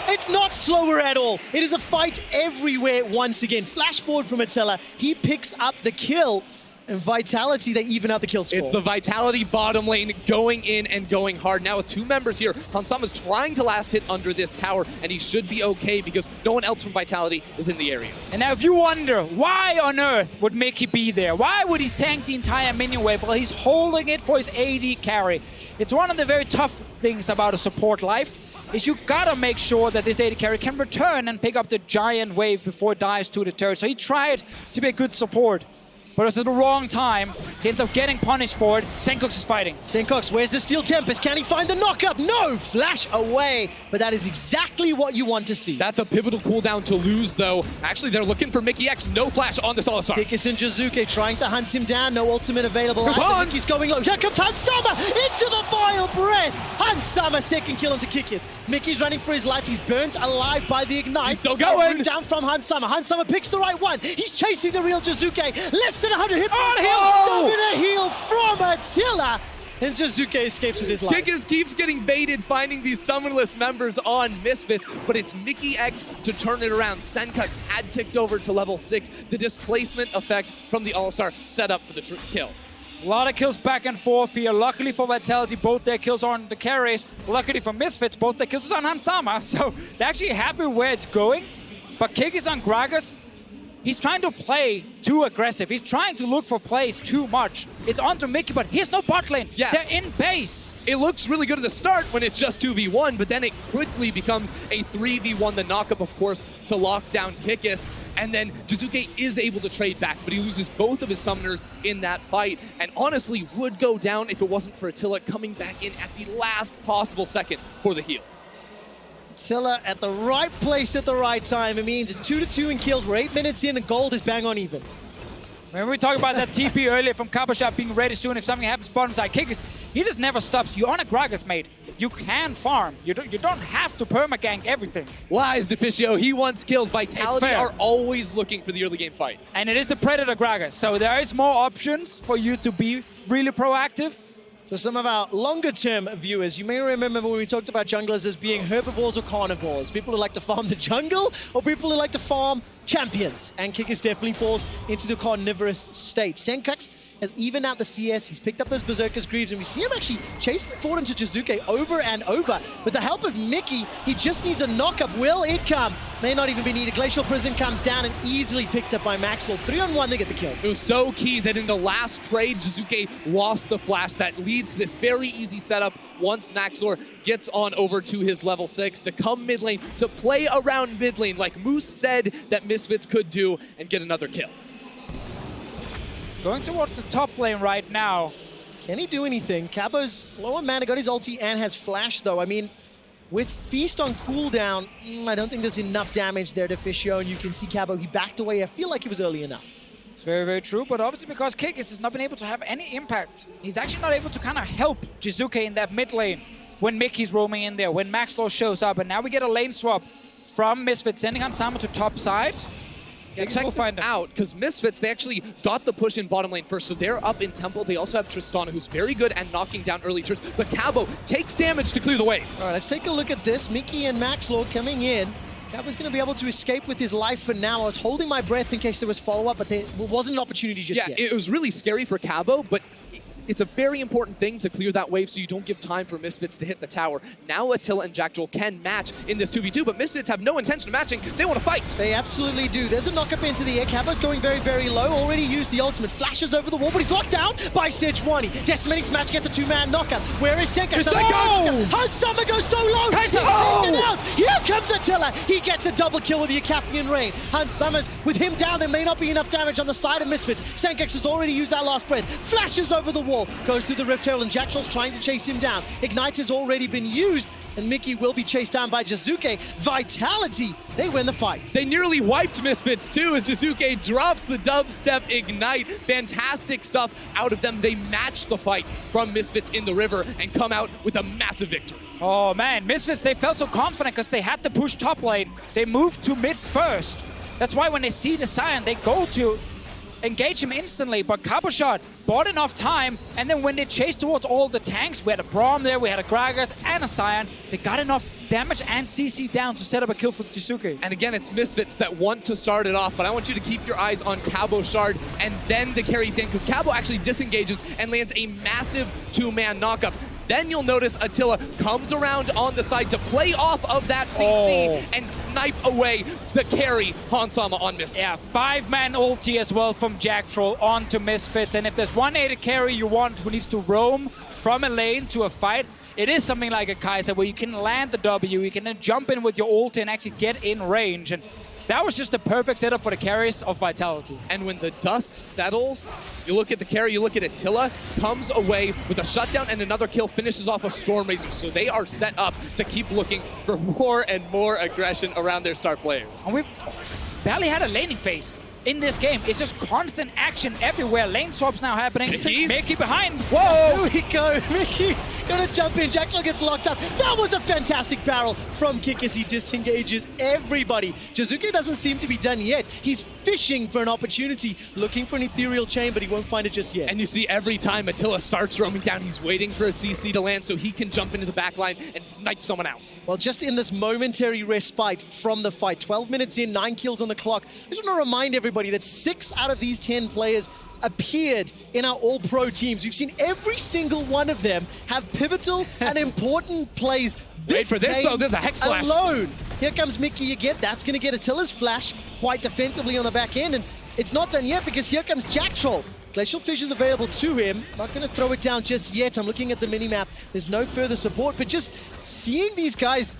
It's not slower at all. It is a fight everywhere once again. Flash forward from Attila. He picks up the kill. And Vitality, they even out the kill score. It's the Vitality bottom lane going in and going hard. Now with 2 members here, Hansama's trying to last hit under this tower, and he should be okay because no one else from Vitality is in the area. And now if you wonder, why on earth would Mickey be there? Why would he tank the entire minion wave? Well, he's holding it for his AD carry. It's one of the very tough things about a support life, is you gotta make sure that this AD carry can return and pick up the giant wave before it dies to the turret. So he tried to be a good support, but it's at the wrong time. He ends up getting punished for it. Senkux is fighting. Senkux, where's the Steel Tempest? Can he find the knockup? No! Flash away. But that is exactly what you want to see. That's a pivotal cooldown to lose, though. Actually, they're looking for Mickey X. No flash on this All-Star. Kickis and Jizuke trying to hunt him down. No ultimate available. He's Mickey's going low. Here comes Hansama into the final breath. Hansama Hansama second kill onto Kickers. Mickey's running for his life. He's burnt alive by the Ignite. He's still going. Down from Hansama. Hansama picks the right one. He's chasing the real Jizuke. Less than 100 hit. Oh! Dominant heal from Attila. And Jizuke escapes with his life. Kickers keeps getting baited, finding these summonless members on Misfits, but it's Mickey X to turn it around. Senkux had ticked over to level 6. The displacement effect from the All-Star set up for the kill. A lot of kills back and forth here. Luckily for Vitality, both their kills are on the carries. Luckily for Misfits, both their kills are on Hansama. So they're actually happy where it's going. But Kickers on Gragas, he's trying to play too aggressive. He's trying to look for plays too much. It's onto Mickey, but here's no bot lane. Yeah. They're in base. It looks really good at the start when it's just 2v1, but then it quickly becomes a 3v1. The knockup, of course, to lock down Kikis. And then Jizuke is able to trade back, but he loses both of his summoners in that fight. And honestly, would go down if it wasn't for Attila coming back in at the last possible second for the heal. Attila at the right place at the right time. It means it's 2-2 in kills. We're 8 minutes in and gold is bang on even. Remember we talked about that TP earlier from Kapashot being ready soon if something happens bottom side. Kickers, he just never stops. You're on a Gragas, mate. You can farm. You don't have to permagank everything. Lies, Deficio. He wants kills. Vitality are always looking for the early game fight. And it is the Predator Gragas, so there is more options for you to be really proactive. For some of our longer-term viewers, you may remember when we talked about junglers as being herbivores or carnivores. People who like to farm the jungle or people who like to farm champions. And Kickers definitely falls into the carnivorous state. Senkux has evened out the CS. He's picked up those Berserker's Greaves, and we see him actually chasing forward into Jizuke over and over. With the help of Mickey, he just needs a knock-up. Will it come? May not even be needed. Glacial Prison comes down and easily picked up by Maxwell. 3-on-1, they get the kill. It was so key that in the last trade, Jizuke lost the flash. That leads to this very easy setup once Naxor gets on over to his level 6 to come mid lane, to play around mid lane like Moose said that Misfits could do and get another kill. Going towards the top lane right now. Can he do anything? Cabo's low on mana, got his ulti and has flash though. I mean, with Feast on cooldown, I don't think there's enough damage there to Fischio, and you can see Cabo, he backed away. I feel like he was early enough. It's very, very true, but obviously because Kikis has not been able to have any impact. He's actually not able to kind of help Jizuke in that mid lane when Mickey's roaming in there, when Maxlaw shows up, and now we get a lane swap from Misfits, sending Hansama to top side. Yeah, check this out, because Misfits, they actually got the push in bottom lane first, so they're up in Temple. They also have Tristana, who's very good at knocking down early turrets, but Cabo takes damage to clear the way. All right, let's take a look at this. Mickey and Maxlaw coming in. Cabo's going to be able to escape with his life for now. I was holding my breath in case there was follow-up, but there wasn't an opportunity just yet. Yeah, it was really scary for Cabo, but it's a very important thing to clear that wave so you don't give time for Misfits to hit the tower. Now Attila and Jackjoel can match in this 2v2, but Misfits have no intention of matching. They want to fight. They absolutely do. There's a knock-up into the air. Cabo's going very, very low. Already used the ultimate. Flashes over the wall, but he's locked down by Sejuani. Decimating Smash gets a two-man knockup. Where is Senka? Hansama goes so low. Taken out. Here comes Attila. He gets a double kill with the Acapian Rain. Hansama's with him down. There may not be enough damage on the side of Misfits. Senkex has already used that last breath. Flashes over the wall. Goes through the Rift Herald, and Jackjoel's trying to chase him down. Ignite has already been used, and Mickey will be chased down by Jizuke. Vitality, they win the fight. They nearly wiped Misfits too as Jizuke drops the dubstep Ignite. Fantastic stuff out of them. They match the fight from Misfits in the river and come out with a massive victory. Oh man, Misfits, they felt so confident because they had to push top lane. They moved to mid first. That's why when they see the Sion, they go to engage him instantly, but Caboshot bought enough time, and then when they chased towards all the tanks, we had a Braum there, we had a Gragas and a Sion, they got enough damage and CC down to set up a kill for Jizuke. And again, it's Misfits that want to start it off, but I want you to keep your eyes on Caboshard and then the carry thing, because Cabo actually disengages and lands a massive two-man knockup. Then you'll notice Attila comes around on the side to play off of that CC and snipe away the carry Hansama on Misfits. Yeah, 5-man ulti as well from Jackjoel onto Misfits. And if there's one AD carry you want who needs to roam from a lane to a fight, it is something like a Kai'Sa where you can land the W, you can then jump in with your ulti and actually get in range. And that was just a perfect setup for the carries of Vitality. And when the dust settles, you look at the carry, you look at Attila, comes away with a shutdown and another kill, finishes off a Stormrazor. So they are set up to keep looking for more and more aggression around their star players. And we barely had a laning phase. in this game. It's just constant action everywhere. Lane swaps now happening. Mickey behind. Whoa! Here we go. Mickey's gonna jump in. Jackson gets locked up. That was a fantastic barrel from Kick as he disengages everybody. Jizuke doesn't seem to be done yet. He's fishing for an opportunity, looking for an ethereal chain, but he won't find it just yet. And you see every time Attila starts roaming down, he's waiting for a CC to land so he can jump into the back line and snipe someone out. Well, just in this momentary respite from the fight, 12 minutes in, 9 kills on the clock, I just want to remind everybody that 6 out of these 10 players appeared in our all-pro teams. We've seen every single one of them have pivotal and important plays. Wait for this, though. There's a Hex Flash. Alone. Here comes Mickey again. That's going to get Attila's flash quite defensively on the back end. And it's not done yet because here comes Jack Troll. Glacial Fish is available to him. Not going to throw it down just yet. I'm looking at the minimap. There's no further support, but just seeing these guys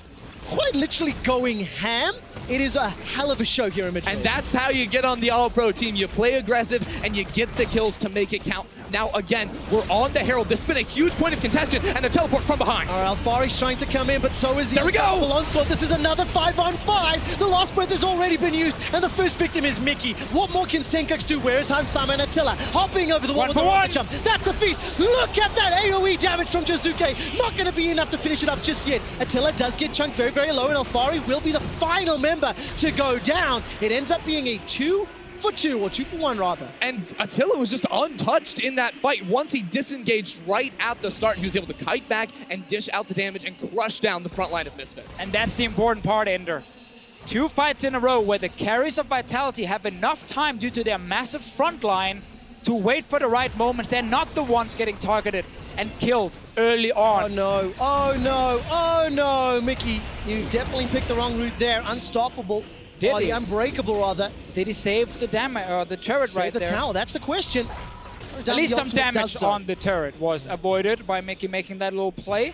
quite literally going ham, it is a hell of a show here in Madrid. And that's how you get on the All-Pro team. You play aggressive and you get the kills to make it count. Now, again, we're on the Herald. This has been a huge point of contention and a teleport from behind. All right, Alfari's trying to come in, but so is the There we go! onslaught. This is another 5-on-5. The last breath has already been used, and the first victim is Mickey. What more can Senkux do? Where is Hansama and Attila? Hopping over the wall with the rocket jump. That's a feast. Look at that AoE damage from Jizuke. Not going to be enough to finish it up just yet. Attila does get chunked very, very low, and Alfari will be the final member to go down. It ends up being a 2-for-2, or 2-for-1 rather. And Attila was just untouched in that fight. Once he disengaged right at the start, he was able to kite back and dish out the damage and crush down the front line of Misfits. And that's the important part, Ender. 2 fights in a row where the carries of Vitality have enough time due to their massive front line to wait for the right moments. They're not the ones getting targeted and killed early on. Oh no, oh no, oh no, Mickey, you definitely picked the wrong route there. Unstoppable. Did he? The unbreakable, rather. Did he save the damage, the turret right there? Save the tower, that's the question. At least some damage on the turret was avoided by Mickey making that little play.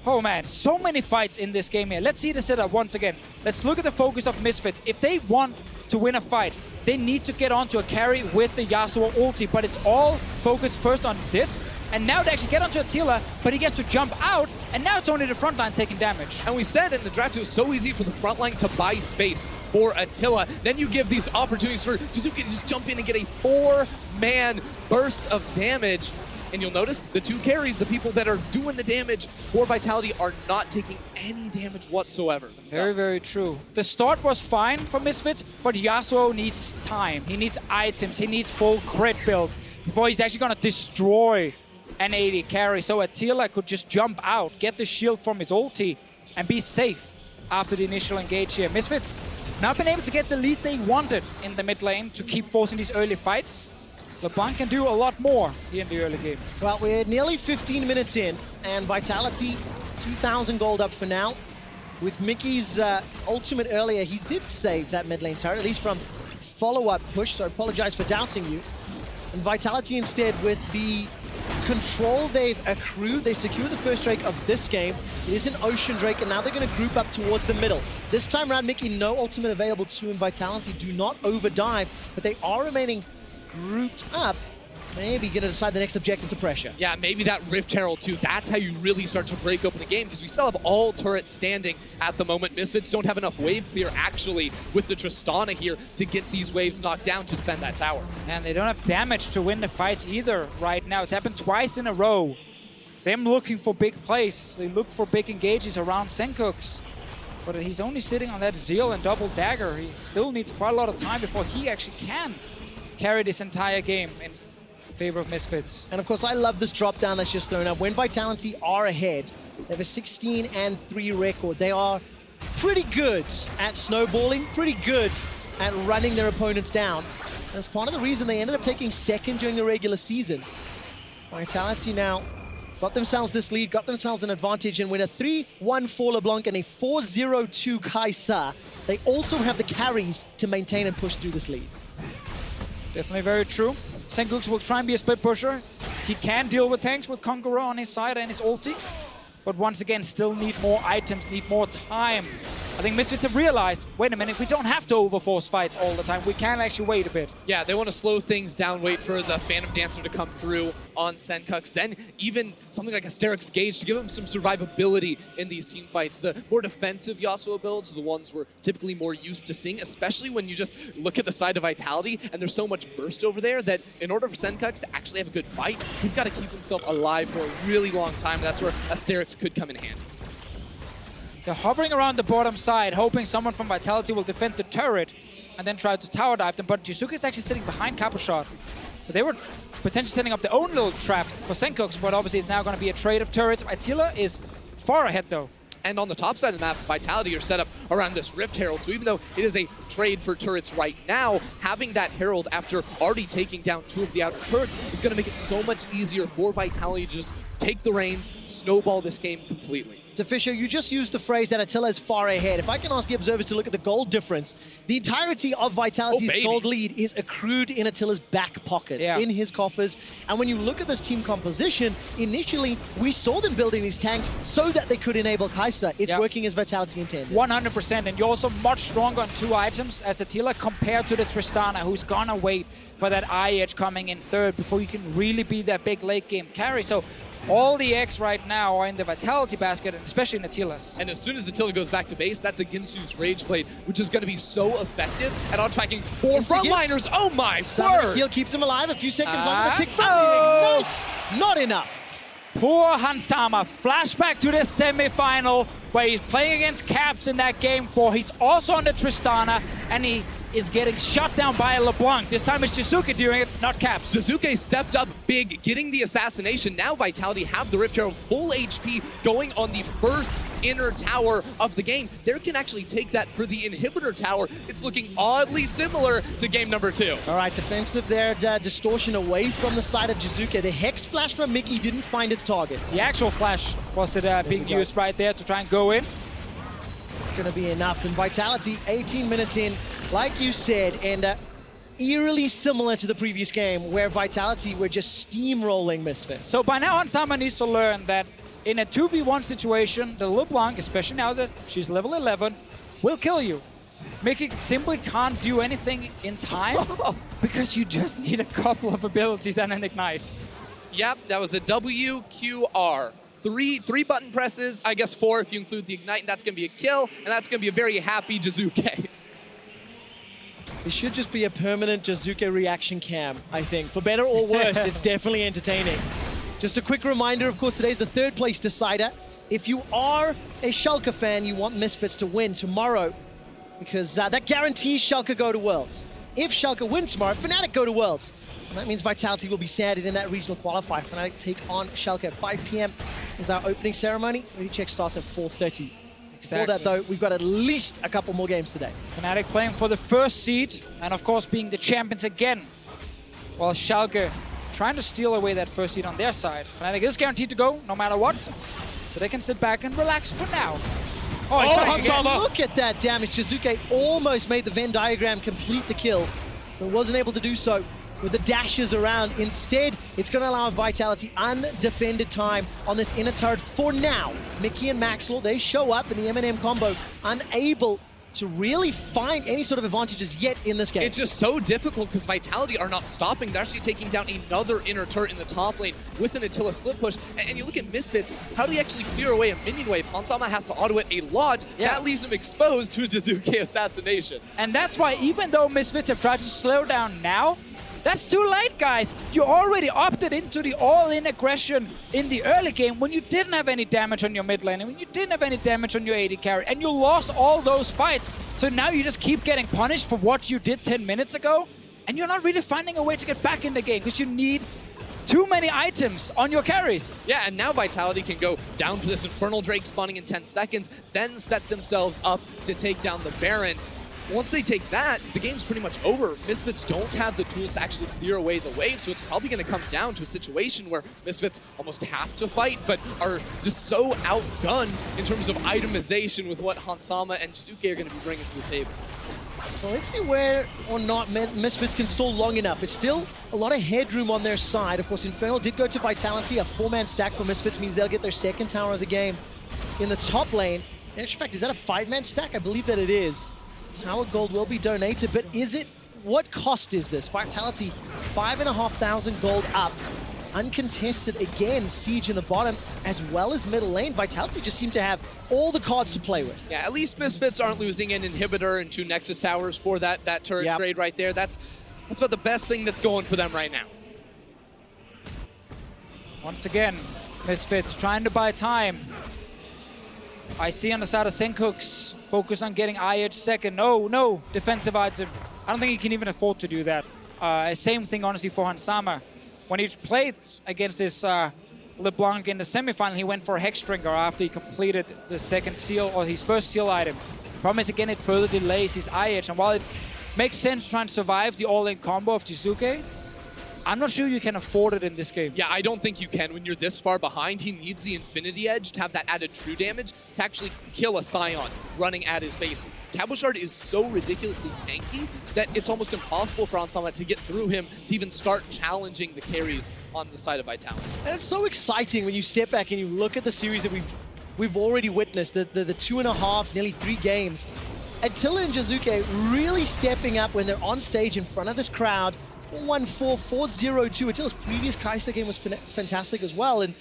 Oh man, so many fights in this game here. Let's see the setup once again. Let's look at the focus of Misfits. If they want to win a fight, they need to get onto a carry with the Yasuo ulti, but it's all focused first on this. And now they actually get onto Attila, but he gets to jump out, and now it's only the front line taking damage. And we said in the draft it was so easy for the front line to buy space for Attila. Then you give these opportunities for Jizuke to just jump in and get a 4-man burst of damage. And you'll notice the 2 carries, the people that are doing the damage for Vitality, are not taking any damage whatsoever themselves. Very, very true. The start was fine for Misfits, but Yasuo needs time. He needs items. He needs full crit build before he's actually going to destroy an 80 carry. So Attila could just jump out, get the shield from his ulti, and be safe after the initial engage here. Misfits not been able to get the lead they wanted in the mid lane to keep forcing these early fights. LeBlanc can do a lot more here in the early game. Well, we're nearly 15 minutes in, and Vitality, 2,000 gold up for now. With Mickey's ultimate earlier, he did save that mid lane turret, at least from follow-up push, so I apologize for doubting you. And Vitality instead, with the control they've accrued, they secure the first Drake of this game. It is an Ocean Drake, and now they're going to group up towards the middle. This time around, Mickey, no ultimate available to him. Vitality do not overdive, but they are remaining grouped up. Maybe going to decide the next objective to pressure. Yeah, maybe that Rift Herald too. That's how you really start to break open the game, because we still have all turrets standing at the moment. Misfits don't have enough wave clear, actually, with the Tristana here to get these waves knocked down to defend that tower. And they don't have damage to win the fights either right now. It's happened twice in a row. Them looking for big plays. They look for big engages around Senkux. But he's only sitting on that Zeal and double dagger. He still needs quite a lot of time before he actually can carry this entire game in favor of Misfits. And of course, I love this drop down that's just thrown up. When Vitality are ahead, they have a 16-3 record. They are pretty good at snowballing, pretty good at running their opponents down. That's part of the reason they ended up taking second during the regular season. Vitality now got themselves this lead, got themselves an advantage, and with a 3-1 for LeBlanc and a 4-0-2 Kaisa, they also have the carries to maintain and push through this lead. Definitely very true. Senkux will try and be a split pusher. He can deal with tanks with Conqueror on his side and his ulti. But once again, still need more items, need more time. I think Misfits have realized, wait a minute, we don't have to overforce fights all the time. We can actually wait a bit. Yeah, they want to slow things down, wait for the Phantom Dancer to come through on Senkux. Then even something like Asterix Gauge to give him some survivability in these team fights. The more defensive Yasuo builds are the ones we're typically more used to seeing, especially when you just look at the side of Vitality and there's so much burst over there that in order for Senkux to actually have a good fight, he's got to keep himself alive for a really long time. That's where Asterix could come in handy. They're hovering around the bottom side, hoping someone from Vitality will defend the turret and then try to tower dive them. But Jizuke is actually sitting behind Capushot. So they were potentially setting up their own little trap for Senkux, but obviously it's now going to be a trade of turrets. Attila is far ahead, though. And on the top side of the map, Vitality are set up around this Rift Herald. So even though it is a trade for turrets right now, having that Herald after already taking down 2 of the outer turrets is going to make it so much easier for Vitality to just take the reins, snowball this game completely. Fisher, you just used the phrase that Attila is far ahead. If I can ask the observers to look at the gold difference, the entirety of Vitality's gold lead is accrued in Attila's back pockets, in his coffers. And when you look at this team composition, initially we saw them building these tanks so that they could enable Kai'Sa. It's working as Vitality intended. 100%, and you're also much stronger on 2 items as Attila compared to the Tristana, who's gonna wait for that eye edge coming in third before you can really be that big late game carry. So all the eggs right now are in the Vitality basket, and especially in Attila's. And as soon as Attila goes back to base, that's a Ginsu's Rage Blade, which is going to be so effective at outtracking 4 frontliners. Oh my word! Heal keeps him alive. A few seconds longer. The tick ignites. Not enough. Poor Hansama. Flashback to the semi-final where he's playing against Caps in that game 4. He's also on the Tristana, and he is getting shut down by LeBlanc. This time it's Jizuke doing it, not Caps. Jizuke stepped up big, getting the assassination. Now Vitality have the Rift Herald full HP going on the first inner tower of the game. They can actually take that for the inhibitor tower. It's looking oddly similar to game number 2. All right, defensive there, distortion away from the side of Jizuke. The Hex Flash from Mickey didn't find its targets. The actual flash was being used right there to try and go in. Gonna be enough. And Vitality, 18 minutes in, like you said, and eerily similar to the previous game where Vitality were just steamrolling Misfits. So by now, Hansama needs to learn that in a 2v1 situation, the LeBlanc, especially now that she's level 11, will kill you. Mickey simply can't do anything in time because you just need a couple of abilities and an ignite. Yep, that was a WQR. Three button presses, I guess 4 if you include the ignite, and that's going to be a kill, and that's going to be a very happy Jizuke. It should just be a permanent Jizuke reaction cam, I think. For better or worse, it's definitely entertaining. Just a quick reminder, of course, today's the 3rd place decider. If you are a Schalke fan, you want Misfits to win tomorrow, because that guarantees Schalke go to Worlds. If Schalke win tomorrow, Fnatic go to Worlds. And that means Vitality will be sanded in that regional qualifier. Fnatic take on Schalke at 5 p.m. is our opening ceremony. Ready check starts at 4:30. Before that, though, we've got at least a couple more games today. Fnatic playing for the first seed, and of course being the champions again. While Schalke trying to steal away that first seed on their side. Fnatic is guaranteed to go, no matter what. So they can sit back and relax for now. Look at that damage. Jizuke almost made the Venn diagram complete the kill, but wasn't able to do so with the dashes around. Instead, it's going to allow Vitality undefended time on this inner turret for now. Mickey and Maxwell, they show up in the M&M combo, unable to really find any sort of advantages yet in this game. It's just so difficult because Vitality are not stopping. They're actually taking down another inner turret in the top lane with an Attila split push. And you look at Misfits, how do they actually clear away a minion wave? Hansama has to auto it a lot. That leaves him exposed to a Jizuke assassination. And that's why even though Misfits have tried to slow down now, that's too late, guys. You already opted into the all-in aggression in the early game when you didn't have any damage on your mid lane and when you didn't have any damage on your AD carry, and you lost all those fights. So now you just keep getting punished for what you did 10 minutes ago, and you're not really finding a way to get back in the game because you need too many items on your carries. Yeah, and now Vitality can go down for this Infernal Drake spawning in 10 seconds, then set themselves up to take down the Baron. Once they take that, the game's pretty much over. Misfits don't have the tools to actually clear away the wave, so it's probably going to come down to a situation where Misfits almost have to fight, but are just so outgunned in terms of itemization with what Hansama and Jizuke are going to be bringing to the table. Well, let's see where or not Misfits can stall long enough. It's still a lot of headroom on their side. Of course, Infernal did go to Vitality. A 4-man stack for Misfits means they'll get their 2nd tower of the game in the top lane. In actual fact, is that a 5-man stack? I believe that it is. Tower gold will be donated, but is it, what cost is this? Vitality, 5,500 gold up. Uncontested again, Siege in the bottom, as well as middle lane. Vitality just seem to have all the cards to play with. Yeah, at least Misfits aren't losing an inhibitor and 2 Nexus towers for that turret trade right there. That's about the best thing that's going for them right now. Once again, Misfits trying to buy time. I see on the side of Senkooks, focus on getting IH second. No, defensive item. I don't think he can even afford to do that. Same thing, honestly, for Hansama. When he played against this LeBlanc in the semifinal, he went for a Hexdrinker after he completed the second seal, or his first seal item. Problem is, again, it further delays his IH. And while it makes sense trying to survive the all-in combo of Jizuke, I'm not sure you can afford it in this game. Yeah, I don't think you can. When you're this far behind, he needs the Infinity Edge to have that added true damage to actually kill a Scion running at his base. Cabochard is so ridiculously tanky that it's almost impossible for Hansama to get through him to even start challenging the carries on the side of Vitality. And it's so exciting when you step back and you look at the series that we've already witnessed, the 2.5, nearly 3 games. Attila and Jizuke really stepping up when they're on stage in front of this crowd. 4-1-4, 4-0-2. Attila's previous Kai'Sa game was fantastic as well. And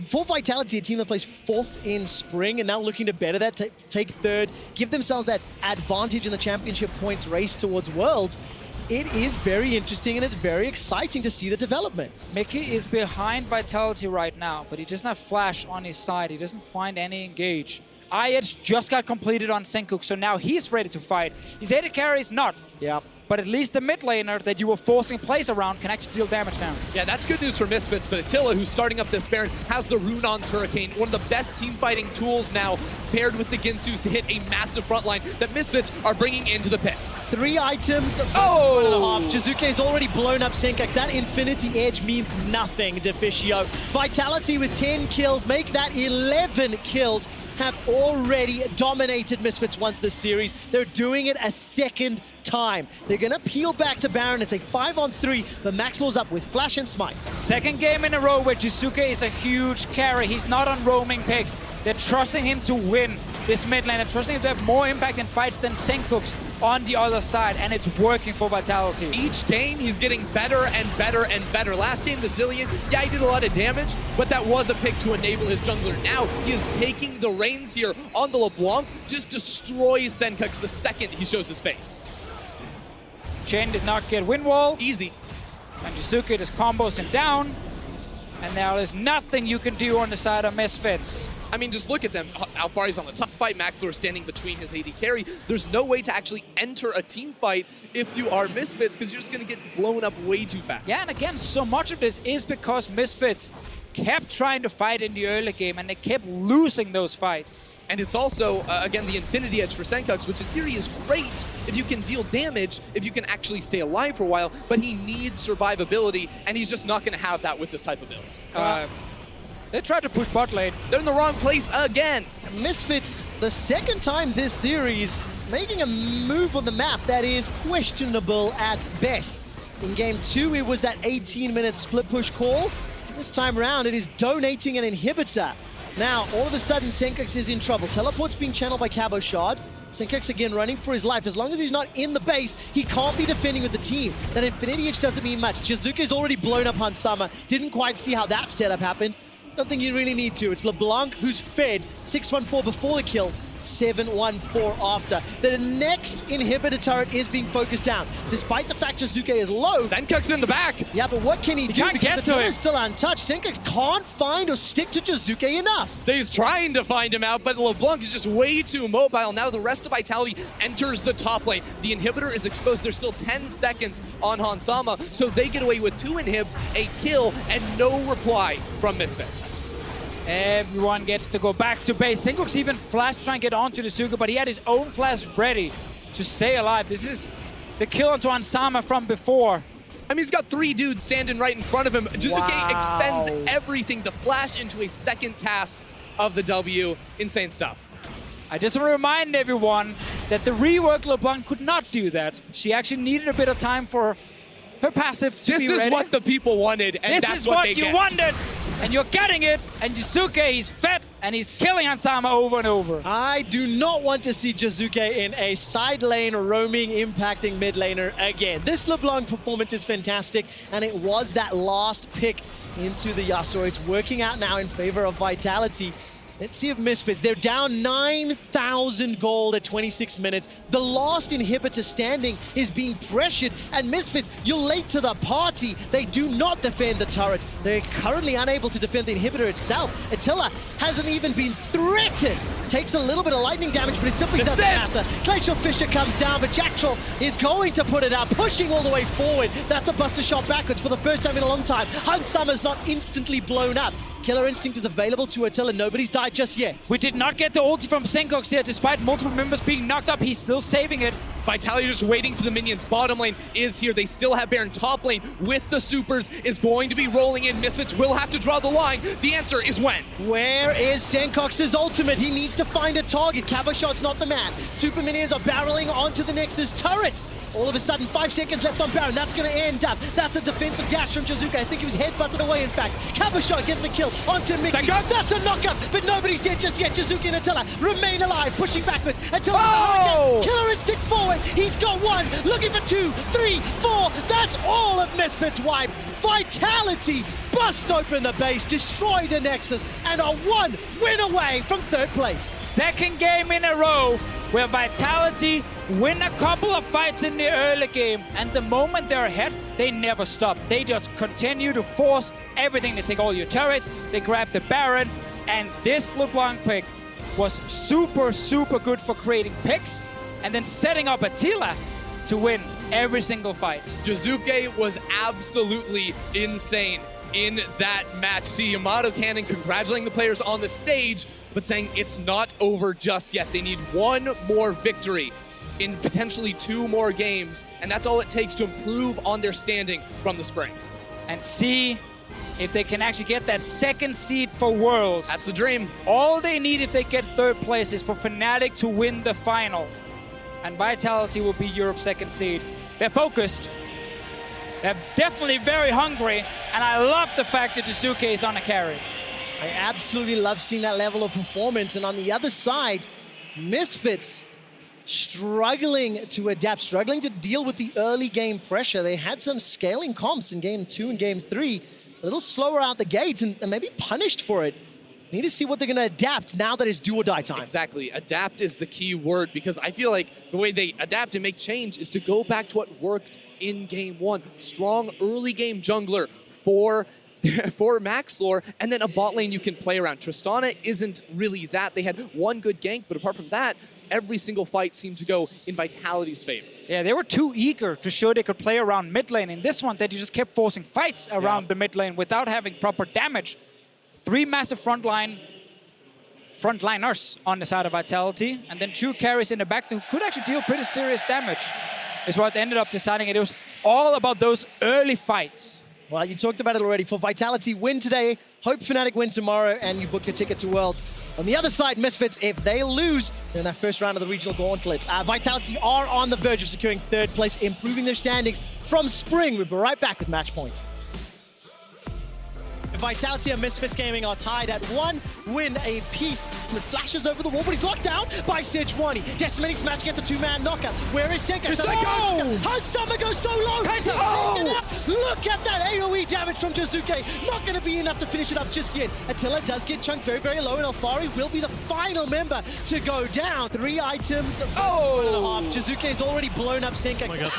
for Vitality, a team that plays 4th in spring and now looking to better that, take 3rd, give themselves that advantage in the championship points race towards Worlds, it is very interesting and it's very exciting to see the developments. Mickey is behind Vitality right now, but he doesn't have Flash on his side. He doesn't find any engage. IH just got completed on Senkook, so now he's ready to fight. His AD carry is not. Yep. But at least the mid laner that you were forcing plays around can actually deal damage now. Yeah, that's good news for Misfits, but Attila, who's starting up this Baron, has the Runon's Hurricane, one of the best team-fighting tools now, paired with the Ginsus to hit a massive front line that Misfits are bringing into the pit. 3 items, 1.5. Jizuke's already blown up Senkooks. That Infinity Edge means nothing, Deficio. Vitality with 10 kills, make that 11 kills. Have already dominated Misfits once this series. They're doing it a second time. They're gonna peel back to Baron. It's a 5-on-3, but Maxwell's up with Flash and Smites. Second game in a row where Jizuke is a huge carry. He's not on roaming picks. They're trusting him to win this mid lane. They're trusting him to have more impact in fights than Senkooks on the other side, and it's working for Vitality. Each game, he's getting better and better and better. Last game, the Zillion, yeah, he did a lot of damage, but that was a pick to enable his jungler. Now, he is taking the reins here on the LeBlanc, just destroys Senkooks the second he shows his face. Chen did not get win wall. Easy. And Jizuke just combos him down. And now there's nothing you can do on the side of Misfits. I mean, just look at them. How far he's on the top fight. Maxwell standing between his AD carry. There's no way to actually enter a team fight if you are Misfits, because you're just going to get blown up way too fast. Yeah, and again, so much of this is because Misfits kept trying to fight in the early game, and they kept losing those fights. And it's also, again, the Infinity Edge for Senkooks, which in theory is great if you can deal damage, if you can actually stay alive for a while, but he needs survivability, and he's just not going to have that with this type of build. They tried to push bot lane. They're in the wrong place again. Misfits, the second time this series, making a move on the map that is questionable at best. In game 2, it was that 18-minute split push call. This time around, it is donating an inhibitor. Now, all of a sudden, Senkooks is in trouble. Teleport's being channeled by Cabochard. Senkooks again running for his life. As long as he's not in the base, he can't be defending with the team. That Infinity Edge doesn't mean much. Jizuke's already blown up Hansama. Didn't quite see how that setup happened. Don't think you really need to. It's LeBlanc who's fed 6-1-4 before the kill, 7-1-4 after. The next inhibitor turret is being focused down. Despite the fact Jizuke is low. Senkooks in the back. Yeah, but what can he do? Can't Because get the to turret him. is still untouched. Senkooks can't find or stick to Jizuke enough. He's trying to find him out, but LeBlanc is just way too mobile. Now the rest of Vitality enters the top lane. The inhibitor is exposed. There's still 10 seconds on Hansama, so they get away with 2 inhibs, a kill, and no reply from Misfits. Everyone gets to go back to base. Senkooks even flashed to try and get onto the Suga, but he had his own flash ready to stay alive. This is the kill onto Hansama from before. I mean, he's got 3 dudes standing right in front of him. Jizuke expends everything to flash into a second cast of the W. Insane stuff. I just want to remind everyone that the rework LeBlanc could not do that. She actually needed a bit of time for her passive to be ready. This is what the people wanted, and this that's is what what they you get. wanted. and you're getting it. And Jizuke, he's fat, and he's killing Hansama over and over. I do not want to see Jizuke in a side lane roaming, impacting mid laner again. This LeBlanc performance is fantastic, and it was that last pick into the Yasuo. It's working out now in favor of Vitality. Let's see if Misfits, they're down 9,000 gold at 26 minutes. The last inhibitor standing is being pressured, and Misfits, you're late to the party. They do not defend the turret. They're currently unable to defend the inhibitor itself. Attila hasn't even been threatened. Takes a little bit of lightning damage, but it simply doesn't matter. Glacial Fissure comes down, but Jackal is going to put it out, pushing all the way forward. That's a buster shot backwards for the first time in a long time. Hansama's not instantly blown up. Killer Instinct is available to Attila. Nobody's died just yet. We did not get the ulti from Senkox here. Despite multiple members being knocked up, he's still saving it. Vitality just waiting for the minions. Bottom lane is here. They still have Baron. Top lane with the supers is going to be rolling in. Misfits will have to draw the line. The answer is when. Where is Senkox's ultimate? He needs to find a target. Cabashot's not the man. Super minions are barreling onto the Nexus turrets. All of a sudden, 5 seconds left on Baron. That's going to end up. That's a defensive dash from Jizuke. I think he was headbutted away, in fact. Cabashot gets the kill onto Mickey. That's a knockup, but nobody's dead just yet. Jizuke and Attila remain alive, pushing backwards. Attila, Killer Instinct forward. He's got 1, looking for 2, 3, 4. That's all of Misfits wiped. Vitality bust open the base, destroy the Nexus, and are 1 win away from 3rd place. Second game in a row where Vitality win a couple of fights in the early game, and the moment they're ahead, they never stop. They just continue to force everything. They take all your turrets, they grab the Baron, and this LeBlanc pick was super, super good for creating picks and then setting up Attila to win every single fight. Jizuke was absolutely insane in that match. See Yamato Cannon congratulating the players on the stage, but saying it's not over just yet. They need 1 more victory in potentially 2 more games, and that's all it takes to improve on their standing from the spring. And see if they can actually get that 2nd seed for Worlds. That's the dream. All they need if they get 3rd place is for Fnatic to win the final. And Vitality will be Europe's 2nd seed. They're focused. They're definitely very hungry, and I love the fact that Jizuke is on a carry. I absolutely love seeing that level of performance. And on the other side, Misfits struggling to adapt, struggling to deal with the early game pressure. They had some scaling comps in game 2 and game 3, a little slower out the gate and maybe punished for it. Need to see what they're going to adapt now that it's do or die time. Exactly. Adapt is the key word, because I feel like the way they adapt and make change is to go back to what worked in game 1. Strong early game jungler for Maxlore, and then a bot lane you can play around. Tristana isn't really that. They had 1 good gank, but apart from that, every single fight seemed to go in Vitality's favor. Yeah, they were too eager to show they could play around mid lane. In this one, they just kept forcing fights around the mid lane without having proper damage. 3 massive frontliners on the side of Vitality, and then 2 carries in the back who could actually deal pretty serious damage, is what ended up deciding it. It was all about those early fights. Well, you talked about it already. For Vitality, win today, hope Fnatic win tomorrow, and you book your ticket to Worlds. On the other side, Misfits, if they lose in that first round of the regional gauntlet, Vitality are on the verge of securing 3rd place, improving their standings from spring. We'll be right back with Match Point. Vitality and Misfits Gaming are tied at 1 win apiece. It flashes over the wall, but he's locked down by Sejuani. Decimating Smash gets a 2-man knockout. Where is Senko? Hansama goes so low. Look at that AoE damage from Jizuke. Not going to be enough to finish it up just yet. Attila does get chunked very, very low, and Alfari will be the final member to go down. 3 items. 1.5. Jizuke has already blown up Senko. Oh my God.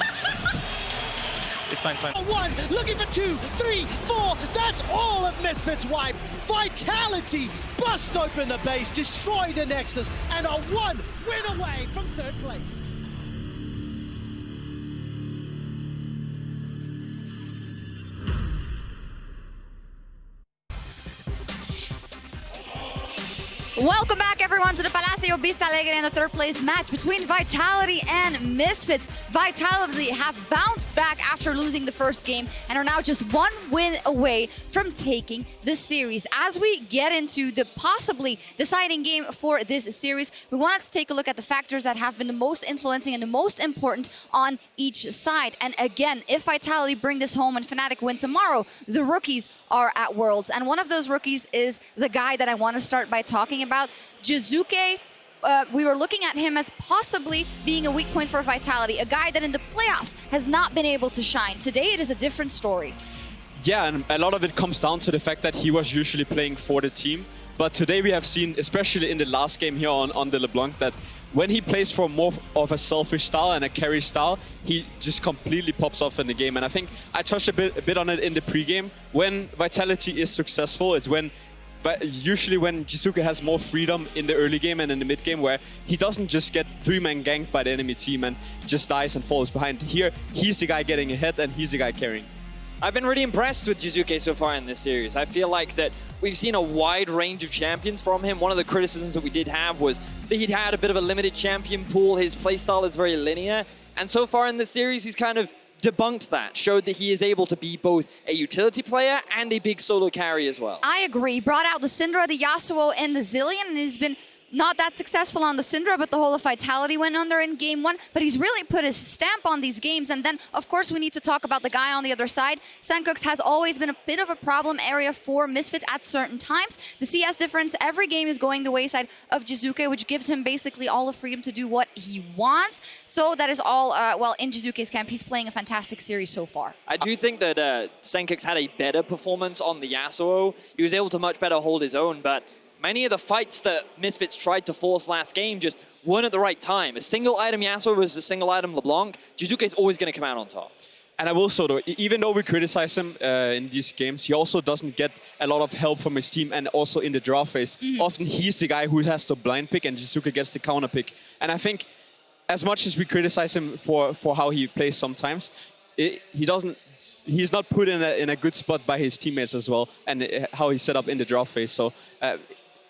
It's fine, it's fine. 1, looking for 2, 3, 4. That's all of Misfits wiped. Vitality bust open the base, destroy the Nexus, and are 1 win away from 3rd place. Welcome back, everyone, to the Palacio Vista Alegre in the third place match between Vitality and Misfits. Vitality have bounced back after losing the first game and are now just one win away from taking the series. As we get into the possibly deciding game for this series, we wanted to take a look at the factors that have been the most influencing and the most important on each side. And again, if Vitality bring this home and Fnatic win tomorrow, the rookies are at Worlds. And one of those rookies is the guy that I want to start by talking about, Jizuke. We were looking at him as possibly being a weak point for Vitality, a guy that in the playoffs has not been able to shine. Today, it is a different story. Yeah, and a lot of it comes down to the fact that he was usually playing for the team. But today we have seen, especially in the last game here on the LeBlanc, that when he plays for more of a selfish style and a carry style, he just completely pops off in the game. And I think I touched a bit on it in the pregame. When Vitality is successful, it's usually when Jizuke has more freedom in the early game and in the mid game, where he doesn't just get three-man ganked by the enemy team and just dies and falls behind. Here, he's the guy getting ahead and he's the guy carrying. I've been really impressed with Jizuke so far in this series. I feel like that we've seen a wide range of champions from him. One of the criticisms that we did have was that he'd had a bit of a limited champion pool. His playstyle is very linear. And so far in this series, he's kind of debunked that, showed that he is able to be both a utility player and a big solo carry as well. I agree. Brought out the Syndra, the Yasuo, and the Zillion, and he's been not that successful on the Syndra, but the whole of Vitality went under in game one. But he's really put his stamp on these games. And then, of course, we need to talk about the guy on the other side. Sankux has always been a bit of a problem area for Misfits at certain times. The CS difference, every game is going the wayside of Jizuke, which gives him basically all the freedom to do what he wants. So that is all, well, in Jizuke's camp, he's playing a fantastic series so far. I do think that Sankux had a better performance on the Yasuo. He was able to much better hold his own, but many of the fights that Misfits tried to force last game just weren't at the right time. A single item Yasuo versus a single item LeBlanc, Jizuke's always going to come out on top. And I will say, though, even though we criticize him in these games, he also doesn't get a lot of help from his team and also in the draw phase. Often he's the guy who has to blind pick and Jizuke gets the counter pick. And I think as much as we criticize him for how he plays sometimes, he's not put in a good spot by his teammates as well, and how he's set up in the draw phase. So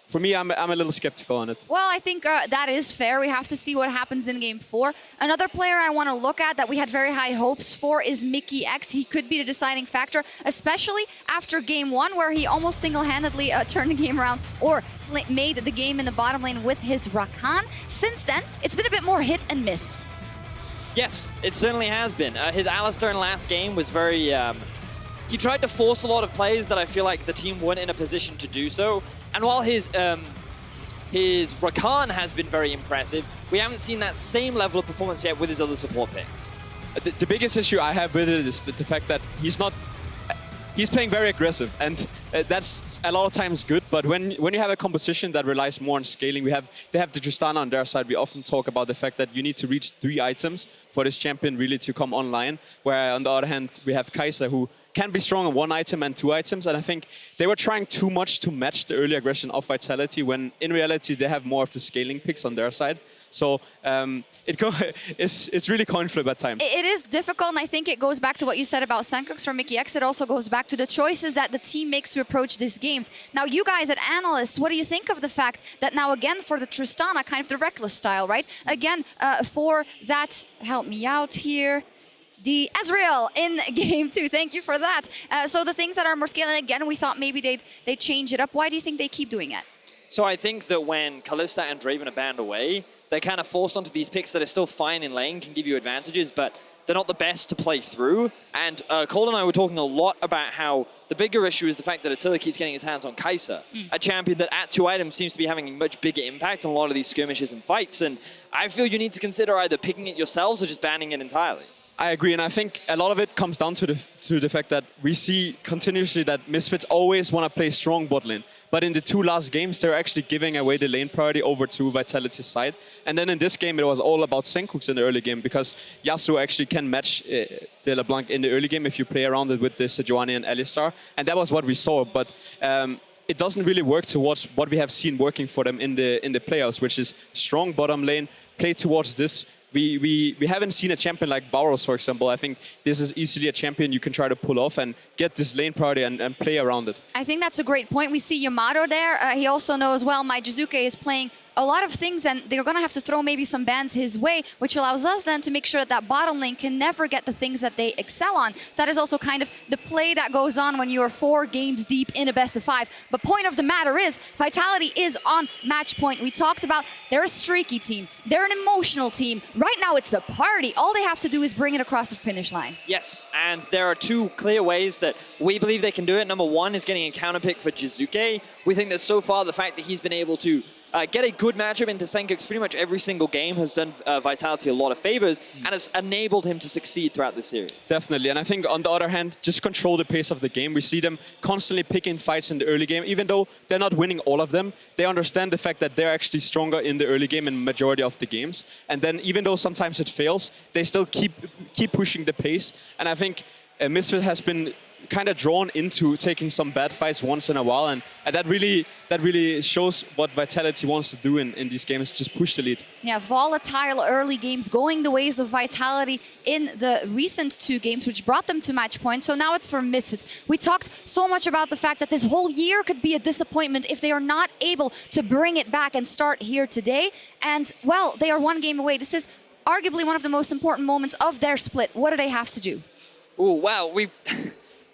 for me, I'm a little skeptical on it. Well, I think that is fair. We have to see what happens in game 4. Another player I want to look at that we had very high hopes for is Mickey X. He could be the deciding factor, especially after game 1, where he almost single-handedly turned the game around or made the game in the bottom lane with his Rakan. Since then, it's been a bit more hit and miss. Yes, it certainly has been. His Alistar in last game was very... he tried to force a lot of plays that I feel like the team weren't in a position to do so. And while his Rakan has been very impressive, we haven't seen that same level of performance yet with his other support picks. The biggest issue I have with it is the fact that he's playing very aggressive, and that's a lot of times good. But when you have a composition that relies more on scaling, they have the Tristana on their side. We often talk about the fact that you need to reach 3 items for this champion really to come online. Where on the other hand, we have Kai'Sa, who can be strong on 1 item and 2 items. And I think they were trying too much to match the early aggression of Vitality, when in reality they have more of the scaling picks on their side. So it's really coin flip at times. It is difficult, and I think it goes back to what you said about Sankux from Mickey X. It also goes back to the choices that the team makes to approach these games. Now, you guys at Analysts, what do you think of the fact that now again for the Tristana, kind of the reckless style, right? Again, for that, help me out here, the Ezreal in game 2. Thank you for that. So the things that are more scaling, again, we thought maybe they'd change it up. Why do you think they keep doing it? So I think that when Kalista and Draven are banned away, they're kind of forced onto these picks that are still fine in lane, can give you advantages, but they're not the best to play through. And Cole and I were talking a lot about how the bigger issue is the fact that Attila keeps getting his hands on Kai'Sa, a champion that at 2 items seems to be having a much bigger impact on a lot of these skirmishes and fights. And I feel you need to consider either picking it yourselves or just banning it entirely. I agree, and I think a lot of it comes down to the fact that we see continuously that Misfits always want to play strong bot lane. But in the 2 last games, they're actually giving away the lane priority over to Vitality's side. And then in this game, it was all about Sankux in the early game, because Yasuo actually can match the LeBlanc in the early game if you play around it with the Sejuani and Alistar. And that was what we saw. But it doesn't really work towards what we have seen working for them in the playoffs, which is strong bottom lane, play towards this we haven't seen a champion like Boros, for example. I think this is easily a champion you can try to pull off and get this lane priority and play around it. I think that's a great point. We see Yamato there. He also knows, well, my Jizuke is playing a lot of things, and they're going to have to throw maybe some bans his way, which allows us then to make sure that that bottom lane can never get the things that they excel on. So that is also kind of the play that goes on when you are 4 games deep in a best of 5. But point of the matter is, Vitality is on match point. We talked about they're a streaky team. They're an emotional team. Right now, it's a party. All they have to do is bring it across the finish line. Yes, and there are 2 clear ways that we believe they can do it. Number 1 is getting a counter pick for Jizuke. We think that so far, the fact that he's been able to get a good matchup into Senkux pretty much every single game has done Vitality a lot of favors and has enabled him to succeed throughout the series. Definitely, and I think on the other hand, just control the pace of the game. We see them constantly picking fights in the early game, even though they're not winning all of them. They understand the fact that they're actually stronger in the early game in majority of the games. And then even though sometimes it fails, they still keep pushing the pace. And I think Misfit has been kind of drawn into taking some bad fights once in a while, and that really shows what Vitality wants to do in these games, just push the lead. Yeah, volatile early games going the ways of Vitality in the recent 2 games, which brought them to match point. So now it's for Misfits. We talked so much about the fact that this whole year could be a disappointment if they are not able to bring it back and start here today. And, well, they are 1 game away. This is arguably one of the most important moments of their split. What do they have to do? Oh, wow,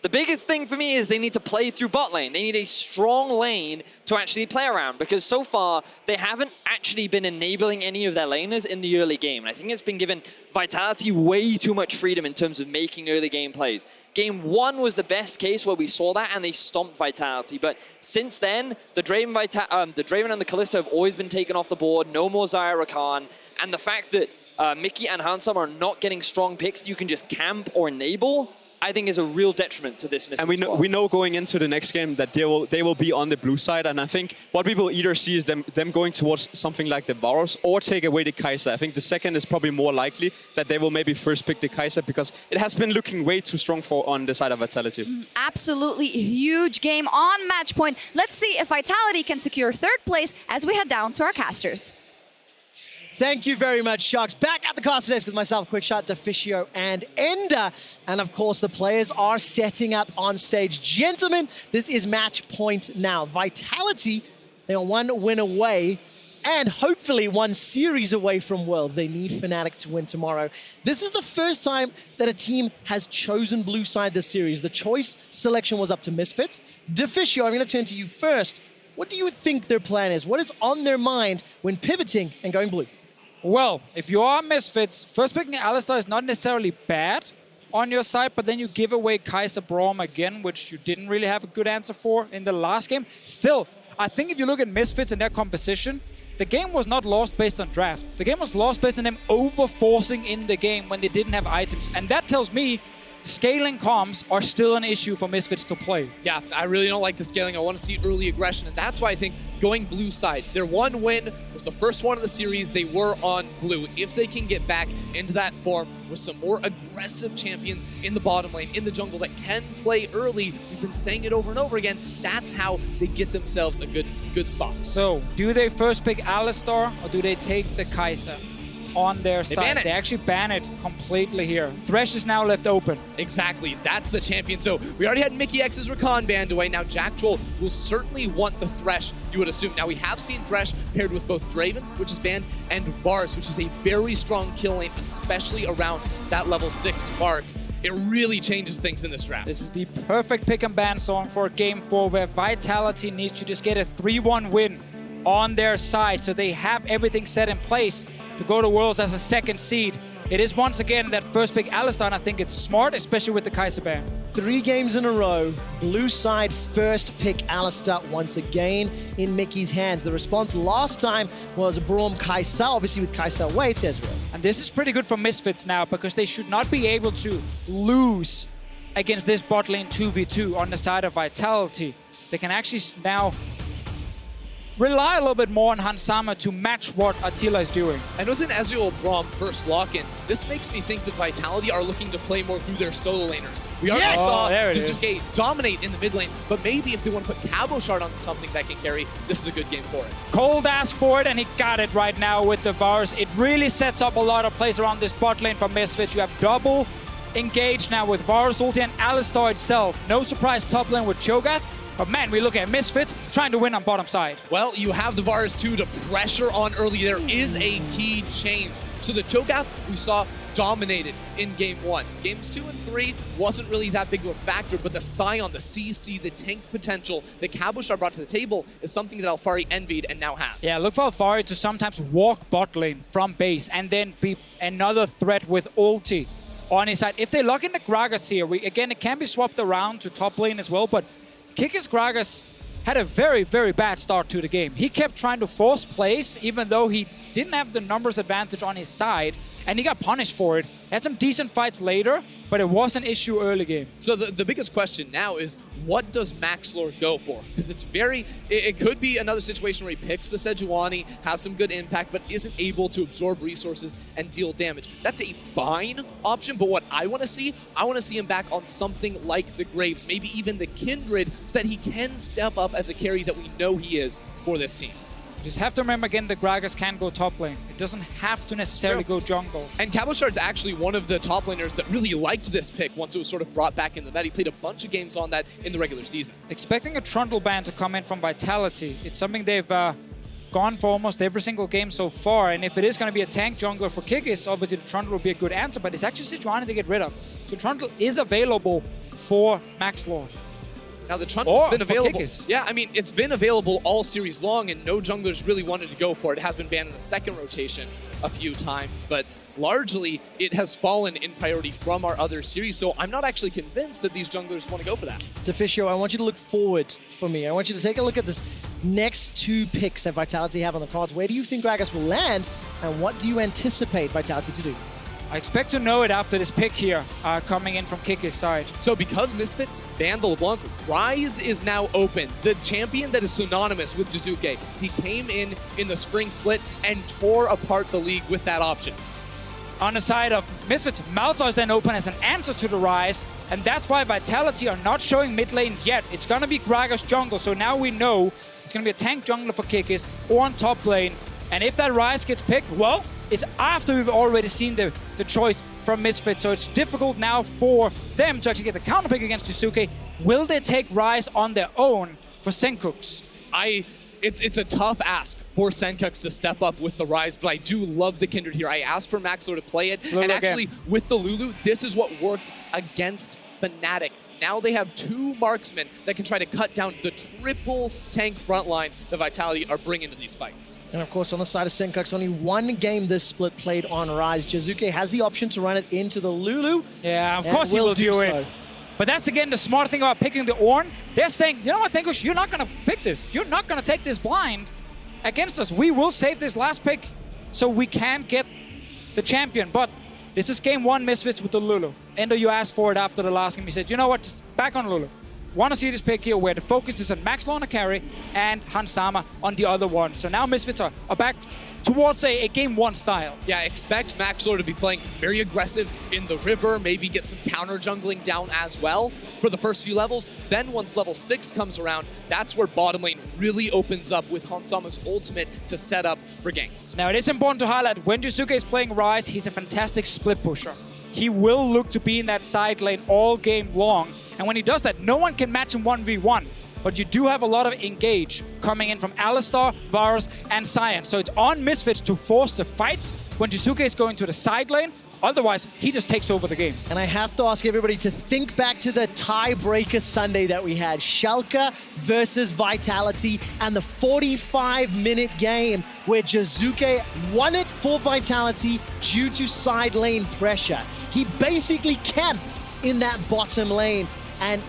the biggest thing for me is they need to play through bot lane. They need a strong lane to actually play around, because so far they haven't actually been enabling any of their laners in the early game. And I think it's been given Vitality way too much freedom in terms of making early game plays. Game 1 was the best case where we saw that and they stomped Vitality. But since then, the Draven and the Kalista have always been taken off the board. No more Zyra Rakan. And the fact that Mickey and Hansam are not getting strong picks that you can just camp or enable, I think is a real detriment to this Misfits. And we know going into the next game that they will be on the blue side, and I think what people either see is them going towards something like the Varus or take away the Kai'Sa. I think the second is probably more likely, that they will maybe first pick the Kai'Sa, because it has been looking way too strong on the side of Vitality. Absolutely huge game on match point. Let's see if Vitality can secure 3rd place as we head down to our casters. Thank you very much, Sharks. Back at the caster desk with myself, Quickshot, Deficio, and Ender. And of course, the players are setting up on stage. Gentlemen, this is match point now. Vitality, they are 1 win away and hopefully 1 series away from Worlds. They need Fnatic to win tomorrow. This is the first time that a team has chosen blue side this series. The choice selection was up to Misfits. Deficio, I'm going to turn to you first. What do you think their plan is? What is on their mind when pivoting and going blue? Well, if you are Misfits, first picking Alistar is not necessarily bad on your side, but then you give away Kai'Sa Braum again, which you didn't really have a good answer for in the last game. Still, I think if you look at Misfits and their composition, the game was not lost based on draft. The game was lost based on them over-forcing in the game when they didn't have items. And that tells me scaling comms are still an issue for Misfits to play. Yeah, I really don't like the scaling. I want to see early aggression, and that's why I think going blue side. Their 1 win was the first one of the series. They were on blue. If they can get back into that form with some more aggressive champions in the bottom lane, in the jungle that can play early, we've been saying it over and over again, that's how they get themselves a good spot. So, do they first pick Alistar, or do they take the Kai'Sa on their side? They actually ban it completely here. Thresh is now left open. Exactly, that's the champion. So we already had Mickey X's Rakan banned away. Now Jack Troll will certainly want the Thresh, you would assume. Now we have seen Thresh paired with both Draven, which is banned, and Varus, which is a very strong kill lane, especially around that level 6 mark. It really changes things in this draft. This is the perfect pick and ban song for Game 4, where Vitality needs to just get a 3-1 win on their side, so they have everything set in place to go to Worlds as a 2nd seed. It is once again that first pick Alistar, and I think it's smart, especially with the Kai'Sa ban. 3 games in a row, blue side first pick Alistar once again in Mickey's hands. The response last time was Braum Kai'Sa, obviously with Kai'Sa away, it's Ezreal. And this is pretty good for Misfits now, because they should not be able to lose against this bot lane 2v2 on the side of Vitality. They can actually now rely a little bit more on Hansama to match what Attila is doing. And with an Ezreal Braum first lock-in, this makes me think that Vitality are looking to play more through their solo laners. We already saw Jizuke dominate in the mid lane, but maybe if they want to put Cabochard on something that can carry, this is a good game for it. Cold asked for it, and he got it right now with the Varus. It really sets up a lot of plays around this bot lane for Misfits. You have double engaged now with Varus ulti and Alistar itself. No surprise top lane with Cho'Gath. But man, we look at Misfits trying to win on bottom side. Well, you have the Varus 2 to pressure on early. There is a key change. So the Cho'Gath we saw dominated in game 1. Games 2 and 3 wasn't really that big of a factor, but the Scion, the CC, the tank potential that Cabochard brought to the table is something that Alfari envied and now has. Yeah, look for Alfari to sometimes walk bot lane from base and then be another threat with ulti on his side. If they lock in the Gragas here, again, it can be swapped around to top lane as well, but Kikis Gragas had a very, very bad start to the game. He kept trying to force plays, even though he didn't have the numbers advantage on his side, and he got punished for it. Had some decent fights later, but it was an issue early game. So the biggest question now is, what does Maxlord go for? Because it could be another situation where he picks the Sejuani, has some good impact, but isn't able to absorb resources and deal damage. That's a fine option, but what I want to see him back on something like the Graves, maybe even the Kindred, so that he can step up as a carry that we know he is for this team. Just have to remember again, the Gragas can go top lane. It doesn't have to necessarily go jungle. And Cabochard's actually one of the top laners that really liked this pick once it was sort of brought back into that. He played a bunch of games on that in the regular season. Expecting a Trundle ban to come in from Vitality. It's something they've gone for almost every single game so far. And if it is going to be a tank jungler for Kikis, obviously the Trundle will be a good answer, but it's actually Sejuani to get rid of. So Trundle is available for Maxlord. Now the Trundle's been available. Kikis. Yeah, I mean, it's been available all series long, and no junglers really wanted to go for it. It has been banned in the second rotation a few times, but largely it has fallen in priority from our other series, so I'm not actually convinced that these junglers want to go for that. Deficio, I want you to look forward for me. I want you to take a look at this next 2 picks that Vitality have on the cards. Where do you think Gragas will land, and what do you anticipate Vitality to do? I expect to know it after this pick here coming in from Kikis' side. So because Misfits banned the LeBlanc, Ryze is now open. The champion that is synonymous with Jizuke. He came in the spring split and tore apart the league with that option. On the side of Misfits, Malzahar is then open as an answer to the Ryze, and that's why Vitality are not showing mid lane yet. It's going to be Gragas jungle, so now we know it's going to be a tank jungler for Kikis or on top lane. And if that Ryze gets picked, well, it's after we've already seen the choice from Misfits, so it's difficult now for them to actually get the counter pick against Jizuke. Will they take Ryze on their own for Senkux? It's a tough ask for Senkux to step up with the Ryze, but I do love the Kindred here. I asked for Maxlord to play it, and actually with the Lulu, this is what worked against Fnatic. Now they have 2 marksmen that can try to cut down the triple tank front line that Vitality are bringing to these fights. And of course, on the side of Senkux, only 1 game this split played on Ryze. Jizuke has the option to run it into the Lulu. Yeah, of course he will do it. But that's, again, the smart thing about picking the Ornn. They're saying, you know what, Senkux, you're not going to pick this. You're not going to take this blind against us. We will save this last pick so we can get the champion. But this is game 1 Misfits with the Lulu. Endo, you asked for it after the last game. You said, you know what, just back on Lulu. Want to see this pick here where the focus is on Maxlord on the carry and Hansama on the other one. So now Misfits are back towards a game 1 style. Yeah, expect Maxlord to be playing very aggressive in the river, maybe get some counter jungling down as well for the first few levels. Then once level 6 comes around, that's where bottom lane really opens up with Hansama's ultimate to set up for ganks. Now it is important to highlight, when Jizuke is playing Ryze, he's a fantastic split pusher. He will look to be in that side lane all game long. And when he does that, no one can match him 1v1. But you do have a lot of engage coming in from Alistar, Varus, and Sion. So it's on Misfits to force the fights when Jizuke is going to the side lane. Otherwise, he just takes over the game. And I have to ask everybody to think back to the tiebreaker Sunday that we had. Schalke versus Vitality and the 45-minute game where Jizuke won it for Vitality due to side lane pressure. He basically camped in that bottom lane and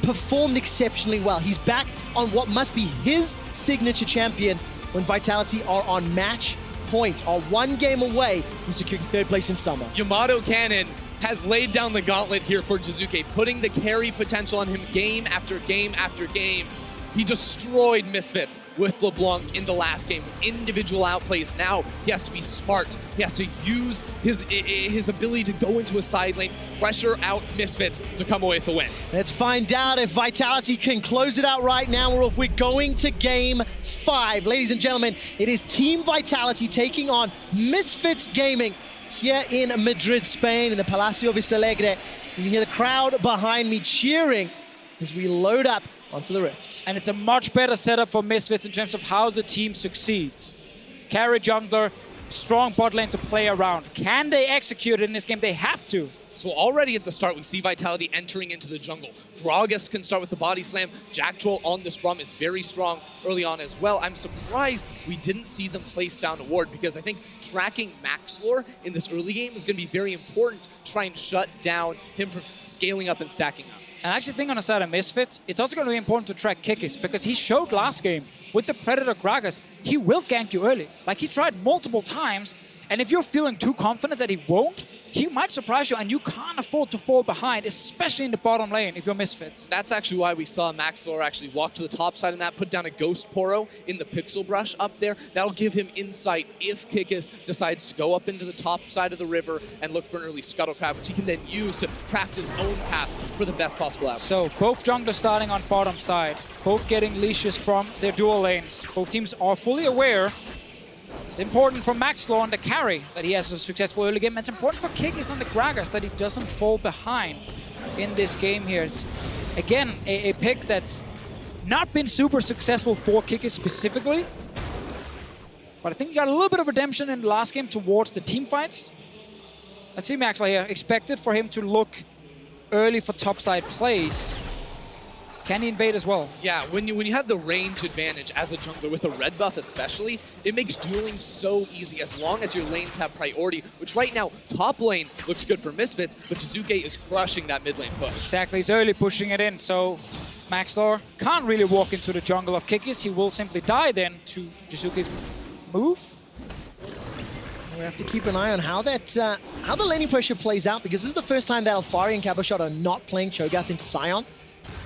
performed exceptionally well. He's back on what must be his signature champion when Vitality are on match point, are 1 game away from securing 3rd place in summer. Yamato Cannon has laid down the gauntlet here for Jizuke, putting the carry potential on him game after game after game. He destroyed Misfits with LeBlanc in the last game with individual outplays. Now he has to be smart. He has to use his ability to go into a side lane, pressure out Misfits to come away with the win. Let's find out if Vitality can close it out right now or if we're going to game 5. Ladies and gentlemen, it is Team Vitality taking on Misfits Gaming here in Madrid, Spain, in the Palacio Vistalegre. You can hear the crowd behind me cheering as we load up onto the Rift. And it's a much better setup for Misfits in terms of how the team succeeds. Carry jungler, strong bot lane to play around. Can they execute it in this game? They have to. So already at the start, we see Vitality entering into the jungle. Gragas can start with the body slam. Jack Troll on this Brum is very strong early on as well. I'm surprised we didn't see them place down a ward because I think tracking Maxlor in this early game is going to be very important to try and shut down him from scaling up and stacking up. And I actually think on the side of Misfits, it's also going to be important to track Kikis because he showed last game with the Predator Gragas, he will gank you early. Like he tried multiple times, and if you're feeling too confident that he won't, he might surprise you, and you can't afford to fall behind, especially in the bottom lane if you're Misfits. That's actually why we saw Maxlor actually walk to the top side of that, put down a Ghost Poro in the Pixel Brush up there. That'll give him insight if Kikis decides to go up into the top side of the river and look for an early Scuttle Crab, which he can then use to craft his own path for the best possible outcome. So both junglers starting on bottom side, both getting leashes from their dual lanes. Both teams are fully aware. It's important for Maxlor on the carry that he has a successful early game. It's important for Kikis on the Gragas that he doesn't fall behind in this game here. It's, again, a pick that's not been super successful for Kikis specifically. But I think he got a little bit of redemption in the last game towards the team fights. Let's see Maxlor here. Expected for him to look early for topside plays. Can he invade as well? Yeah, when you have the range advantage as a jungler with a red buff especially, it makes dueling so easy as long as your lanes have priority, which right now, top lane looks good for Misfits, but Jizuke is crushing that mid lane push. Exactly, he's early pushing it in, so Maxlor can't really walk into the jungle of Kikis. He will simply die then to Jizuke's move. We have to keep an eye on how that how the laning pressure plays out, because this is the first time that Alfari and Caboshot are not playing Cho'Gath into Sion.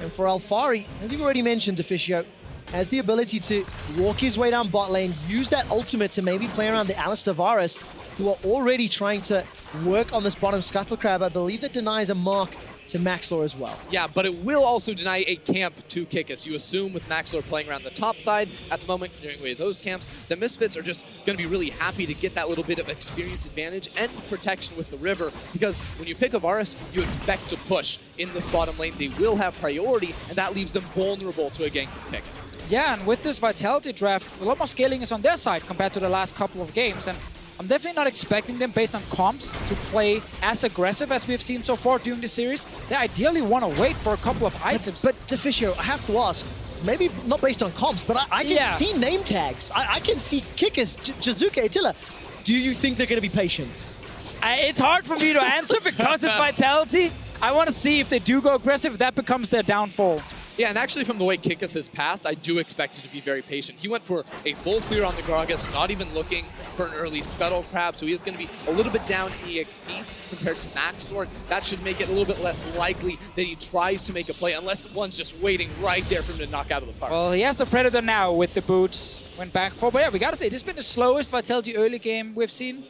And for Alfari, as you've already mentioned, Deficio, has the ability to walk his way down bot lane, use that ultimate to maybe play around the Alistair Varus, who are already trying to work on this bottom Scuttle Crab. I believe that denies a mark to Maxlor as well. Yeah, but it will also deny a camp to Kikis. You assume with Maxlor playing around the top side at the moment, clearing away those camps, the Misfits are just going to be really happy to get that little bit of experience advantage and protection with the river, because when you pick a Varus, you expect to push in this bottom lane. They will have priority, and that leaves them vulnerable to a gank from Kikis. Yeah, and with this Vitality draft, a lot more scaling is on their side compared to the last couple of games, and I'm definitely not expecting them, based on comps, to play as aggressive as we've seen so far during the series. They ideally want to wait for a couple of items. But Deficio, I have to ask, maybe not based on comps, but I can see name tags. I can see Kikis, Jizuke, Attila. Do you think they're going to be patient? It's hard for me to answer because it's Vitality. I want to see if they do go aggressive, if that becomes their downfall. Yeah, and actually from the way Kikis has passed, I do expect it to be very patient. He went for a full clear on the Gragas, not even looking for an early Scuttle Crab, so he is going to be a little bit down in EXP compared to Maxlor. That should make it a little bit less likely that he tries to make a play, unless one's just waiting right there for him to knock out of the park. Well, he has the Predator now with the boots. Went back for, but yeah, we got to say, this has been the slowest Vitality early game we've seen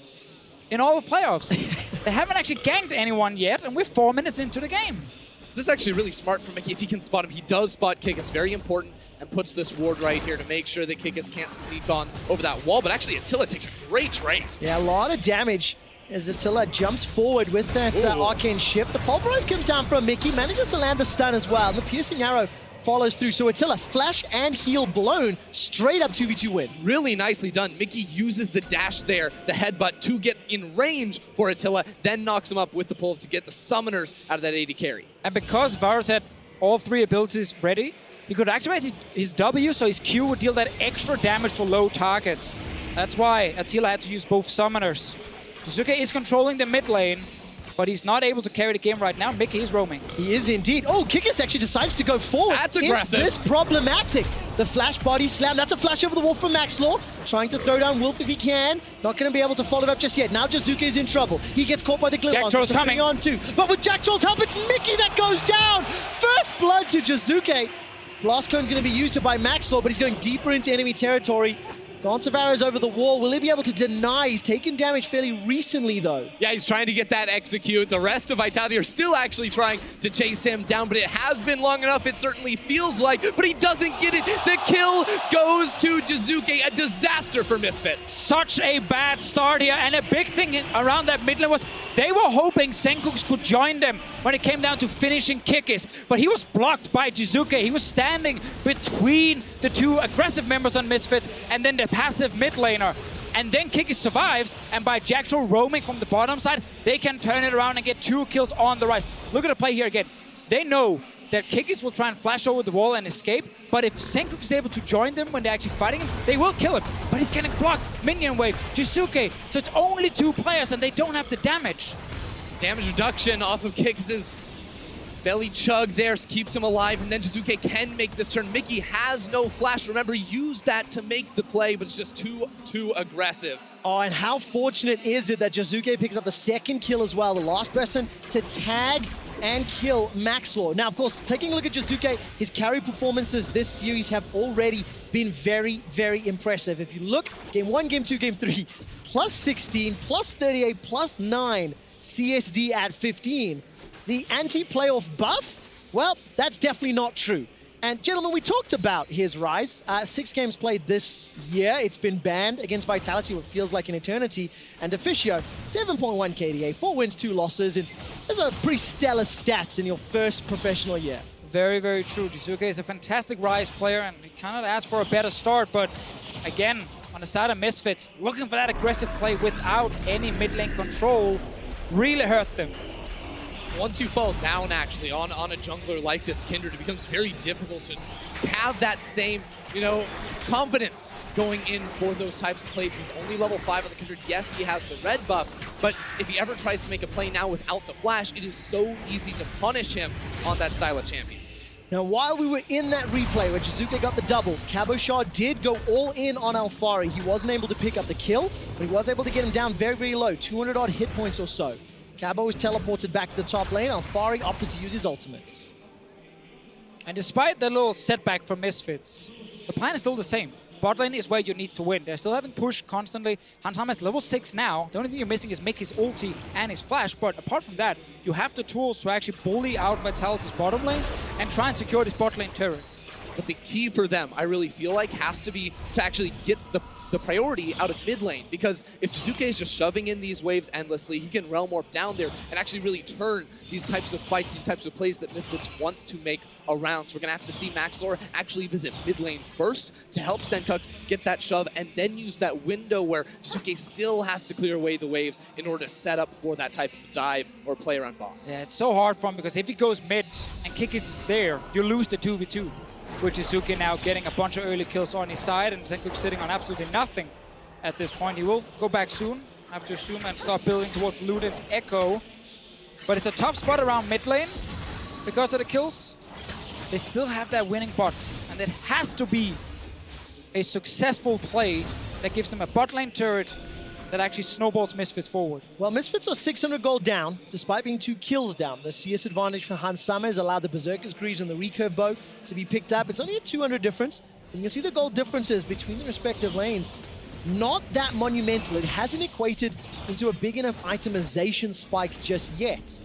in all the playoffs. They haven't actually ganked anyone yet, and we're 4 minutes into the game. This is actually really smart for Mickey if he can spot him. He does spot Kikis, very important, and puts this ward right here to make sure that Kikis can't sneak on over that wall. But actually, Attila takes a great trade. Yeah, a lot of damage as Attila jumps forward with that arcane shift. The pulverize comes down from Mickey, manages to land the stun as well. And the piercing arrow follows through. So Attila, flash and heal blown, straight up 2v2 win. Really nicely done. Mickey uses the dash there, the headbutt, to get in range for Attila, then knocks him up with the pull to get the summoners out of that AD carry. And because Varus had all 3 abilities ready, he could activate his W, so his Q would deal that extra damage to low targets. That's why Attila had to use both summoners. Jizuke is controlling the mid lane, but he's not able to carry the game right now. Mickey is roaming. He is indeed. Oh, Kikis actually decides to go forward. That's aggressive. Is this problematic? The flash body slam. That's a flash over the wall from Maxlor. Trying to throw down Wolf if he can. Not going to be able to follow it up just yet. Now Jizuke is in trouble. He gets caught by the Glitch. Jack Troll's coming on too. But with Jack Troll's help, it's Mickey that goes down. First blood to Jizuke. Blast Cone's going to be used by Maxlaw, but he's going deeper into enemy territory. Gonzavaro's over the wall. Will he be able to deny? He's taken damage fairly recently, though. Yeah, he's trying to get that execute. The rest of Vitality are still actually trying to chase him down, but it has been long enough, it certainly feels like, but he doesn't get it. The kill goes to Jizuke, a disaster for Misfits. Such a bad start here, and a big thing around that mid lane was they were hoping Senkux could join them when it came down to finishing Kikis, but he was blocked by Jizuke. He was standing between the two aggressive members on Misfits and then the passive mid laner. And then Kikis survives, and by Jaxo roaming from the bottom side, they can turn it around and get 2 kills on the rise. Look at the play here again. They know that Kikis will try and flash over the wall and escape, but if Senkux is able to join them when they're actually fighting him, they will kill him. But he's getting blocked. Minion wave, Jizuke, so it's only 2 players and they don't have the damage. Damage reduction off of Kikis' belly chug there keeps him alive, and then Jizuke can make this turn. Mickey has no flash. Remember, he used that to make the play, but it's just too aggressive. Oh, and how fortunate is it that Jizuke picks up the 2nd kill as well, the last person to tag and kill Maxlaw. Now, of course, taking a look at Jizuke, his carry performances this series have already been very, very impressive. If you look, game 1, game 2, game 3, plus 16, plus 38, plus 9, CSD at 15. The anti-playoff buff? Well, that's definitely not true. And gentlemen, we talked about his rise. 6 games played this year. It's been banned against Vitality, what feels like an eternity. And Deficio, 7.1 KDA, 4 wins, 2 losses. And those are pretty stellar stats in your first professional year. Very, very true. Jizuke is a fantastic rise player, and he cannot ask for a better start. But again, on the side of Misfits, looking for that aggressive play without any mid lane control really hurt them. Once you fall down, actually, on a jungler like this, Kindred, it becomes very difficult to have that same, confidence going in for those types of plays. He's only level 5 on the Kindred. Yes, he has the red buff, but if he ever tries to make a play now without the flash, it is so easy to punish him on that style of champion. Now, while we were in that replay where Jizuke got the double, Cabochard did go all in on Alfari. He wasn't able to pick up the kill, but he was able to get him down very, very low, 200 odd hit points or so. Cabo was teleported back to the top lane. Alfari opted to use his ultimate. And despite the little setback for Misfits, the plan is still the same. Bot lane is where you need to win. They're still having push constantly. Hansama is level 6 now. The only thing you're missing is Mickey's ulti and his flash. But apart from that, you have the tools to actually bully out Vitality's bottom lane and try and secure this bot lane turret. But the key for them, I really feel like, has to be to actually get the priority out of mid lane. Because if Jizuke is just shoving in these waves endlessly, he can Realm Warp down there and actually really turn these types of fights, these types of plays that Misfits want to make around. So we're going to have to see Maxlaw actually visit mid lane first to help Senkux get that shove, and then use that window where Jizuke still has to clear away the waves in order to set up for that type of dive or play around bot. Yeah, it's so hard for him because if he goes mid and Kikis is there, you lose the 2v2. With Jizuke now getting a bunch of early kills on his side, and Senkux sitting on absolutely nothing at this point. He will go back soon, after Zoom, and start building towards Luden's Echo. But it's a tough spot around mid lane because of the kills. They still have that winning bot, and it has to be a successful play that gives them a bot lane turret that actually snowballs Misfits forward. Well, Misfits are 600 gold down, despite being 2 kills down. The CS advantage for Hansama has allowed the Berserker's Greaves and the recurve bow to be picked up. It's only a 200 difference. And you can see the gold differences between the respective lanes. Not that monumental. It hasn't equated into a big enough itemization spike just yet.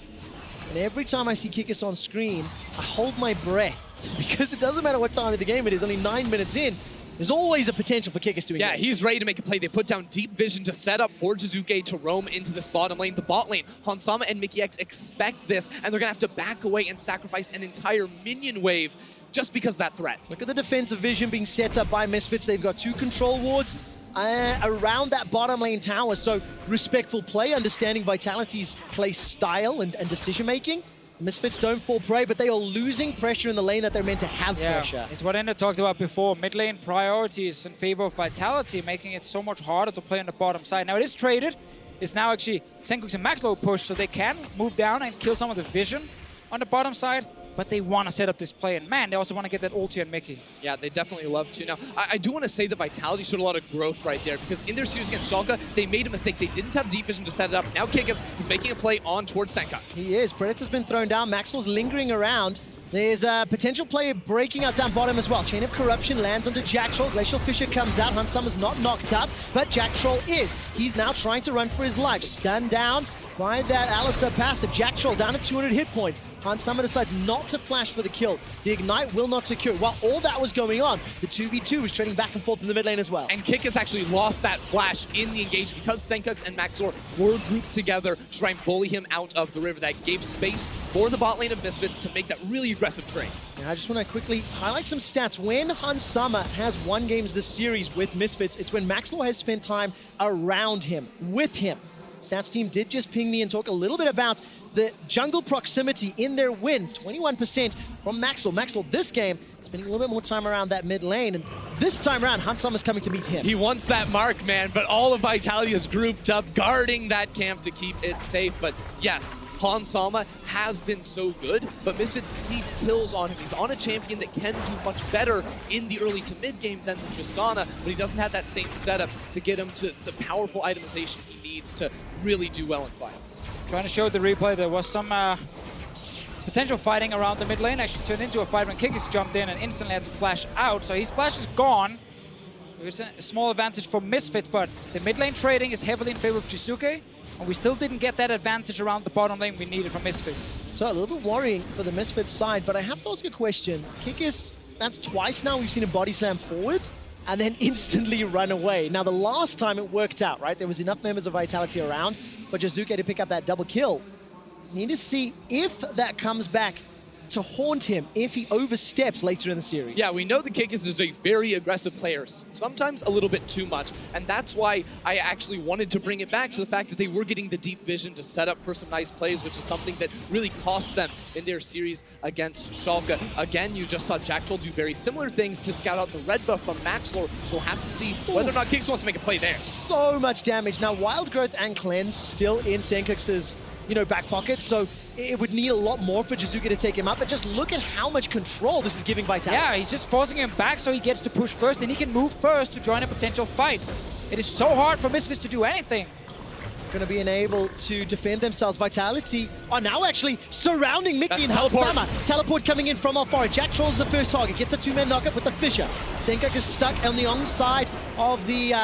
And every time I see Kikis on screen, I hold my breath. Because it doesn't matter what time of the game it is, only 9 minutes in. There's always a potential for Kikis to engage. Yeah, he's ready to make a play. They put down deep vision to set up for Jizuke to roam into this bottom lane. The bot lane, Hansama and Mickey X expect this, and they're going to have to back away and sacrifice an entire minion wave just because of that threat. Look at the defensive vision being set up by Misfits. They've got 2 control wards around that bottom lane tower. So respectful play, understanding Vitality's play style and decision-making. Misfits don't fall prey, but they are losing pressure in the lane that they're meant to have pressure. It's what Ender talked about before. Mid lane priorities in favor of Vitality, making it so much harder to play on the bottom side. Now it is traded. It's now actually Senkux and Maxlaw push, so they can move down and kill some of the vision on the bottom side. But they want to set up this play, and man, they also want to get that ulti on Mickey. Yeah, they definitely love to. Now, I do want to say that Vitality showed a lot of growth right there, because in their series against Schalke, they made a mistake. They didn't have deep vision to set it up. Now Kikis is making a play on towards Senkux. He is. Predator's been thrown down. Maxwell's lingering around. There's a potential player breaking out down bottom as well. Chain of Corruption lands onto Jack Troll. Glacial Fissure comes out. Hunt Summer's not knocked up, but Jack Troll is. He's now trying to run for his life. Stunned down by that Alistair passive. Jack Troll down to 200 hit points. Hunt Summer decides not to flash for the kill. The Ignite will not secure. While all that was going on, the 2v2 was trading back and forth in the mid lane as well. And Kikis actually lost that flash in the engage because Senkux and Maxor were grouped together to try and bully him out of the river. That gave space for the bot lane of Misfits to make that really aggressive trade. And I just want to quickly highlight some stats. When Hunt Summer has won games this series with Misfits, it's when Maxor has spent time around him, with him. Stats team did just ping me and talk a little bit about the jungle proximity in their win. 21% from Maxwell. Maxwell this game spending a little bit more time around that mid lane, and this time around, Hunt Summer's coming to meet him. He wants that mark, man, but all of Vitality is grouped up, guarding that camp to keep it safe. But yes, Hunt Summer has been so good, but Misfits need kills on him. He's on a champion that can do much better in the early to mid game than Tristana, but he doesn't have that same setup to get him to the powerful itemization he needs to really do well in fights. Trying to show the replay, there was some potential fighting around the mid lane. Actually turned into a fight when Kikis jumped in and instantly had to flash out. So his flash is gone. There's a small advantage for Misfits, but the mid lane trading is heavily in favor of Jizuke, and we still didn't get that advantage around the bottom lane we needed from Misfits. So a little bit worrying for the Misfits side, but I have to ask a question. Kikis, that's twice now we've seen him body slam forward and then instantly run away. Now, the last time it worked out, right? There was enough members of Vitality around for Jizuke to pick up that double kill. Need to see if that comes back to haunt him if he oversteps later in the series. Yeah, we know the Kikis is a very aggressive player, sometimes a little bit too much, and that's why I actually wanted to bring it back to the fact that they were getting the deep vision to set up for some nice plays, which is something that really cost them in their series against Schalke. Again, you just saw Jack Troll do very similar things to scout out the red buff from Maxlor, so we'll have to see whether or not Kikis wants to make a play there. So much damage. Now, Wild Growth and Cleanse still in Senkux's, back pocket, so it would need a lot more for Jizuke to take him up, but just look at how much control this is giving Vitality. Yeah, he's just forcing him back so he gets to push first, and he can move first to join a potential fight. It is so hard for Misfits to do anything. Going to be unable to defend themselves. Vitality are now actually surrounding Mickey and Hunt Summer. Teleport coming in from Alfaro. Jack Troll's the first target. Gets a two-man knockup with the Fissure. Senkuk is stuck on the onside of the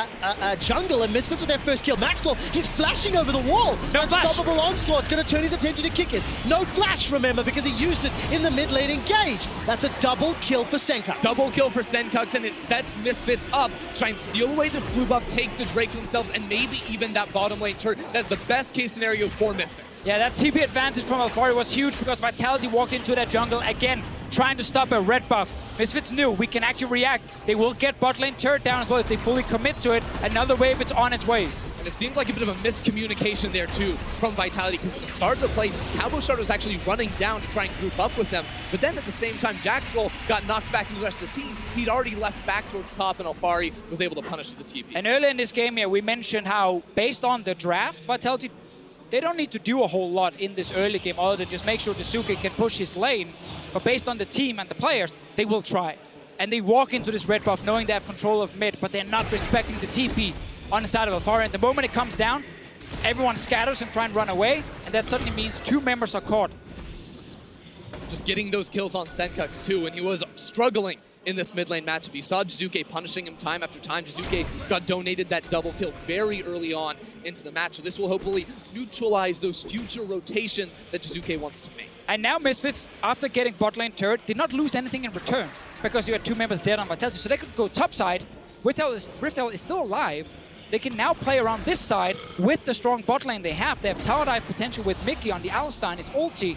jungle, and Misfits with their first kill. Maxwell, he's flashing over the wall. No Unstoppable flash. onslaught's going to turn his attention to Kikis. No flash, remember, because he used it in the mid lane engage. That's a double kill for Senkuk. Double kill for Senkux, and it sets Misfits up. Try and steal away this blue buff, take the Drake themselves, and maybe even that bottom lane turret. That's the best case scenario for Misfits. Yeah, that TP advantage from Alfaro was huge because Vitality walked into that jungle again, trying to stop a red buff. Misfits knew we can actually react. They will get bot lane turret down as well if they fully commit to it. Another wave, it's on its way. And it seems like a bit of a miscommunication there too from Vitality, because at the start of the play, Cowboy Shard was actually running down to try and group up with them. But then at the same time, Jack Troll got knocked back into the rest of the team. He'd already left back towards top, and Alfari was able to punish with the TP. And earlier in this game here, we mentioned how based on the draft, Vitality, they don't need to do a whole lot in this early game other than just make sure Jizuke can push his lane. But based on the team and the players, they will try. And they walk into this red buff knowing they have control of mid, but they're not respecting the TP on the side of Alfaro. And the moment it comes down, everyone scatters and try and run away, and that suddenly means two members are caught. Just getting those kills on Senkux too, and he was struggling in this mid lane matchup. You saw Jizuke punishing him time after time. Jizuke got donated that double kill very early on into the match, so this will hopefully neutralize those future rotations that Jizuke wants to make. And now Misfits, after getting bot lane turret, did not lose anything in return because you had two members dead on Vitality, so they could go topside. Riftell is still alive. They can now play around this side with the strong bot lane they have. They have tower dive potential with Mickey on the Alistar and his ulti.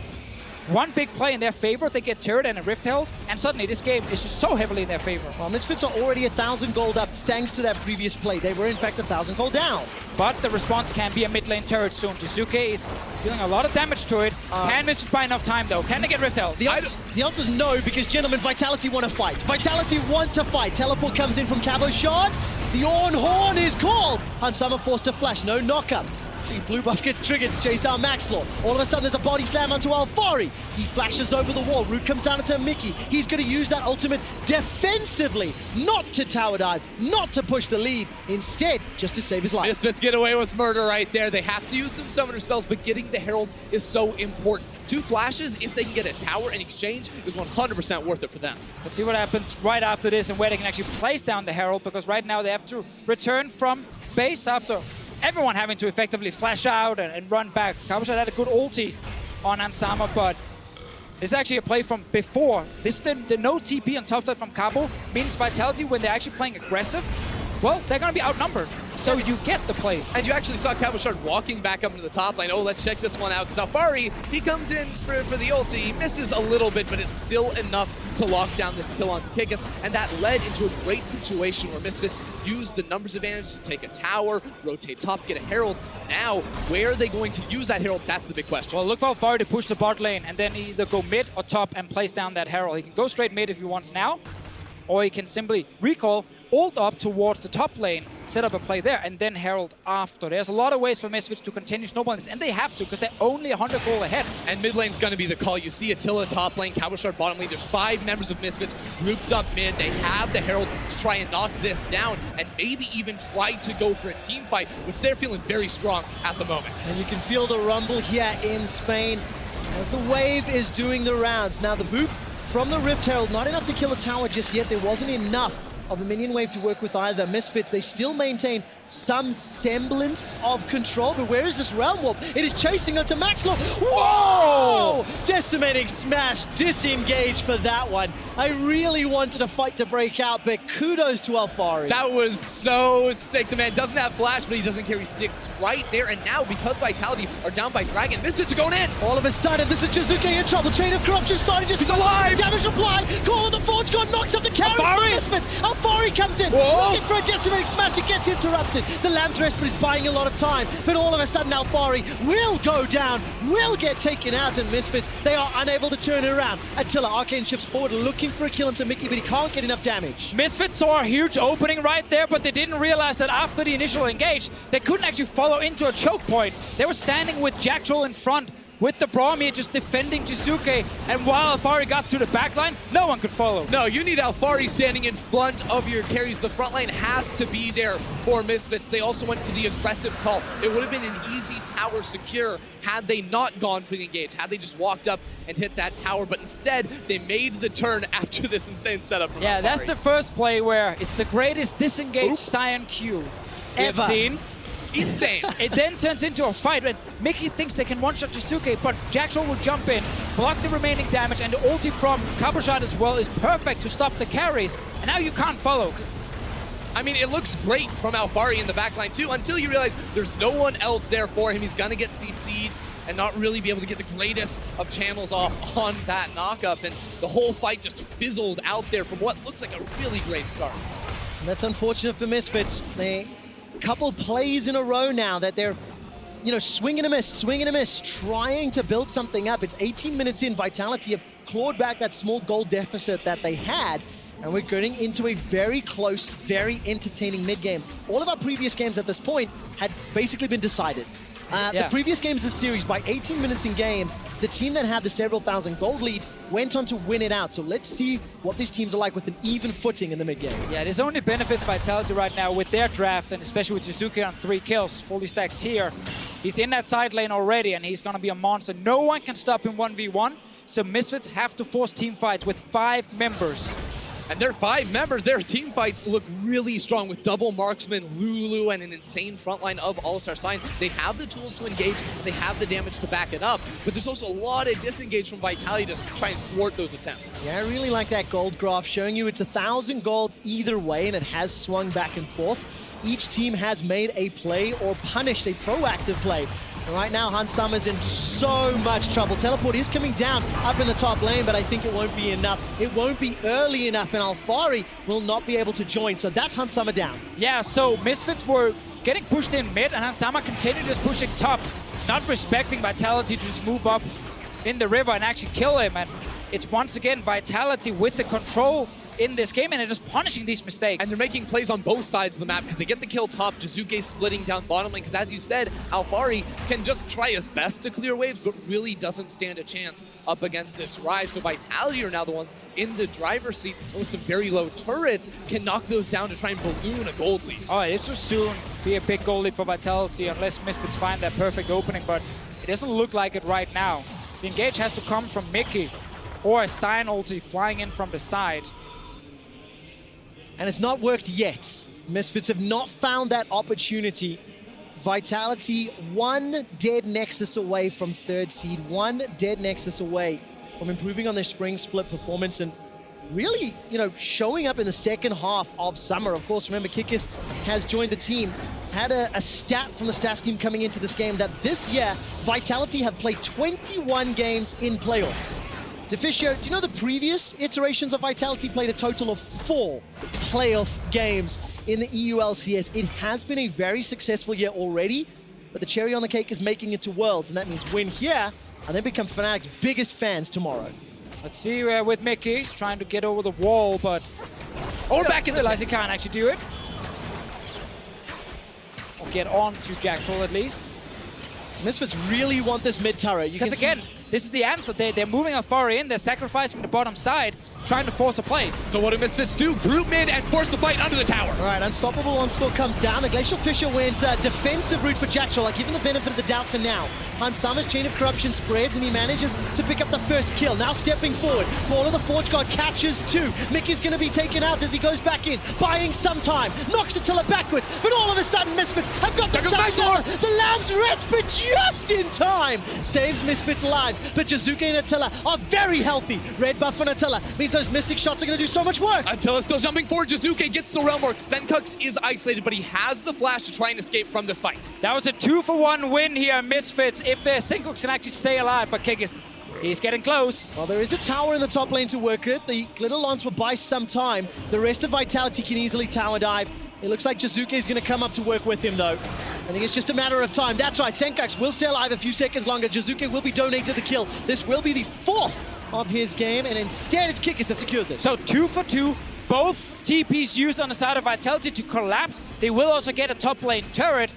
One big play in their favor, they get turret and a rift held, and suddenly this game is just so heavily in their favor. Well, Misfits are already 1,000 gold up thanks to that previous play. They were in fact 1,000 gold down. But the response can be a mid lane turret soon. Jizuke is dealing a lot of damage to it. Can Misfits buy enough time though? Can they get rift held? The answer is no, because gentlemen, Vitality want to fight. Vitality want to fight. Teleport comes in from Cabo Shard. The Orn Horn is called. Hunt Summer forced to flash, no knockup. Blue buff gets triggered to chase down Maxlor. All of a sudden, there's a body slam onto Alfari. He flashes over the wall. Root comes down into Mickey. He's going to use that ultimate defensively, not to tower dive, not to push the lead. Instead, just to save his life. Misfits get away with murder right there. They have to use some summoner spells, but getting the Herald is so important. 2 flashes, if they can get a tower in exchange, is 100% worth it for them. Let's see what happens right after this and where they can actually place down the Herald, because right now they have to return from base after everyone having to effectively flash out and run back. Cabochard had a good ulti on Hansama, but this is actually a play from before. This the no TP on top side from Cabo means Vitality, when they're actually playing aggressive, well, they're going to be outnumbered. So you get the play. And you actually saw Cabochard walking back up into the top lane. Oh, let's check this one out, because Alfari, he comes in for the ulti. He misses a little bit, but it's still enough to lock down this kill onto Kikis. And that led into a great situation where Misfits used the numbers advantage to take a tower, rotate top, get a Herald. Now, where are they going to use that Herald? That's the big question. Well, look for Alfari to push the bot lane and then either go mid or top and place down that Herald. He can go straight mid if he wants now, or he can simply recall, ult up towards the top lane, set up a play there, and then Herald after. There's a lot of ways for Misfits to continue snowballing this, and they have to, because they're only 100 gold ahead. And mid lane's going to be the call. You see Attila top lane, Cabochard bottom lane. There's 5 members of Misfits grouped up mid. They have the Herald to try and knock this down, and maybe even try to go for a team fight, which they're feeling very strong at the moment. And you can feel the rumble here in Spain as the wave is doing the rounds. Now the boot from the Rift Herald, not enough to kill a tower just yet. There wasn't enough of a minion wave to work with either. Misfits, they still maintain some semblance of control, but where is this Realm Warp? It is chasing onto Maxlaw. Whoa! Decimating smash, disengage for that one. I really wanted a fight to break out, but kudos to Alfari. That was so sick. The man doesn't have flash, but he doesn't care. He sticks right there, and now, because Vitality are down by Dragon, Misfits are going in. All of a sudden, this is Jizuke in trouble. Chain of Corruption starting to... He's alive! Damage applied. Call of the Forge God knocks up the carry for Misfits. Alfari comes in, looking for a decimating smash. It gets interrupted. The Lamb Threspit is buying a lot of time, but all of a sudden Alfari will go down, will get taken out, and Misfits, they are unable to turn it around. Attila, Arcane shifts forward, looking for a kill into Mickey, but he can't get enough damage. Misfits saw a huge opening right there, but they didn't realize that after the initial engage, they couldn't actually follow into a choke point. They were standing with Jack Troll in front, with the Bromir just defending Jizuke, and while Alfari got to the backline, no one could follow. No, you need Alfari standing in front of your carries. The front line has to be there for Misfits. They also went for the aggressive call. It would have been an easy tower secure had they not gone for the engage, had they just walked up and hit that tower, but instead, they made the turn after this insane setup from Yeah, Alfari. that's the first play where it's the greatest disengaged Cyan Q ever seen. Insane. It then turns into a fight when Mickey thinks they can one-shot Jizuke, but Jackson will jump in, block the remaining damage, and the ulti from Cabochard as well is perfect to stop the carries. And now you can't follow. I mean, it looks great from Alfari in the backline too, until you realize there's no one else there for him. He's gonna get CC'd and not really be able to get the greatest of channels off on that knockup, and the whole fight just fizzled out there from what looks like a really great start. And that's unfortunate for Misfits. They couple plays in a row now that they're, you know, swing and a miss, trying to build something up. It's 18 minutes in. Vitality have clawed back that small goal deficit that they had, and we're getting into a very close, very entertaining mid-game. All of our previous games at this point had basically been decided. The previous games this series, by 18 minutes in game, the team that had the several thousand gold lead went on to win it out. So let's see what these teams are like with an even footing in the mid-game. Yeah, this only benefits Vitality right now with their draft, and especially with Jizuke on 3 kills, fully stacked tier. He's in that side lane already, and he's going to be a monster. No one can stop him 1v1, so Misfits have to force team fights with 5 members. And their 5 members, their team fights look really strong with double marksman, Lulu, and an insane frontline of All-Star Signs. They have the tools to engage, they have the damage to back it up, but there's also a lot of disengage from Vitality to try and thwart those attempts. Yeah, I really like that gold graph showing you it's 1,000 gold either way, and it has swung back and forth. Each team has made a play or punished a proactive play. And right now, Hansama's in so much trouble. Teleport is coming down up in the top lane, but I think it won't be enough. It won't be early enough, and Alfari will not be able to join. So that's Hansama down. Yeah, so Misfits were getting pushed in mid, and Hansama continued just pushing top, not respecting Vitality to just move up in the river and actually kill him. And it's once again Vitality with the control in this game, and they're just punishing these mistakes. And they're making plays on both sides of the map because they get the kill top, Jizuke splitting down bottom lane, because as you said, Alfari can just try his best to clear waves, but really doesn't stand a chance up against this Rise. So Vitality are now the ones in the driver's seat with some very low turrets, can knock those down to try and balloon a gold lead. Oh, this will soon be a big gold lead for Vitality unless Misfits find that perfect opening, but it doesn't look like it right now. The engage has to come from Mickey or a Cyan ulti flying in from the side. And it's not worked yet. Misfits have not found that opportunity. Vitality, one dead Nexus away from third seed, one dead Nexus away from improving on their spring split performance and really, showing up in the second half of summer. Of course, remember, Kikis has joined the team. Had a stat from the stats team coming into this game that this year, Vitality have played 21 games in playoffs. Deficio, do you know the previous iterations of Vitality played a total of 4 playoff games in the EU LCS? It has been a very successful year already, but the cherry on the cake is making it to Worlds, and that means win here, and then become Fnatic's biggest fans tomorrow. Let's see with Mickey. He's trying to get over the wall, but... Or back in the realize he can't actually do it. Or get on to Jackal at least. Misfits really want this mid turret. Because again, this is the answer. They're moving far in. They're sacrificing the bottom side, trying to force a play. So what do Misfits do? Group mid and force the fight under the tower. All right, Unstoppable Onslaught comes down. The Glacial Fissure went defensive route for Jackal. I give him the benefit of the doubt for now. Hansama's Chain of Corruption spreads and he manages to pick up the first kill. Now stepping forward. Call of the Forge God catches 2. Mickey's going to be taken out as he goes back in, buying some time. Knocks Attila backwards, but all of a sudden Misfits have got the shot. The Lamb's Respite just in time. Saves Misfits' lives, but Jizuke and Attila are very healthy. Red buff on Attila means those Mystic shots are going to do so much work. Attila's still jumping forward. Jizuke gets the realm work. Senkux is isolated, but he has the flash to try and escape from this fight. That was a 2-for-1 win here, Misfits. If Senkux can actually stay alive, but Kikis, he's getting close. Well, there is a tower in the top lane to work it. The Glitter Lance will buy some time. The rest of Vitality can easily tower dive. It looks like Jizuke is going to come up to work with him, though. I think it's just a matter of time. That's right, Senkux will stay alive a few seconds longer. Jizuke will be donated the kill. This will be the 4th of his game, and instead it's Kikis that secures it. So 2 for 2, both TPs used on the side of Vitality to collapse. They will also get a top lane turret.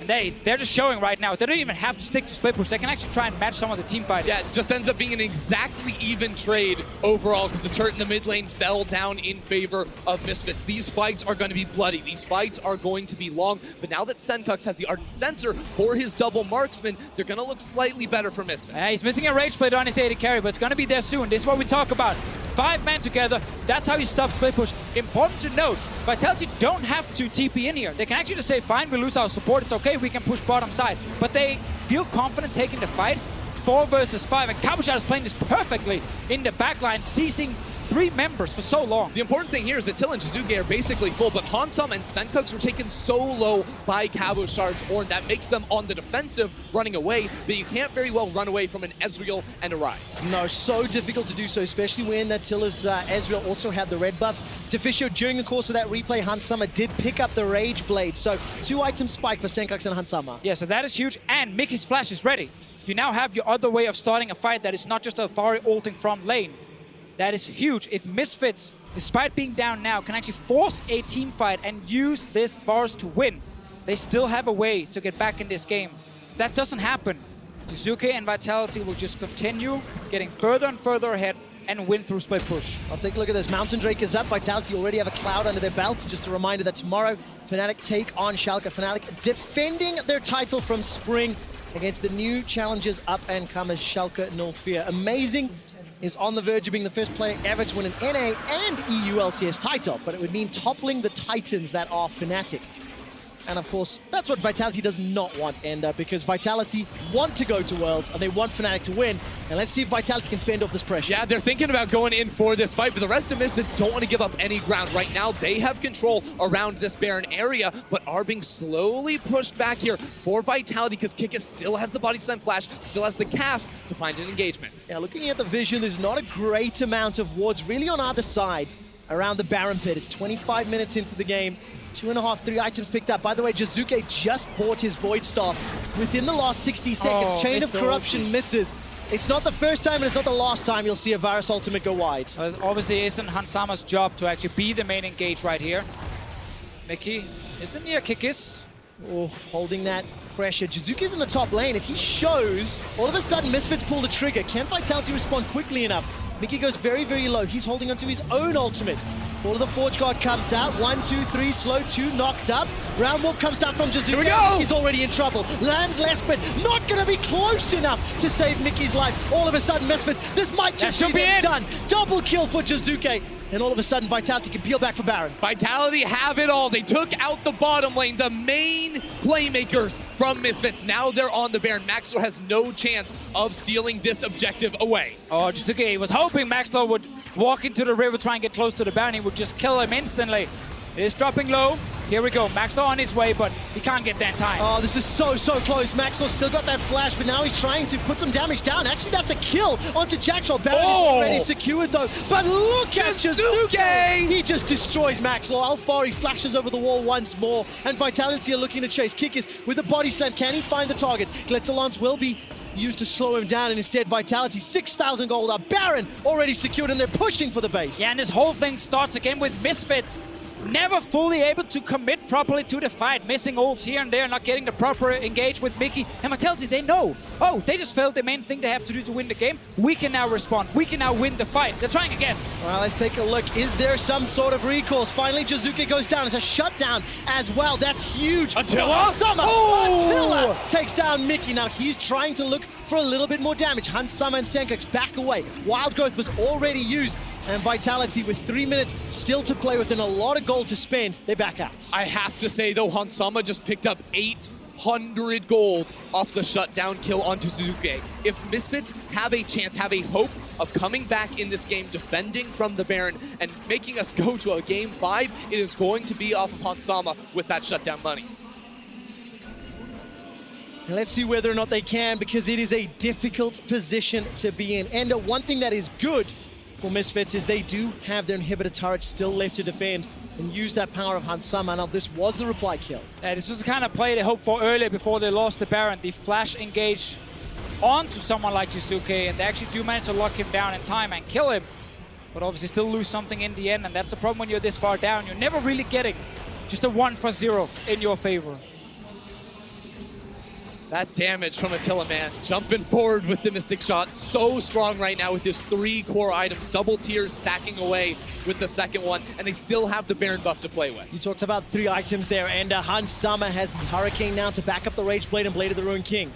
And they're just showing right now. They don't even have to stick to split push. They can actually try and match some of the team fighting. Yeah, it just ends up being an exactly even trade overall because the turret in the mid lane fell down in favor of Misfits. These fights are going to be bloody. These fights are going to be long. But now that Senkux has the Ardent Sensor for his double marksman, they're going to look slightly better for Misfits. He's missing a rage blade on his AD carry, but it's going to be there soon. This is what we talk about. 5 men together. That's how you stop split push. Important to note, Vitality don't have to TP in here. They can actually just say, fine, we lose our support. It's okay, we can push bottom side. But they feel confident taking the fight. 4 versus 5, and Cabochard is playing this perfectly in the backline, seizing 3 members for so long. The important thing here is that Till and Jizuke are basically full, but Hansam and Senkux were taken so low by Cabochard's Horn that makes them on the defensive running away, but you can't very well run away from an Ezreal and a Ryze. No, so difficult to do so, especially when Attila's Ezreal also had the red buff. Deficio, during the course of that replay, Hansama did pick up the Rage Blade, so 2 item spike for Senkux and Hansama. Yeah, so that is huge, and Mickey's flash is ready. You now have your other way of starting a fight that is not just a Fari ulting from lane. That is huge. If Misfits, despite being down now, can actually force a team fight and use this bars to win, they still have a way to get back in this game. If that doesn't happen, Jizuke and Vitality will just continue getting further and further ahead and win through split push. I'll take a look at this. Mountain Drake is up. Vitality already have a cloud under their belt. Just a reminder that tomorrow, Fnatic take on Schalke. Fnatic defending their title from spring against the new challengers up and comers, Schalke No Fear. Amazing is on the verge of being the first player ever to win an NA and EU LCS title, but it would mean toppling the titans that are Fnatic. And of course, that's what Vitality does not want, and because Vitality want to go to Worlds, and they want Fnatic to win, and let's see if Vitality can fend off this pressure. Yeah, they're thinking about going in for this fight, but the rest of Misfits don't want to give up any ground. Right now, they have control around this Baron area, but are being slowly pushed back here for Vitality because Kikis still has the Body Slam Flash, still has the Cask to find an engagement. Yeah, looking at the vision, there's not a great amount of wards really on either side around the Baron pit. It's 25 minutes into the game. 2.5, 3 items picked up. By the way, Jizuke just bought his Void Staff within the last 60 seconds. Chain of Corruption misses. It's not the first time and it's not the last time you'll see a Varus ultimate go wide. Obviously, it isn't Hansama's job to actually be the main engage right here. Mickey isn't near Kikis. Oh, holding that pressure. Jizuke's in the top lane. If he shows, all of a sudden Misfits pull the trigger. Can Vitality respond quickly enough? Mickey goes very, very low. He's holding onto his own ultimate. Call of the Forge God comes out. 1, 2, 3, slow 2, knocked up. Round Warp comes down from Jazuke. Here we go! He's already in trouble. Lands less, but not going to be close enough to save Mickey's life. All of a sudden, Misfits, this might just be them done. Double kill for Jazuke. And all of a sudden, Vitality can peel back for Baron. Vitality have it all. They took out the bottom lane, the main playmakers from Misfits. Now they're on the Baron. Maxwell has no chance of stealing this objective away. Oh, Jazuke was hoping Maxwell would walk into the river, try and get close to the Baron. He would just kill him instantly. It is dropping low. Here we go. Maxwell on his way, but he can't get that time. Oh, this is so close. Maxwell still got that flash, but now he's trying to put some damage down. Actually, that's a kill onto Jackshot. Baron is already secured, though. But look at Jazuke! He just destroys Maxwell. Alfari flashes over the wall once more, and Vitality are looking to chase. Kickus with a body slam. Can he find the target? Glitterlance will be used to slow him down, and instead Vitality, 6,000 gold up. Baron already secured, and they're pushing for the base. Yeah, and this whole thing starts again with Misfits. Never fully able to commit properly to the fight, missing ults here and there, not getting the proper engage with Mickey. And Vitality, they know, oh, they just failed the main thing they have to do to win the game. We can now respond. We can now win the fight. They're trying again. Well, let's take a look. Is there some sort of recourse? Finally, Jazuke goes down. It's a shutdown as well. That's huge. Attila? Summer. Attila takes down Mickey. Now he's trying to look for a little bit more damage. Hans Summer and Senkux back away. Wild Growth was already used. And Vitality, with 3 minutes still to play with and a lot of gold to spend, they back out. I have to say, though, Hansama just picked up 800 gold off the shutdown kill onto Jazuke. If Misfits have a chance, have a hope of coming back in this game, defending from the Baron, and making us go to a game 5, it is going to be off of Hansama with that shutdown money. And let's see whether or not they can, because it is a difficult position to be in. And one thing that is good for Misfits is they do have their inhibitor turrets still left to defend and use that power of Hansama. Now this was the reply kill. Yeah, this was the kind of play they hoped for earlier before they lost the Baron. The flash engage onto someone like Jazuke, and they actually do manage to lock him down in time and kill him. But obviously still lose something in the end, and that's the problem when you're this far down. You're never really getting just a 1-for-0 in your favor. That damage from Attila, man, jumping forward with the Mystic Shot. So strong right now with his 3 core items. Double tiers stacking away with the second one, and they still have the Baron buff to play with. You talked about 3 items there, and Hans Summer has the Hurricane now to back up the Rage Blade and Blade of the Ruined King.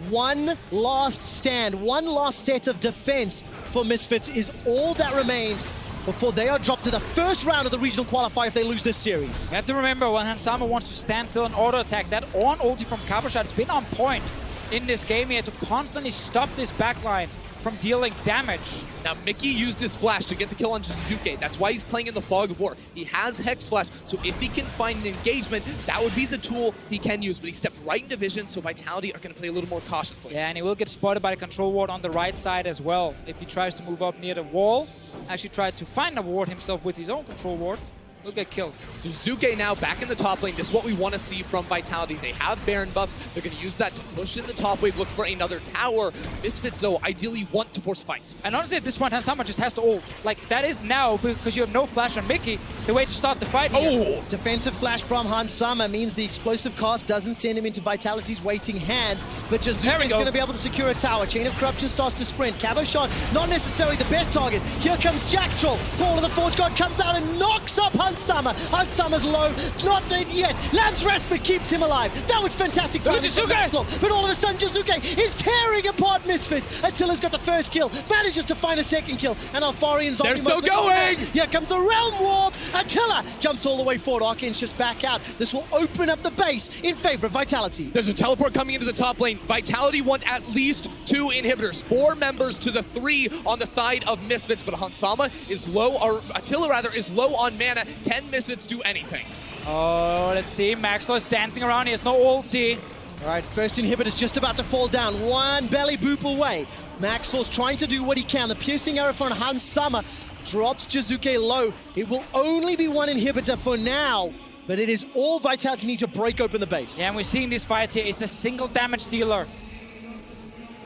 One last stand, one last set of defense for Misfits is all that remains before they are dropped to the first round of the regional qualifier if they lose this series. You have to remember, when Hansama wants to stand still and auto-attack, that on ulti from Kabushot has been on point in this game. He had to constantly stop this backline from dealing damage. Now, Mickey used his flash to get the kill on Jazuke. That's why he's playing in the Fog of War. He has Hex Flash, so if he can find an engagement, that would be the tool he can use. But he stepped right into vision, so Vitality are going to play a little more cautiously. Yeah, and he will get spotted by the control ward on the right side as well. If he tries to move up near the wall, actually tried to find a ward himself with his own control ward, he'll get killed. So Jazuke now back in the top lane. This is what we want to see from Vitality. They have Baron buffs. They're going to use that to push in the top wave, look for another tower. Misfits, though, ideally want to force fights. And honestly, at this point, Hansama just has to ult. Like, that is now, because you have no flash on Mickey, the way to start the fight here. Defensive flash from Hans Summer means the explosive cast doesn't send him into Vitality's waiting hands, but Jazuke is going to be able to secure a tower. Chain of Corruption starts to sprint. Cabo Shot, not necessarily the best target. Here comes Jacktroll. Call of the Forge God comes out and knocks up Hans Summer. Hans Summer's low, not dead yet. Lamb's Respite keeps him alive. That was fantastic timing from Maxwell. But all of a sudden, Jazuke is tearing apart Misfits. Attila's got the first kill, manages to find a second kill, and Alfarian's There's no going! Here comes a Realm Warp. Attila jumps all the way forward. Arcane shifts back out. This will open up the base in favor of Vitality. There's a teleport coming into the top lane. Vitality want at least 2 inhibitors. 4 members to the 3 on the side of Misfits, but Hansama is low, or Attila rather, is low on mana. Can Misfits do anything? Oh, let's see. Maxwell is dancing around. He has no ulti. All right, first inhibitor's just about to fall down. One belly boop away. Maxwell's trying to do what he can. The piercing arrow from Hans Summer drops Jazuke low. It will only be 1 inhibitor for now, but it is all Vitality need to break open the base. Yeah, and we're seeing these fights here. It's a single damage dealer.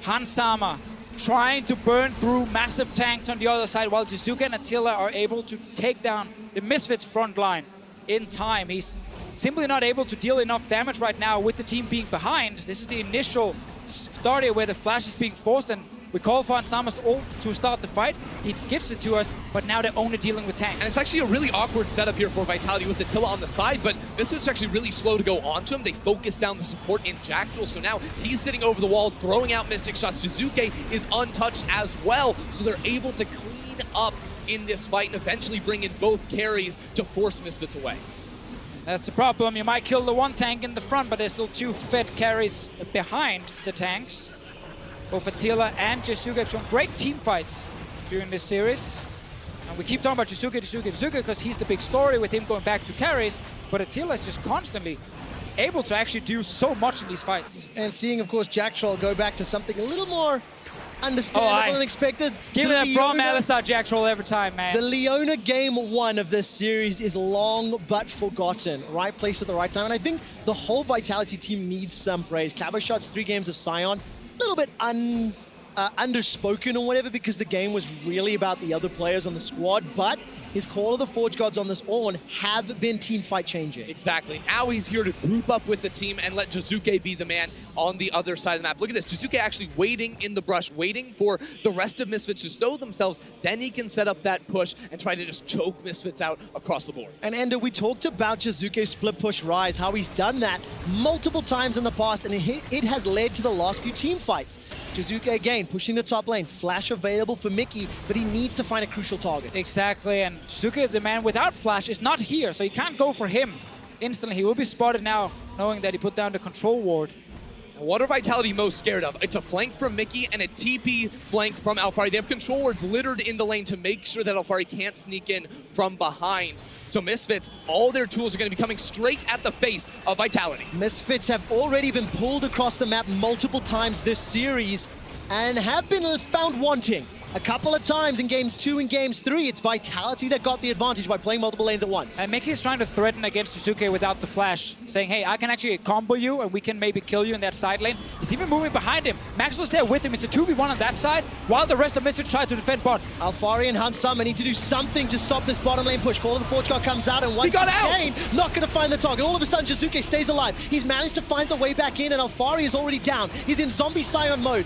Hans Summer trying to burn through massive tanks on the other side, while Jazuke and Attila are able to take down the Misfits front line in time. He's simply not able to deal enough damage right now with the team being behind. This is the initial start here where the flash is being forced, and We call for Ansama's ult to start the fight. He gives it to us, but now they're only dealing with tanks. And it's actually a really awkward setup here for Vitality with Attila on the side, but Misfits actually really slow to go onto him. They focus down the support in Jackal, so now he's sitting over the wall, throwing out Mystic shots. Jizuke is untouched as well, so they're able to clean up in this fight and eventually bring in both carries to force Misfits away. That's the problem. You might kill the one tank in the front, but there's still two VIT carries behind the tanks. Both Attila and Jizuke have shown great team fights during this series. And we keep talking about Jizuke because he's the big story with him going back to carries, but Attila is just constantly able to actually do so much in these fights. And seeing, of course, Jack Troll go back to something a little more understandable and expected. Give me that Braum Alistar Jack Troll every time, man. The Leona game 1 of this series is long but forgotten. Right place at the right time. And I think the whole Vitality team needs some praise. Cabo Shot's 3 games of Sion, a little bit underspoken or whatever because the game was really about the other players on the squad, but his Call of the Forge Gods on this Ornn have been team fight changing. Exactly. Now he's here to group up with the team and let Jizuke be the man on the other side of the map. Look at this. Jizuke actually waiting in the brush, waiting for the rest of Misfits to stow themselves. Then he can set up that push and try to just choke Misfits out across the board. And Ender, we talked about Jizuke's split push rise, how he's done that multiple times in the past, and it has led to the last few team fights. Jizuke again pushing the top lane, flash available for Mickey, but he needs to find a crucial target. Exactly, and Jizuke, the man without flash, is not here, so you can't go for him instantly. He will be spotted now, knowing that he put down the control ward. What are Vitality most scared of? It's a flank from Mickey and a TP flank from Alphari. They have control wards littered in the lane to make sure that Alphari can't sneak in from behind. So Misfits, all their tools are going to be coming straight at the face of Vitality. Misfits have already been pulled across the map multiple times this series and have been found wanting. A couple of times in games 2 and games 3, it's Vitality that got the advantage by playing multiple lanes at once. And Mickey's trying to threaten against Jizuke without the flash, saying, hey, I can actually combo you and we can maybe kill you in that side lane. He's even moving behind him. Maxwell's there with him. It's a 2v1 on that side, while the rest of Misfits try to defend bot. Alphari and Hansama need to do something to stop this bottom lane push. Call of the Forge God comes out, and once again, not going to find the target. All of a sudden, Jizuke stays alive. He's managed to find the way back in, and Alphari is already down. He's in zombie Sion mode.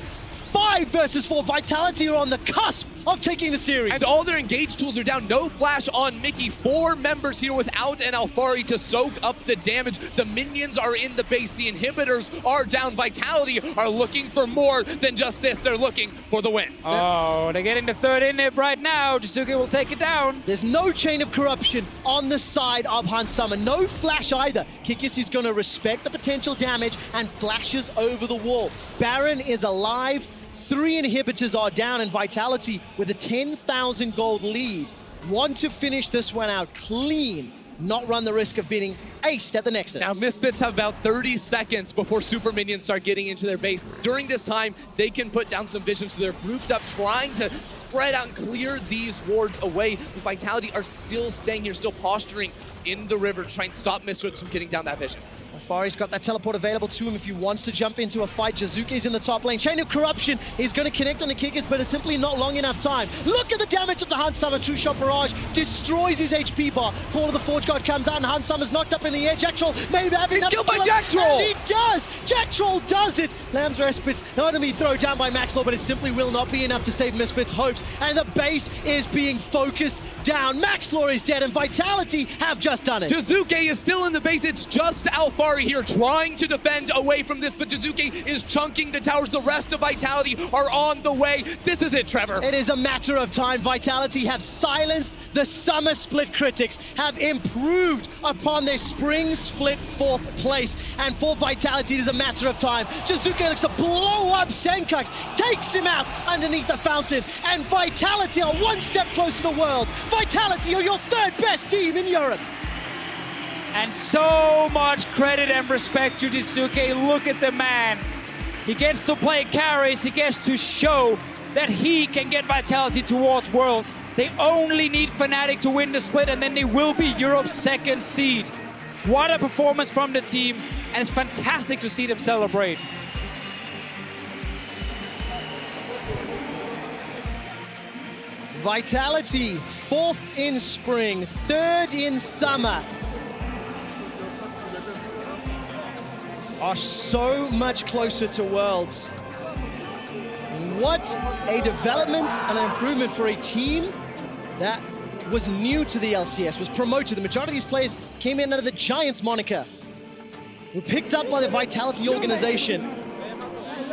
5 versus 4. Vitality are on the cusp of taking the series. And all their engage tools are down. No flash on Mickey. 4 members here without an Alphari to soak up the damage. The minions are in the base. The inhibitors are down. Vitality are looking for more than just this. They're looking for the win. Oh, they're getting the third inhib right now. Jizuke will take it down. There's no chain of corruption on the side of Hansama. No flash either. Kikis is going to respect the potential damage and flashes over the wall. Baron is alive. 3 inhibitors are down, and Vitality, with a 10,000 gold lead, want to finish this one out clean, not run the risk of being aced at the Nexus. Now, Misfits have about 30 seconds before super minions start getting into their base. During this time, they can put down some vision, so they're grouped up, trying to spread out and clear these wards away. But Vitality are still staying here, still posturing in the river, trying to stop Misfits from getting down that vision. Alphari's got that teleport available to him if he wants to jump into a fight. Jizuke's in the top lane. Chain of Corruption is going to connect on the Kickers, but it's simply not long enough time. Look at the damage of the Hansama. True Shot Barrage destroys his HP bar. Call of the Forge God comes out, and Hansama's knocked up in the air. Jack Troll maybe having He's killed by Jack Troll! And he does! Jack Troll does it! Lamb's Respite not going to be thrown down by Maxlaw, but it simply will not be enough to save Misfits' hopes. And the base is being focused down. Maxlaw is dead, and Vitality have just done it. Jizuke is still in the base. It's just Alphari here trying to defend away from this, but Jizuke is chunking the towers. The rest of Vitality are on the way. This is it, Trevor. It is a matter of time. Vitality have silenced the summer split critics, have improved upon their spring split 4th place. And for Vitality, it is a matter of time. Jizuke looks to blow up Senkux, takes him out underneath the fountain, and Vitality are one step closer to Worlds. Vitality are your 3rd best team in Europe. And so much credit and respect to Jizuke. Look at the man. He gets to play carries. He gets to show that he can get Vitality towards Worlds. They only need Fnatic to win the split, and then they will be Europe's 2nd seed. What a performance from the team, and it's fantastic to see them celebrate. Vitality, 4th in spring, 3rd in summer, are so much closer to Worlds. what a development and an improvement for a team that was new to the LCS, was promoted. The majority of these players came in under the Giants moniker. Were picked up by the Vitality organization.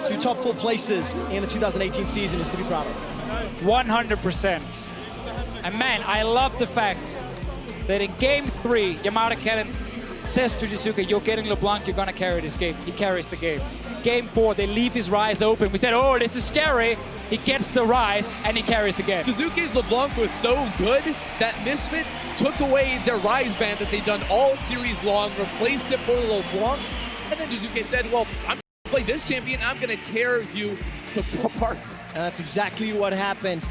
2 top 4 places in the 2018 season is to be proud of. 100%. And man, I love the fact that in game 3, Yamada Cannon says to Jizuke, you're getting LeBlanc, you're gonna carry this game. He carries the game. Game 4, they leave his Rise open. We said, oh, this is scary. He gets the Rise, and he carries again. Jizuke's LeBlanc was so good that Misfits took away their Rise band that they'd done all series long, replaced it for LeBlanc, and then Jizuke said, well, I'm gonna play this champion, I'm gonna tear you apart. And that's exactly what happened.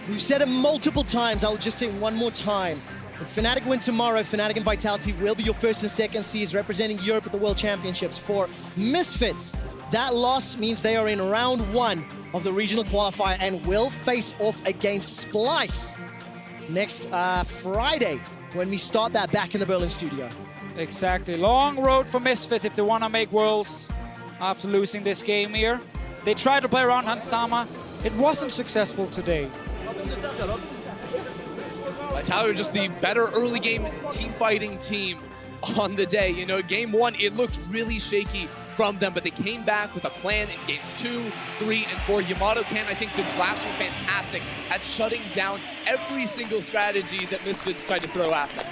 We've said it multiple times, I'll just say it one more time. If Fnatic win tomorrow, Fnatic and Vitality will be your first and second seeds representing Europe at the World Championships. For Misfits, that loss means they are in round 1 of the regional qualifier and will face off against Splice next Friday when we start that back in the Berlin studio. Exactly. Long road for Misfits if they want to make Worlds after losing this game here. They tried to play around Hansama. It wasn't successful today. Vitality were just the better early game team fighting team on the day. You know, game 1, it looked really shaky from them, but they came back with a plan in games 2, 3, and 4. Yamato Can, I think the drafts were fantastic at shutting down every single strategy that Misfits tried to throw at them.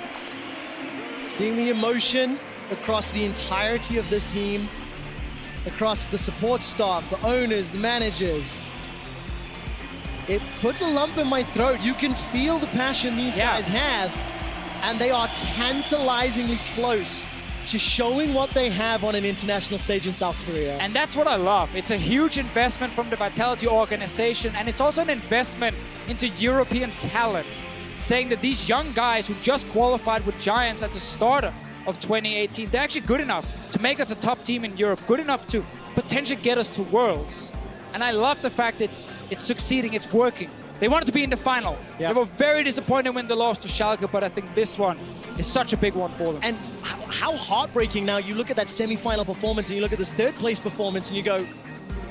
Seeing the emotion across the entirety of this team, across the support staff, the owners, the managers, it puts a lump in my throat. You can feel the passion these guys have, and they are tantalizingly close to showing what they have on an international stage in South Korea. And that's what I love. It's a huge investment from the Vitality organization, and it's also an investment into European talent, saying that these young guys who just qualified with Giants at the start of 2018, they're actually good enough to make us a top team in Europe, good enough to potentially get us to Worlds. And I love the fact it's succeeding, it's working. They wanted to be in the final. They were very disappointed when they lost to Schalke, but I think this one is such a big one for them. And how heartbreaking now, you look at that semi-final performance and you look at this 3rd place performance and you go,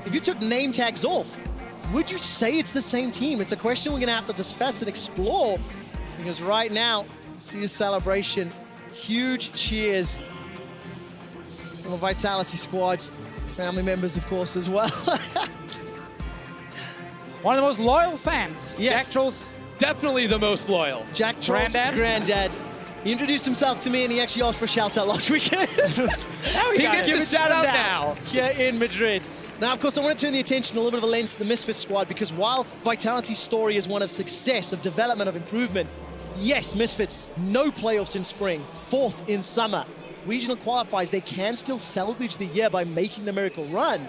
if you took name tags off, would you say it's the same team? It's a question we're gonna have to discuss and explore, because right now, see the celebration, huge cheers from the Vitality squad, family members of course as well. One of the most loyal fans. Yes. Jack Troll's definitely the most loyal. Jack Troll's granddad. He introduced himself to me and he actually asked for a shout out last weekend. Now he gets a shout out now. Here in Madrid. Now, of course, I want to turn the attention a little bit of a lens to the Misfits squad, because while Vitality's story is one of success, of development, of improvement, yes, Misfits, no playoffs in spring, 4th in summer. Regional qualifiers, they can still salvage the year by making the miracle run.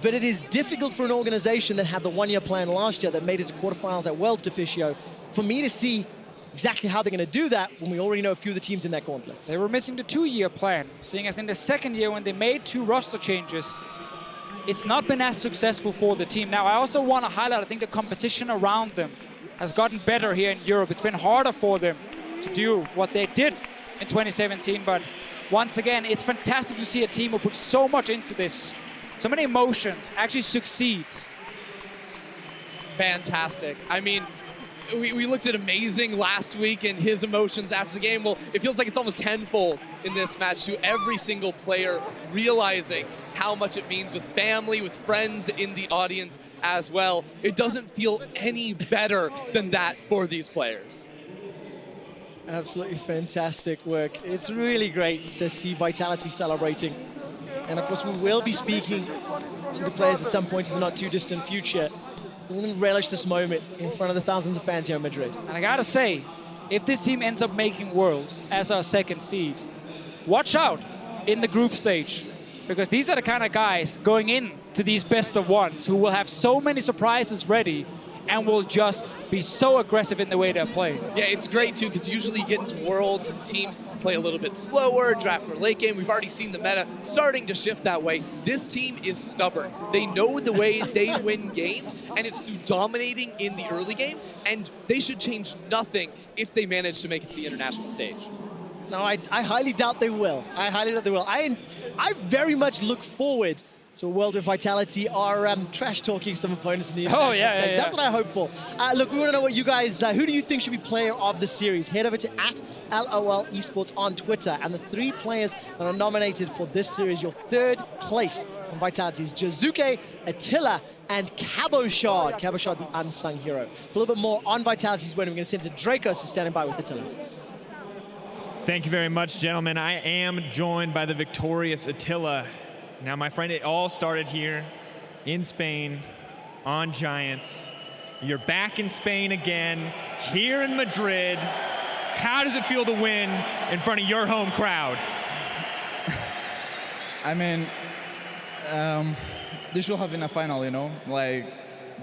But it is difficult for an organization that had the 1-year plan last year that made it to quarterfinals at Worlds Deficio for me to see exactly how they're going to do that when we already know a few of the teams in that gauntlet. They were missing the 2-year plan, seeing as in the 2nd year when they made 2 roster changes, it's not been as successful for the team. Now, I also want to highlight, I think the competition around them has gotten better here in Europe. It's been harder for them to do what they did in 2017, but once again, it's fantastic to see a team who put so much into this, so many emotions, actually succeed. It's fantastic. I mean, we looked at Amazing last week and his emotions after the game. Well, it feels like it's almost tenfold in this match to every single player realizing how much it means with family, with friends in the audience as well. It doesn't feel any better than that for these players. Absolutely fantastic work. It's really great to see Vitality celebrating. And of course, we will be speaking to the players at some point in the not too distant future. We're going to relish this moment in front of the thousands of fans here in Madrid. And I gotta say, if this team ends up making Worlds as our 2nd seed, watch out in the group stage, because these are the kind of guys going in to these best of ones who will have so many surprises ready and will just be so aggressive in the way they're playing. Yeah, it's great too, because usually you get into Worlds and teams play a little bit slower, draft for late game. We've already seen the meta starting to shift that way. This team is stubborn. They know the way they win games, and it's through dominating in the early game, and they should change nothing if they manage to make it to the international stage. No, I highly doubt they will. I highly doubt they will. I very much look forward So a world where Vitality are trash talking some opponents in the Oh, international yeah, stage. yeah. That's what I hope for. Look, we want to know what you guys, who do you think should be player of the series? Head over to @LOL Esports on Twitter. And the 3 players that are nominated for this series, your 3rd place from Vitality is Jizuke, Attila, and Cabochard. Cabochard, the unsung hero. For a little bit more on Vitality's win, we're going to send to Dracos, who's standing by with Attila. Thank you very much, gentlemen. I am joined by the victorious Attila. Now, my friend, it all started here in Spain on Giants. You're back in Spain again, here in Madrid. How does it feel to win in front of your home crowd? I mean, this should have been a final, you know? Like,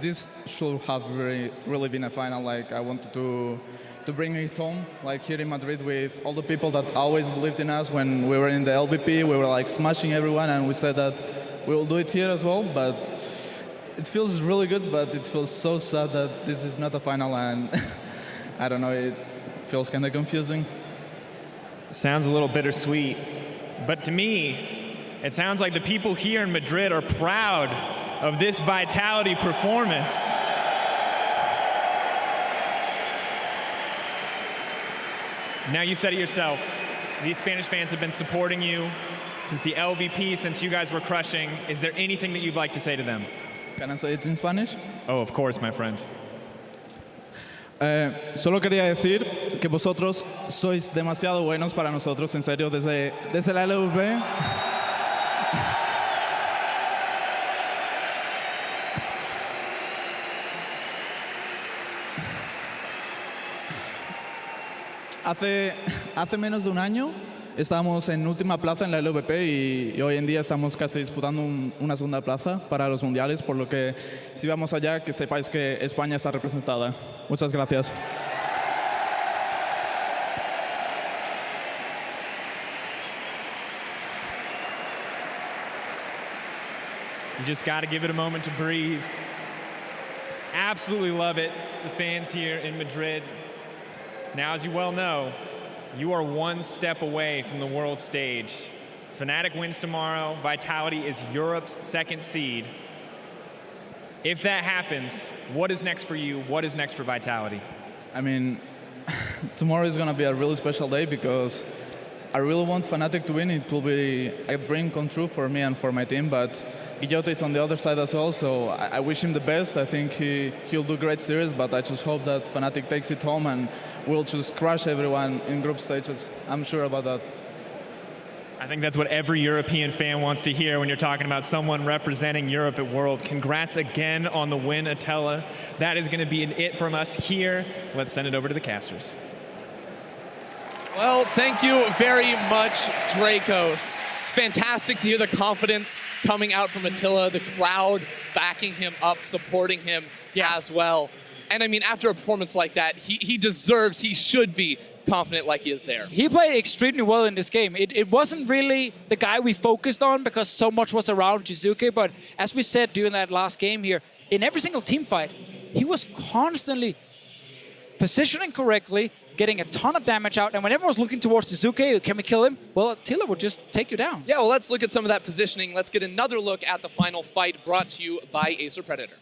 this should have really been a final. Like, I wanted to bring it home, like here in Madrid with all the people that always believed in us when we were in the LVP. We were like smashing everyone, and we said that we will do it here as well. But it feels really good, but it feels so sad that this is not a final, and I don't know, it feels kind of confusing. Sounds a little bittersweet, but to me, it sounds like the people here in Madrid are proud of this Vitality performance. Now, you said it yourself. These Spanish fans have been supporting you since the LVP, since you guys were crushing. Is there anything that you'd like to say to them? Can I say it in Spanish? Oh, of course, my friend. Solo quería decir que vosotros sois demasiado buenos para nosotros, en serio, desde la LVP. Hace menos de un año estábamos en última plaza en la LVP y hoy en día estamos casi disputando una segunda plaza para los mundiales, por lo que si vamos allá, que sepáis que España está representada. Muchas gracias. You just got to give it a moment to breathe. Absolutely love it, the fans here in Madrid. Now, as you well know, you are one step away from the world stage. Fnatic wins tomorrow. Vitality is Europe's 2nd seed. If that happens, what is next for you? What is next for Vitality? I mean, tomorrow is going to be a really special day because I really want Fnatic to win. It will be a dream come true for me and for my team, but Guillote is on the other side as well, so I wish him the best. I think he'll do great series, but I just hope that Fnatic takes it home and we'll just crush everyone in group stages. I'm sure about that. I think that's what every European fan wants to hear when you're talking about someone representing Europe at World. Congrats again on the win, Attila. That is going to be it from us here. Let's send it over to the casters. Well, thank you very much, Dracos. It's fantastic to hear the confidence coming out from Attila, the crowd backing him up, supporting him as well. And I mean, after a performance like that, he deserves, he should be confident like he is there. He played extremely well in this game. It wasn't really the guy we focused on because so much was around Jizuke, but as we said during that last game here, in every single team fight, he was constantly positioning correctly, getting a ton of damage out, and when everyone was looking towards Jizuke, can we kill him? Well, Attila would just take you down. Yeah, well, let's look at some of that positioning. Let's get another look at the final fight brought to you by Acer Predator.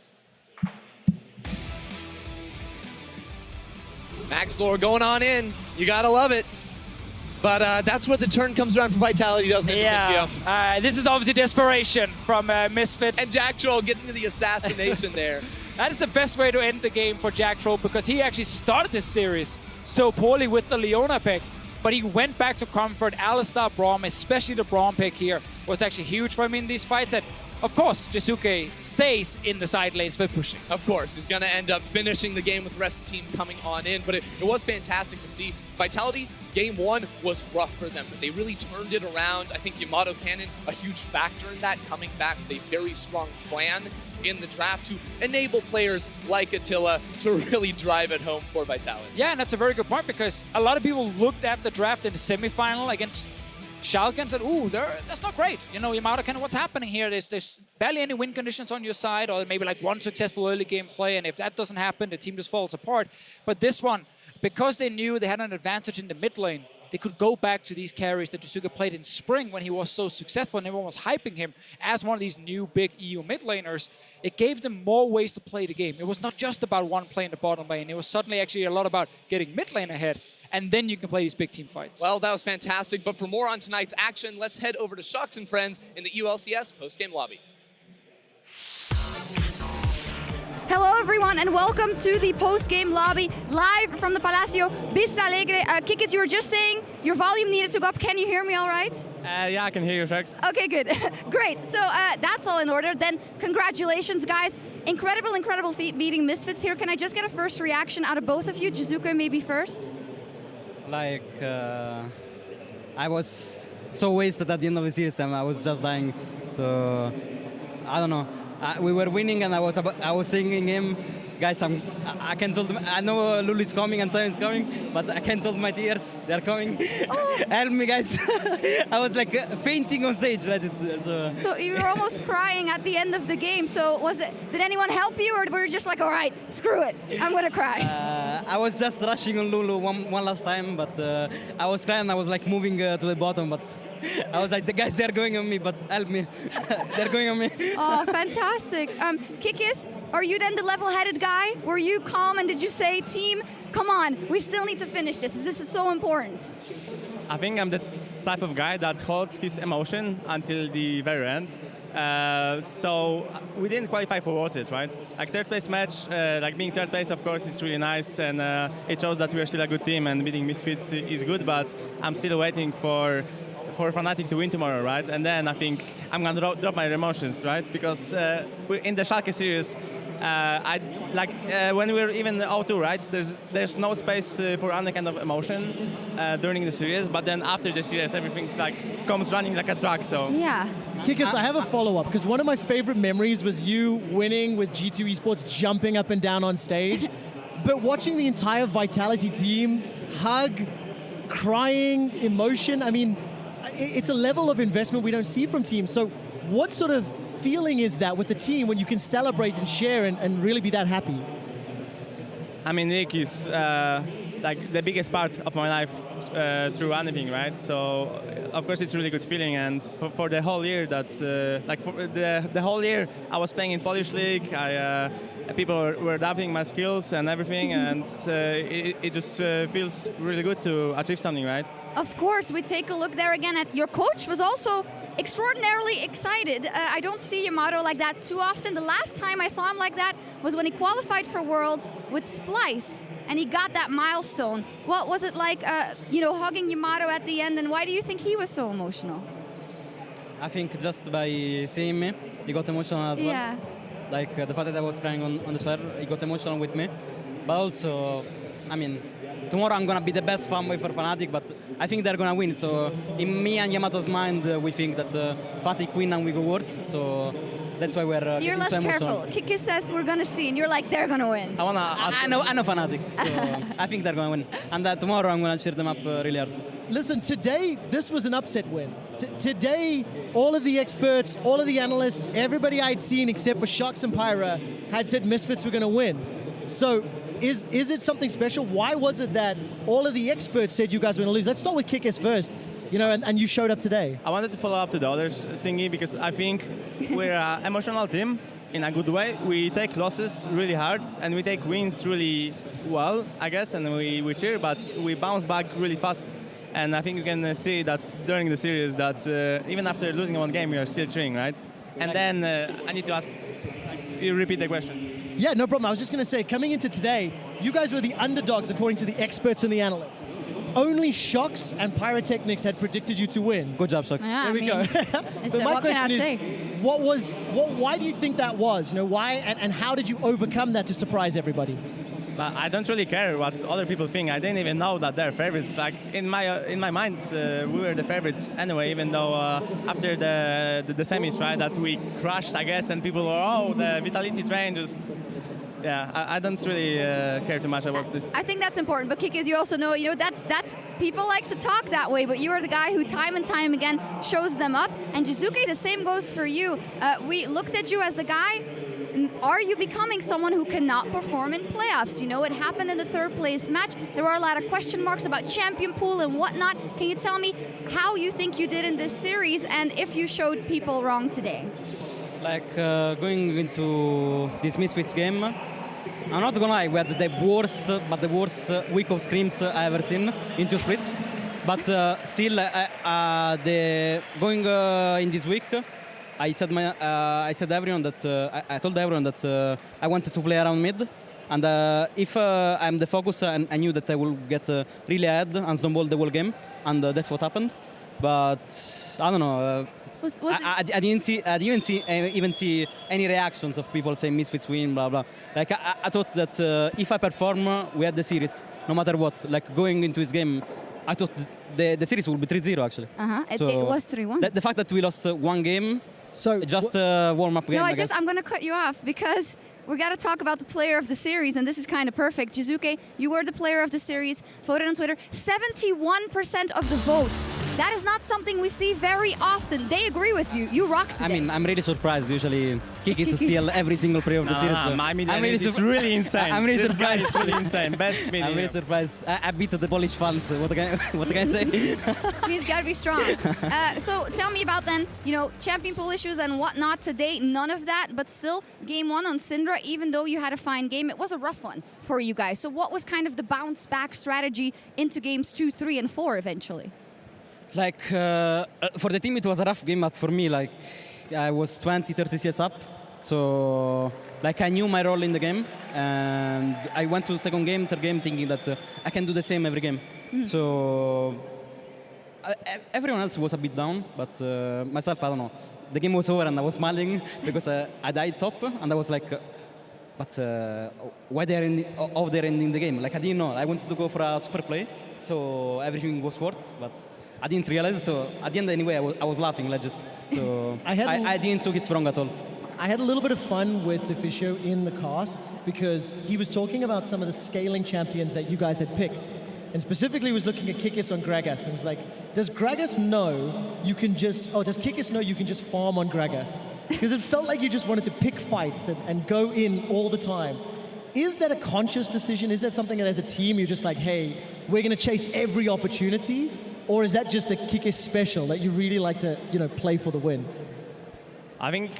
Max Lore going on in. You gotta love it. But that's where the turn comes around for Vitality, doesn't it? Yeah. This is obviously desperation from Misfits. And Jack Troll getting to the assassination there. That is the best way to end the game for Jack Troll because he actually started this series so poorly with the Leona pick. But he went back to comfort. Alistar Braum, especially the Braum pick here, was actually huge for him in these fights. And of course, Jizuke stays in the side lanes by pushing. Of course, he's going to end up finishing the game with the rest of the team coming on in. But it was fantastic to see. Vitality, game 1 was rough for them, but they really turned it around. I think Yamato Cannon, a huge factor in that, coming back with a very strong plan in the draft to enable players like Attila to really drive it home for Vitality. Yeah, and that's a very good point because a lot of people looked at the draft in the semifinal against Schalke and said, ooh, that's not great. You know, Yamato Cannon, what's happening here? There's barely any win conditions on your side or maybe like one successful early game play, and if that doesn't happen, the team just falls apart. But this one, because they knew they had an advantage in the mid lane, they could go back to these carries that Jizuke played in spring when he was so successful and everyone was hyping him as one of these new big EU mid laners. It gave them more ways to play the game. It was not just about one play in the bottom lane. It was suddenly actually a lot about getting mid lane ahead, and then you can play these big team fights. Well, that was fantastic, but for more on tonight's action, let's head over to Shucks and Friends in the LCS post-game lobby. Hello everyone and welcome to the post-game lobby, live from the Palacio Vista Alegre. Kikis, you were just saying your volume needed to go up. Can you hear me all right? Yeah, I can hear you, Shucks. Okay, good. Great. So that's all in order. Then congratulations, guys. Incredible feat beating Misfits here. Can I just get a first reaction out of both of you? Jizuke, maybe first? Like, I was so wasted at the end of the series and I was just dying. So, I don't know. We were winning and I was singing him, guys, I can't tell them, I know Lulu is coming and Simon is coming, but I can't tell my tears, they're coming. Oh. Help me, guys. I was like fainting on stage. So you were almost crying at the end of the game. So did anyone help you or were you just like, all right, screw it, I'm gonna cry? I was just rushing on Lulu one last time, but I was crying, I was like moving to the bottom, but I was like, the guys, they're going on me, but help me. They're going on me. Oh, fantastic. Kikis, are you then the level-headed guy? Were you calm and did you say, team, come on, we still need to finish this. This is so important. I think I'm the type of guy that holds his emotion until the very end. So we didn't qualify for Worlds, right? Like third place match, like being third place, of course, it's really nice, and it shows that we are still a good team, and beating Misfits is good, but I'm still waiting for Fnatic to win tomorrow, right? And then I think I'm gonna drop my emotions, right? Because in the Schalke series, when we're even 0-2, right? There's no space for any kind of emotion during the series, but then after the series, everything like comes running like a truck. So yeah. Kikis, I have a follow-up because one of my favorite memories was you winning with G2 Esports, jumping up and down on stage, but watching the entire Vitality team hug, crying, emotion. I mean, it's a level of investment we don't see from teams. So what sort of feeling is that with the team when you can celebrate and share and really be that happy? I mean, Nick is like the biggest part of my life through anything, right? So of course it's a really good feeling, and for the whole year, that's like for the whole year I was playing in Polish League. People were adapting my skills and everything, and it just feels really good to achieve something, right? Of course, we take a look there again at your coach was also extraordinarily excited. I don't see Yamato like that too often. The last time I saw him like that was when he qualified for Worlds with Splice and he got that milestone. What was it like, hugging Yamato at the end, and why do you think he was so emotional? I think just by seeing me, he got emotional as well. Yeah. Like the fact that I was crying on the chair, he got emotional with me. But also, I mean, tomorrow I'm gonna be the best fanboy for Fnatic, but I think they're gonna win. So in me and Yamato's mind, we think that Fnatic win and we go Worlds. So that's why we're. You're less careful. Kikis says we're gonna see, and you're like they're gonna win. I know Fnatic, so I think they're gonna win. And tomorrow I'm gonna cheer them up really hard. Listen, today this was an upset win. Today, all of the experts, all of the analysts, everybody I'd seen except for Shucks and Pyra had said Misfits were gonna win. So. Is it something special? Why was it that all of the experts said you guys were going to lose? Let's start with Kikis first, and you showed up today. I wanted to follow up to the others thingy because I think we're an emotional team in a good way. We take losses really hard and we take wins really well, I guess, and we cheer, but we bounce back really fast. And I think you can see that during the series that even after losing one game, we are still cheering, right? And then I need to ask, you repeat the question. Yeah, no problem. I was just going to say, coming into today, you guys were the underdogs according to the experts and the analysts. Only Shucks and Pyrotechnics had predicted you to win. Good job, Shucks. Yeah, there we go. But my question is, why do you think that was? Why and how did you overcome that to surprise everybody? But I don't really care what other people think. I didn't even know that they're favorites. Like in my mind, we were the favorites anyway. Even though after the semis, right, that we crashed, I guess, and people were the Vitality train just. Yeah, I don't really care too much about this. I think that's important, but Kikis, you also know, that's people like to talk that way, but you are the guy who time and time again shows them up. And Jizuke, the same goes for you. We looked at you as the guy are you becoming someone who cannot perform in playoffs? You know, it happened in the third place match. There were a lot of question marks about champion pool and whatnot. Can you tell me how you think you did in this series and if you showed people wrong today? Like going into this Misfits game, I'm not gonna lie, we had the worst week of scrims I ever seen in 2 splits. But still, going in this week, I told everyone that I wanted to play around mid, and if I'm the focus, I knew that I will get really ahead and snowball the whole game, and that's what happened. But I don't know. I didn't even see any reactions of people saying Misfits win, blah blah. Like I thought that if I perform, we had the series, no matter what. Like going into this game, I thought the series would be 3-0 actually. It was 3-1. The fact that we lost one game, so just a warm-up game. No, I guess. I'm going to cut you off because we got to talk about the player of the series, and this is kind of perfect. Jizuke, you were the player of the series, voted on Twitter. 71% of the votes. That is not something we see very often. They agree with you. You rocked today. I mean, I'm really surprised. Usually, Kiki is still every single player of the series. My media is really insane. I'm really this surprised. Guy is really insane. Best media. I'm really surprised. I beat the Polish fans. What can I say? He's got to be strong. So tell me about then, you know, champion pool issues and whatnot today. None of that, but still, game 1 on Syndra, even though you had a fine game, it was a rough one for you guys. So what was kind of the bounce back strategy into games 2, 3, and 4 eventually? Like, for the team it was a rough game, but for me, like, I was 20-30 CS up. So, like, I knew my role in the game. And I went to second game, third game, thinking that I can do the same every game. So, everyone else was a bit down, but myself, I don't know. The game was over and I was smiling because I died top, and I was like, but why they're ending the game? Like, I didn't know. I wanted to go for a super play, so everything was worth, but I didn't realize. So at the end, anyway, I was laughing, legit. So I didn't took it wrong at all. I had a little bit of fun with Deficio in the cast because he was talking about some of the scaling champions that you guys had picked. And specifically was looking at Kikis on Gragas and was like, does Gragas know you can just, does Kikis know you can just farm on Gragas? Because it felt like you just wanted to pick fights and go in all the time. Is that a conscious decision? Is that something that as a team you're just like, hey, we're going to chase every opportunity? Or is that just a Kikis special that you really like to, you know, play for the win? I think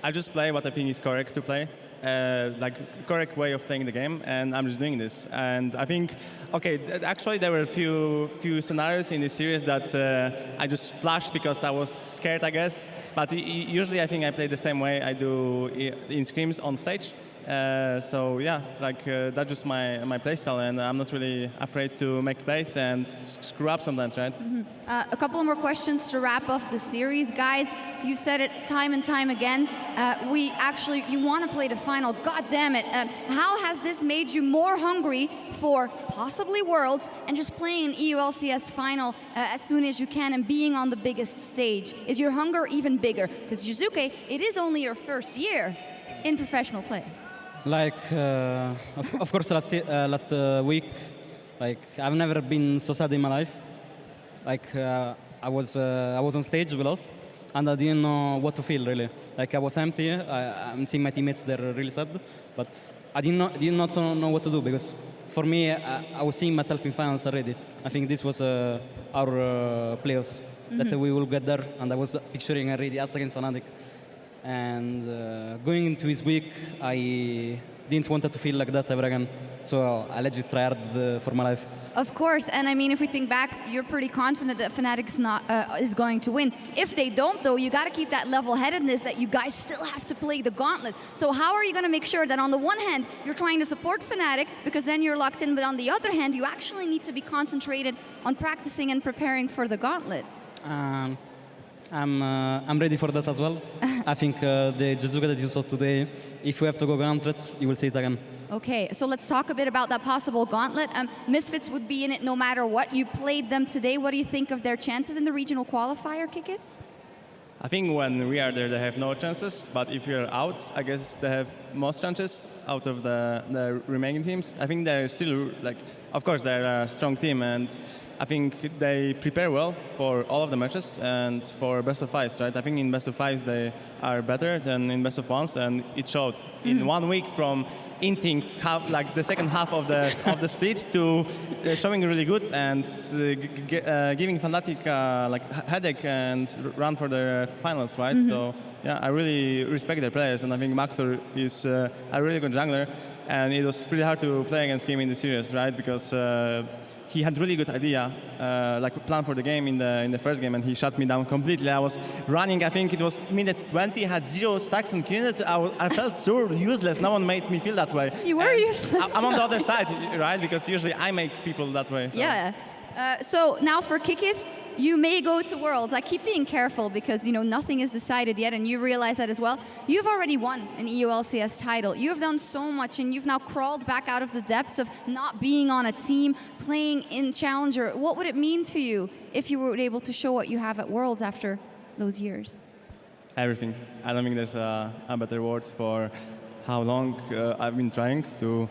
I just play what I think is correct to play. Like correct way of playing the game, and I'm just doing this. And I think, okay, actually there were a few scenarios in this series that I just flashed because I was scared, I guess. But usually I think I play the same way I do in scrims on stage. So yeah, like that's just my playstyle, and I'm not really afraid to make plays and screw up sometimes, right? A couple more questions to wrap up the series, guys. You've said it time and time again. You want to play the final. God damn it! How has this made you more hungry for possibly Worlds and just playing an EU LCS final as soon as you can and being on the biggest stage? Is your hunger even bigger? Because Jizuke, it is only your first year in professional play. Like, of course, last week, like I've never been so sad in my life. Like I was on stage, we lost, and I didn't know what to feel really. Like I was empty. I'm seeing my teammates; they're really sad, but I did not know what to do because for me, I was seeing myself in finals already. I think this was our playoffs that we will get there, and I was picturing already us against Fnatic. And going into this week, I didn't want to feel like that ever again. So I legit tried for my life. Of course, and I mean, if we think back, you're pretty confident that Fnatic is going to win. If they don't, though, you got to keep that level-headedness that you guys still have to play the gauntlet. So how are you going to make sure that on the one hand, you're trying to support Fnatic, because then you're locked in, but on the other hand, you actually need to be concentrated on practicing and preparing for the gauntlet? I'm ready for that as well. I think the Jizuka that you saw today, if we have to go gauntlet, you will see it again. Okay, so let's talk a bit about that possible gauntlet. Misfits would be in it no matter what. You played them today. What do you think of their chances in the regional qualifier, Kikis? I think when we are there, they have no chances. But if you're out, I guess they have most chances out of the remaining teams. I think they're still like of course, they're a strong team, and I think they prepare well for all of the matches and for best of fives, right? I think in best of fives they are better than in best of ones, and it showed in 1 week from inting like the second half of the split to showing really good and giving Fnatic like headache and run for the finals, right? So yeah, I really respect their players, and I think Maxtor is a really good jungler, and it was pretty hard to play against him in the series, right? Because he had really good idea, like plan for the game in the first game, and he shut me down completely. I was running, I think it was minute 20, had 0 stacks on Q-Net. I felt so useless. No one made me feel that way. You were useless. I'm on the other side, right? Because usually I make people that way. So. Yeah. So now for Kikis, you may go to Worlds. I keep being careful because, you know, nothing is decided yet, and you realize that as well. You've already won an EU LCS title. You've done so much, and you've now crawled back out of the depths of not being on a team, playing in Challenger. What would it mean to you if you were able to show what you have at Worlds after those years? Everything. I don't think there's a better word for how long I've been trying to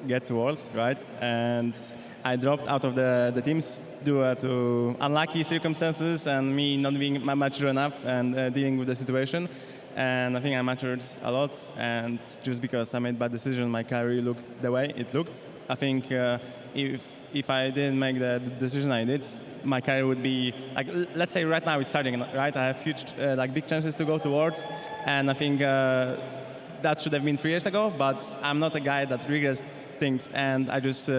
get to Worlds, right? And I dropped out of the teams due to unlucky circumstances and me not being mature enough and dealing with the situation. And I think I matured a lot, and just because I made bad decision, my career looked the way it looked. I think if I didn't make the decision I did, my career would be like, let's say right now it's starting, right? I have huge, like big chances to go to Worlds, and I think that should have been 3 years ago, but I'm not a guy that regrets things, and I just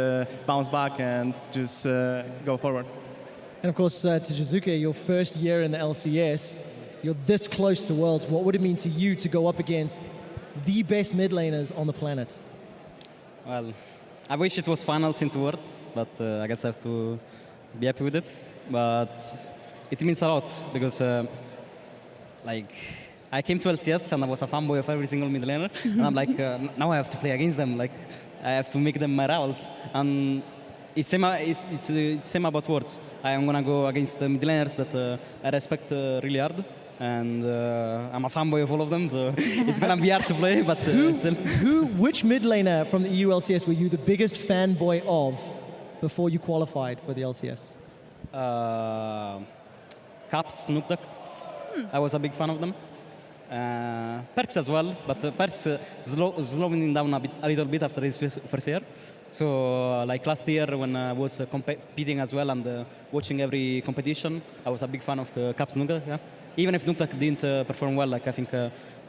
bounce back and just go forward. And of course, to Jizuke, your first year in the LCS, you're this close to Worlds. What would it mean to you to go up against the best mid laners on the planet? Well, I wish it was finals into Worlds, but I guess I have to be happy with it. But it means a lot because, like, I came to LCS and I was a fanboy of every single mid laner, and I'm like, now I have to play against them. Like, I have to make them my rivals. And it's same about Worlds. I'm gonna go against mid laners that I respect really hard, and I'm a fanboy of all of them, so it's gonna be hard to play. But which mid laner from the EU LCS were you the biggest fanboy of before you qualified for the LCS? Caps, Nuktak. I was a big fan of them. Perks as well, but Perks slowing down a little bit after his first year. So like last year when I was competing as well and watching every competition, I was a big fan of Caps Nuktak. Yeah. Even if Nuktak didn't perform well, like I think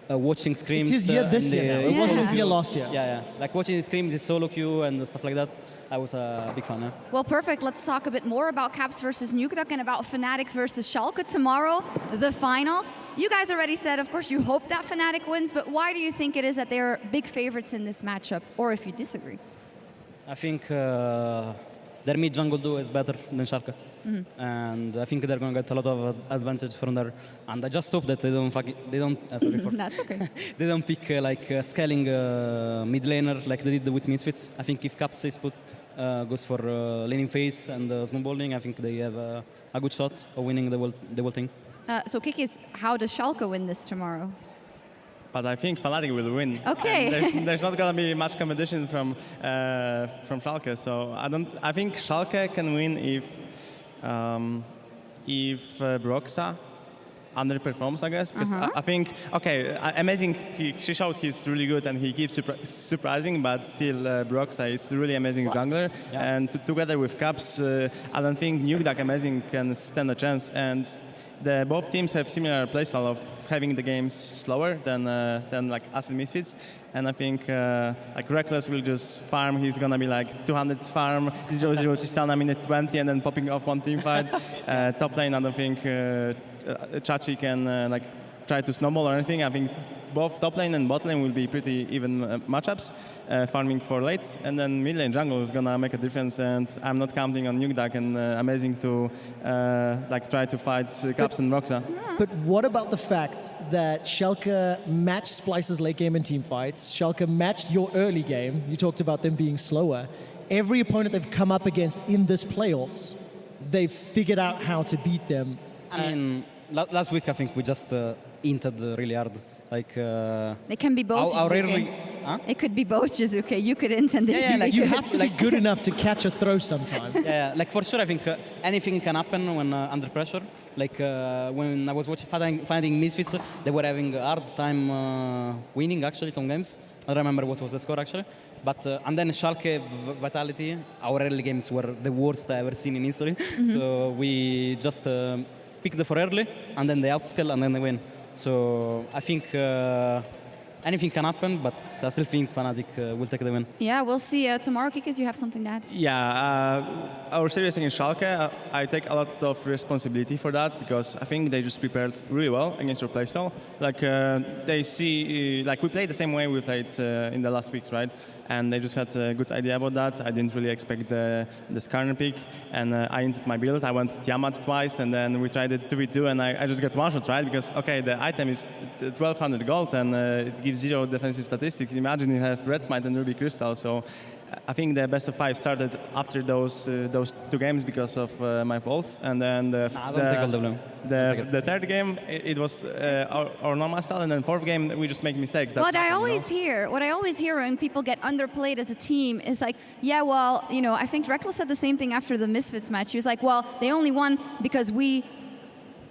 watching scrims. It's his year this year now. It wasn't his year last year. Yeah. Like watching scrims, his solo queue and stuff like that. I was a big fan. Yeah? Well, perfect. Let's talk a bit more about Caps versus Nuktak and about Fnatic versus Schalke tomorrow, the final. You guys already said, of course, you hope that Fnatic wins, but why do you think it is that they're big favorites in this matchup, or if you disagree? I think their mid jungle duo is better than Schalke. And I think they're going to get a lot of advantage from there. And I just hope that they don't sorry for That's okay. they don't pick like scaling mid laner like they did with Misfits. I think if Caps goes for laning phase and snowballing, I think they have a good shot of winning the whole thing. So Kikis, how does Schalke win this tomorrow? But I think Fnatic will win. Okay. There's not gonna be much competition from Schalke, so I think Schalke can win if Broxa underperforms, I guess, because I think, okay, amazing, she showed he's really good and he keeps surprising, but still Broxa is really amazing jungler, and together with Caps, I don't think Nuktak amazing can stand a chance, and both teams have similar playstyle of having the games slower than like us and Misfits, and I think like Reckless will just farm. He's gonna be like 200 farm, 0-0 to stun a minute 20, and then popping off one team fight. Top lane, I don't think Chachi can like try to snowball or anything. I think both top lane and bot lane will be pretty even matchups, farming for late, and then mid lane jungle is gonna make a difference, and I'm not counting on Nuktak and amazing to like try to fight Caps and Broxa. But what about the fact that Schalke matched Splice's late game in team fights? Schalke matched your early game. You talked about them being slower. Every opponent they've come up against in this playoffs, they've figured out how to beat them. I mean, last week I think we just hinted really hard. Like they can be both. How Huh? It could be both, Jizuke. You could intend it. Yeah, like You have to be good enough to catch a throw sometimes. Yeah, like for sure, I think anything can happen when under pressure. Like when I was watching fighting Misfits, they were having a hard time winning actually some games. I don't remember what was the score actually. But and then Schalke Vitality, our early games were the worst I ever seen in history. So we just picked the for early, and then they outscale, and then they win. So I think anything can happen, but I still think Fnatic will take the win. Yeah, we'll see. Tomorrow, Kikis, you have something to add? Yeah, our series against Schalke, I take a lot of responsibility for that because I think they just prepared really well against our playstyle. Like they see, like we played the same way we played in the last weeks, right? And they just had a good idea about that. I didn't really expect the Skarner pick, and I entered my build. I went Tiamat twice, and then we tried it 2v2, and I just got one shot, right? Because, okay, the item is 1200 gold, and it gives 0 defensive statistics. Imagine you have Red Smite and Ruby Crystal, so I think the best of 5 started after those 2 games because of my fault, and then the third game it was our normal style, and then 4th game we just make mistakes. What I always hear when people get underplayed as a team is like, yeah, well, you know, I think Reckless said the same thing after the Misfits match. He was like, well, they only won because we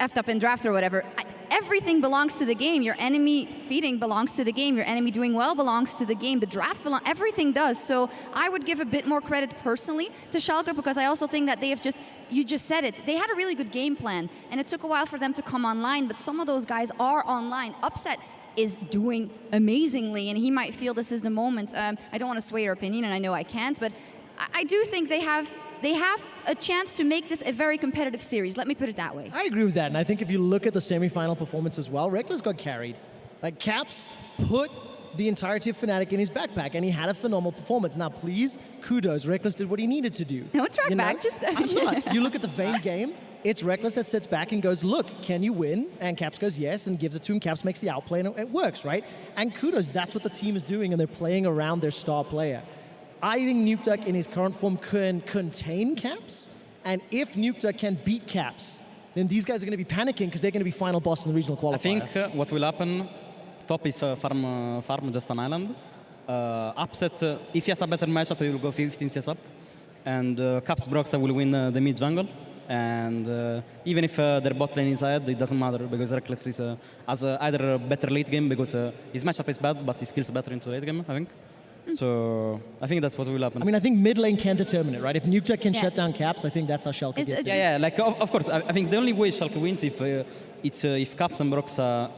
effed up in draft or whatever. Everything belongs to the game. Your enemy feeding belongs to the game. Your enemy doing well belongs to the game. The draft everything does. So I would give a bit more credit personally to Schalke because I also think that they have you just said it, they had a really good game plan and it took a while for them to come online, but some of those guys are online. Upset is doing amazingly and he might feel this is the moment. I don't want to sway your opinion and I know I can't, but I do think they have a chance to make this a very competitive series. Let me put it that way. I agree with that, and I think if you look at the semi-final performance as well, Reckless got carried. Like, Caps put the entirety of Fnatic in his backpack, and he had a phenomenal performance. Now, please, kudos. Reckless did what he needed to do. Don't track back, just... I'm not. You look at the Vayne game, it's Reckless that sits back and goes, look, can you win? And Caps goes, yes, and gives it to him. Caps makes the outplay, and it works, right? And kudos, that's what the team is doing, and they're playing around their star player. I think Nukeduck in his current form can contain Caps, and if Nukeduck can beat Caps, then these guys are going to be panicking because they're going to be final boss in the regional qualifier. I think what will happen, top is farm just an island. Upset, if he has a better matchup, he will go 15 CS up, and Caps Broxa will win the mid jungle. And even if their bot lane is ahead, it doesn't matter because Reckless has either a better late game because his matchup is bad, but his skills better into late game, I think. So I think that's what will happen. I mean, I think mid lane can determine it, right? If Nukeduck can shut down Caps, I think that's how Schalke gets it. Yeah, like of course. I think the only way Schalke wins if Caps and Broxa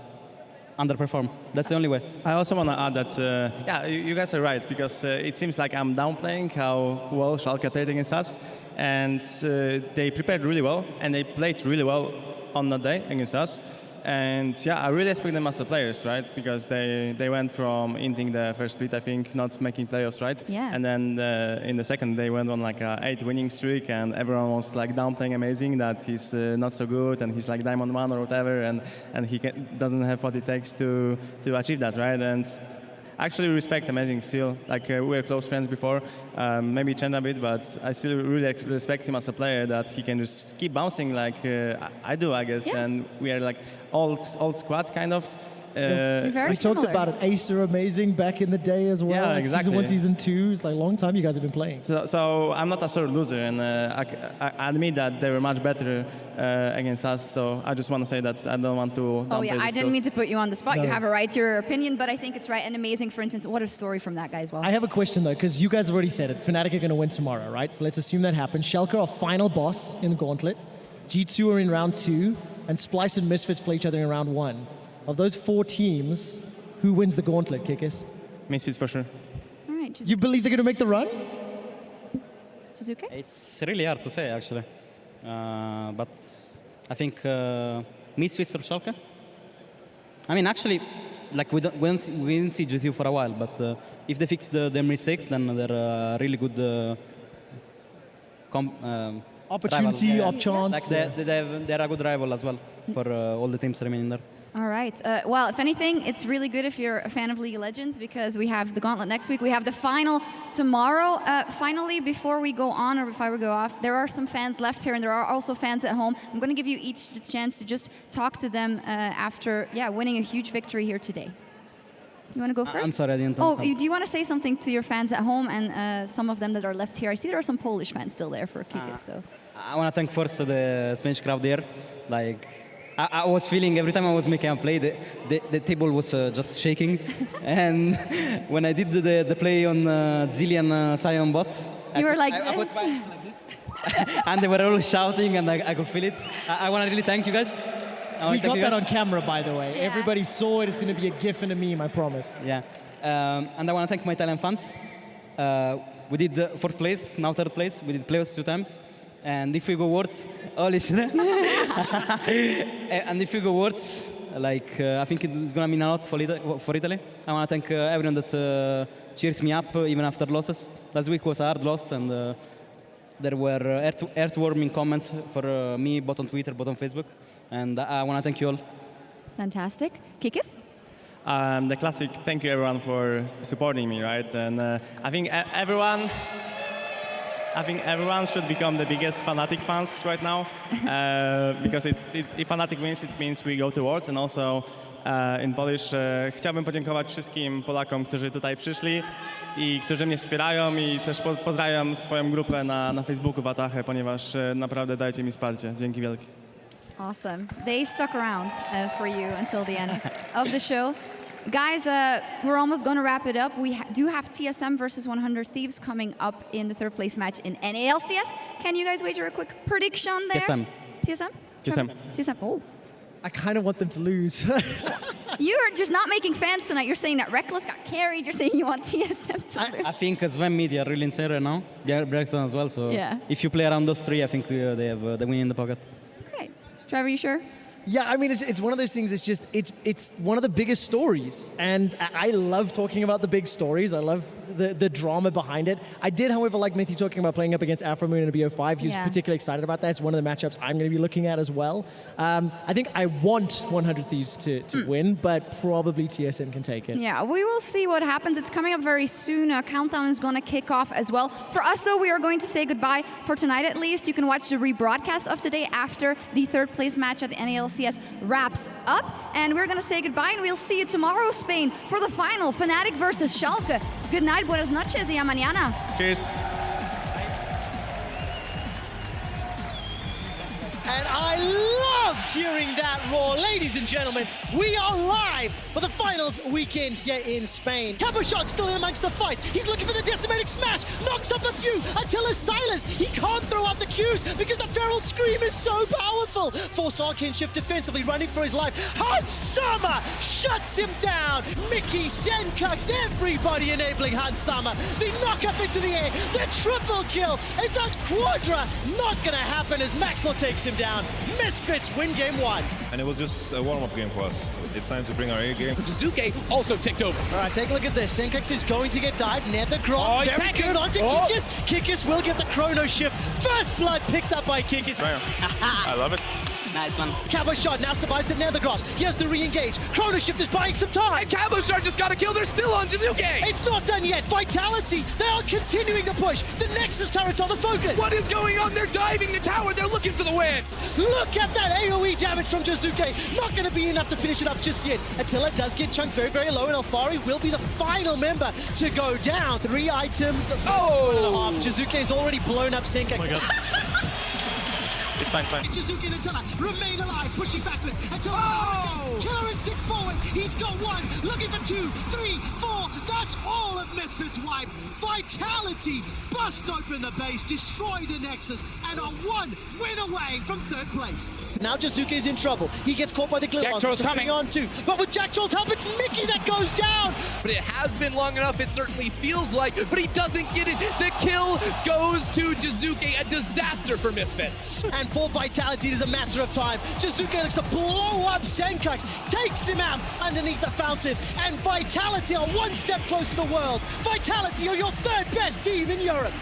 underperform. That's the only way. I also want to add that, yeah, you guys are right because it seems like I'm downplaying how well Schalke played against us, and they prepared really well and they played really well on that day against us. And yeah, I really respect them as the players, right? Because they went from inting the first split, I think, not making playoffs, right? Yeah. And then in the second, they went on like a 8 winning streak, and everyone was like downplaying amazing that he's not so good and he's like Diamond 1 or whatever, and he doesn't have what it takes to achieve that, right? And actually respect amazing still. Like we were close friends before, maybe change a bit, but I still really respect him as a player that he can just keep bouncing like I do, I guess. Yeah. And we are like old squad kind of. We talked about it. Ace are amazing back in the day as well. Yeah, like exactly. Season 1, Season 2, it's like a long time you guys have been playing. So I'm not a sore loser, and I admit that they were much better against us. So I just want to say that I don't want to. Oh yeah, I didn't mean to put you on the spot. No. You have a right to your opinion, but I think it's right and amazing. For instance, what a story from that guy as well. I have a question though, because you guys have already said it. Fnatic are going to win tomorrow, right? So let's assume that happens. Schalke are final boss in the Gauntlet. G2 are in round 2, and Splice and Misfits play each other in round 1. Of those 4 teams, who wins the Gauntlet, Kikis? Misfits for sure. All right. You believe they're going to make the run? Jizuke? It's really hard to say actually, but I think Misfits or Schalke. I mean, actually, like we didn't see G2 for a while, but if they fix their mistakes, then they're a really good opportunity, rival. op chance. Like they're a good rival as well for all the teams remaining there. All right. Well, if anything, it's really good if you're a fan of League of Legends because we have the Gauntlet next week. We have the final tomorrow. Finally, before we go on or before we go off, there are some fans left here and there are also fans at home. I'm going to give you each the chance to just talk to them after winning a huge victory here today. You want to go first? I'm sorry, I didn't Oh, understand. do you want to say something to your fans at home and some of them that are left here? I see there are some Polish fans still there for Kikis, so. I want to thank first the Spanish crowd there. Like, I was feeling every time I was making a play, the table was just shaking. And when I did the play on Zillion Sion bot, You were like I this? put my like this. And they were all shouting, and I could feel it. I want to really thank you guys. We got that on camera, by the way. Yeah. Everybody saw it. It's going to be a GIF and a meme, I promise. Yeah. And I want to thank my Italian fans. We did fourth place, now third place. We did playoffs 2 times. And if we go worse, holy shit. And if we go worse, like, I think it's going to mean a lot for Italy. I want to thank everyone that cheers me up even after losses. Last week was a hard loss, and there were earthwarming comments for me, both on Twitter, both on Facebook. And I want to thank you all. Fantastic. Kikis? The classic thank you everyone for supporting me, right? And I think everyone should become the biggest Fnatic fans right now, because if Fnatic wins, it means we go towards. And also in Polish chciałbym podziękować wszystkim Polakom, którzy tutaj przyszli i którzy mnie wspierają, i też pozdrawiam swoją grupę na Facebooku Watachę, ponieważ naprawdę dajecie mi wsparcie. Dzięki wielkie. Awesome. They stuck around for you until the end of the show. Guys, we're almost going to wrap it up. We do have TSM versus 100 Thieves coming up in the third place match in NALCS. Can you guys wager a quick prediction there? TSM. TSM? TSM. TSM. Oh. I kind of want them to lose. You're just not making fans tonight. You're saying that Reckless got carried. You're saying you want TSM to lose. I think Sven Media are really insane right now. Brexton as well. So Yeah. if you play around those 3, I think they have the win in the pocket. Okay. Trevor, you sure? Yeah, I mean, it's one of those things. It's one of the biggest stories, and I love talking about the big stories. I love the drama behind it. I did, however, like Mithy talking about playing up against Afromoon in a BO5. He was particularly excited about that. It's one of the matchups I'm going to be looking at as well. I think I want 100 Thieves to win, but probably TSM can take it. Yeah, we will see what happens. It's coming up very soon. Countdown is going to kick off as well. For us, though, we are going to say goodbye for tonight at least. You can watch the rebroadcast of today after the third place match at NALCS wraps up. And we're going to say goodbye, and we'll see you tomorrow, Spain, for the final, Fnatic versus Schalke. Good night, buenas noches, y a mañana. Cheers. And I love hearing that roar. Ladies and gentlemen, we are live for the finals weekend here in Spain. Cabo Shot still in amongst the fight. He's looking for the decimating smash. Knocks off a few until his silence. He can't throw out the Qs because the feral scream is so powerful. Forced Arcane Shift defensively, running for his life. Hansama shuts him down. Mickey, Senkux, everybody enabling Hansama. The knock up into the air. The triple kill. It's a quadra. Not going to happen as Maxwell takes him down. Misfits win game 1. And it was just a warm-up game for us. It's time to bring our A game. Jizuke also ticked over. All right, take a look at this. Senkux is going to get dived. Nethergrot, he's very tanking. good onto Kikis. Kikis will get the chrono shift. First blood picked up by Kikis. I love it. Nice one. Cabo Shot now survives at Nethergrot. Here's the re-engage. Chrono shift is buying some time. And Cabo Shard just got a kill. They're still on Jizuke. It's not done yet. Vitality, they are continuing the push. The Nexus turret's on the focus. What is going on? They're diving the tower. They're looking for the win. Look at that AoE damage from Jizuke. Not going to be enough to finish it up just yet. Attila does get chunked very, very low, and Alfari will be the final member to go down. 3 items. Oh! Jizuke's already blown up Senkux. Oh my god. It's fine, it's fine. Jizuke and Attila remain alive, pushing backwards until Killer Instinct forward. He's got 1, looking for 2, 3, 4. That's all of Misfits wiped. Vitality bust open the base, destroy the Nexus, and are 1 win away from third place. Now Jizuke is in trouble. He gets caught by the Glib Jack Troll's coming on too. But with Jack Troll's help, it's Mickey that goes down. But it has been long enough, it certainly feels like, but he doesn't get it. The kill goes to Jizuke, a disaster for Misfits. And for Vitality, it is a matter of time. Jizuke looks to blow up Senkux, takes him out underneath the fountain, and Vitality are 1 step closer to the world. Vitality are your 3rd best team in Europe.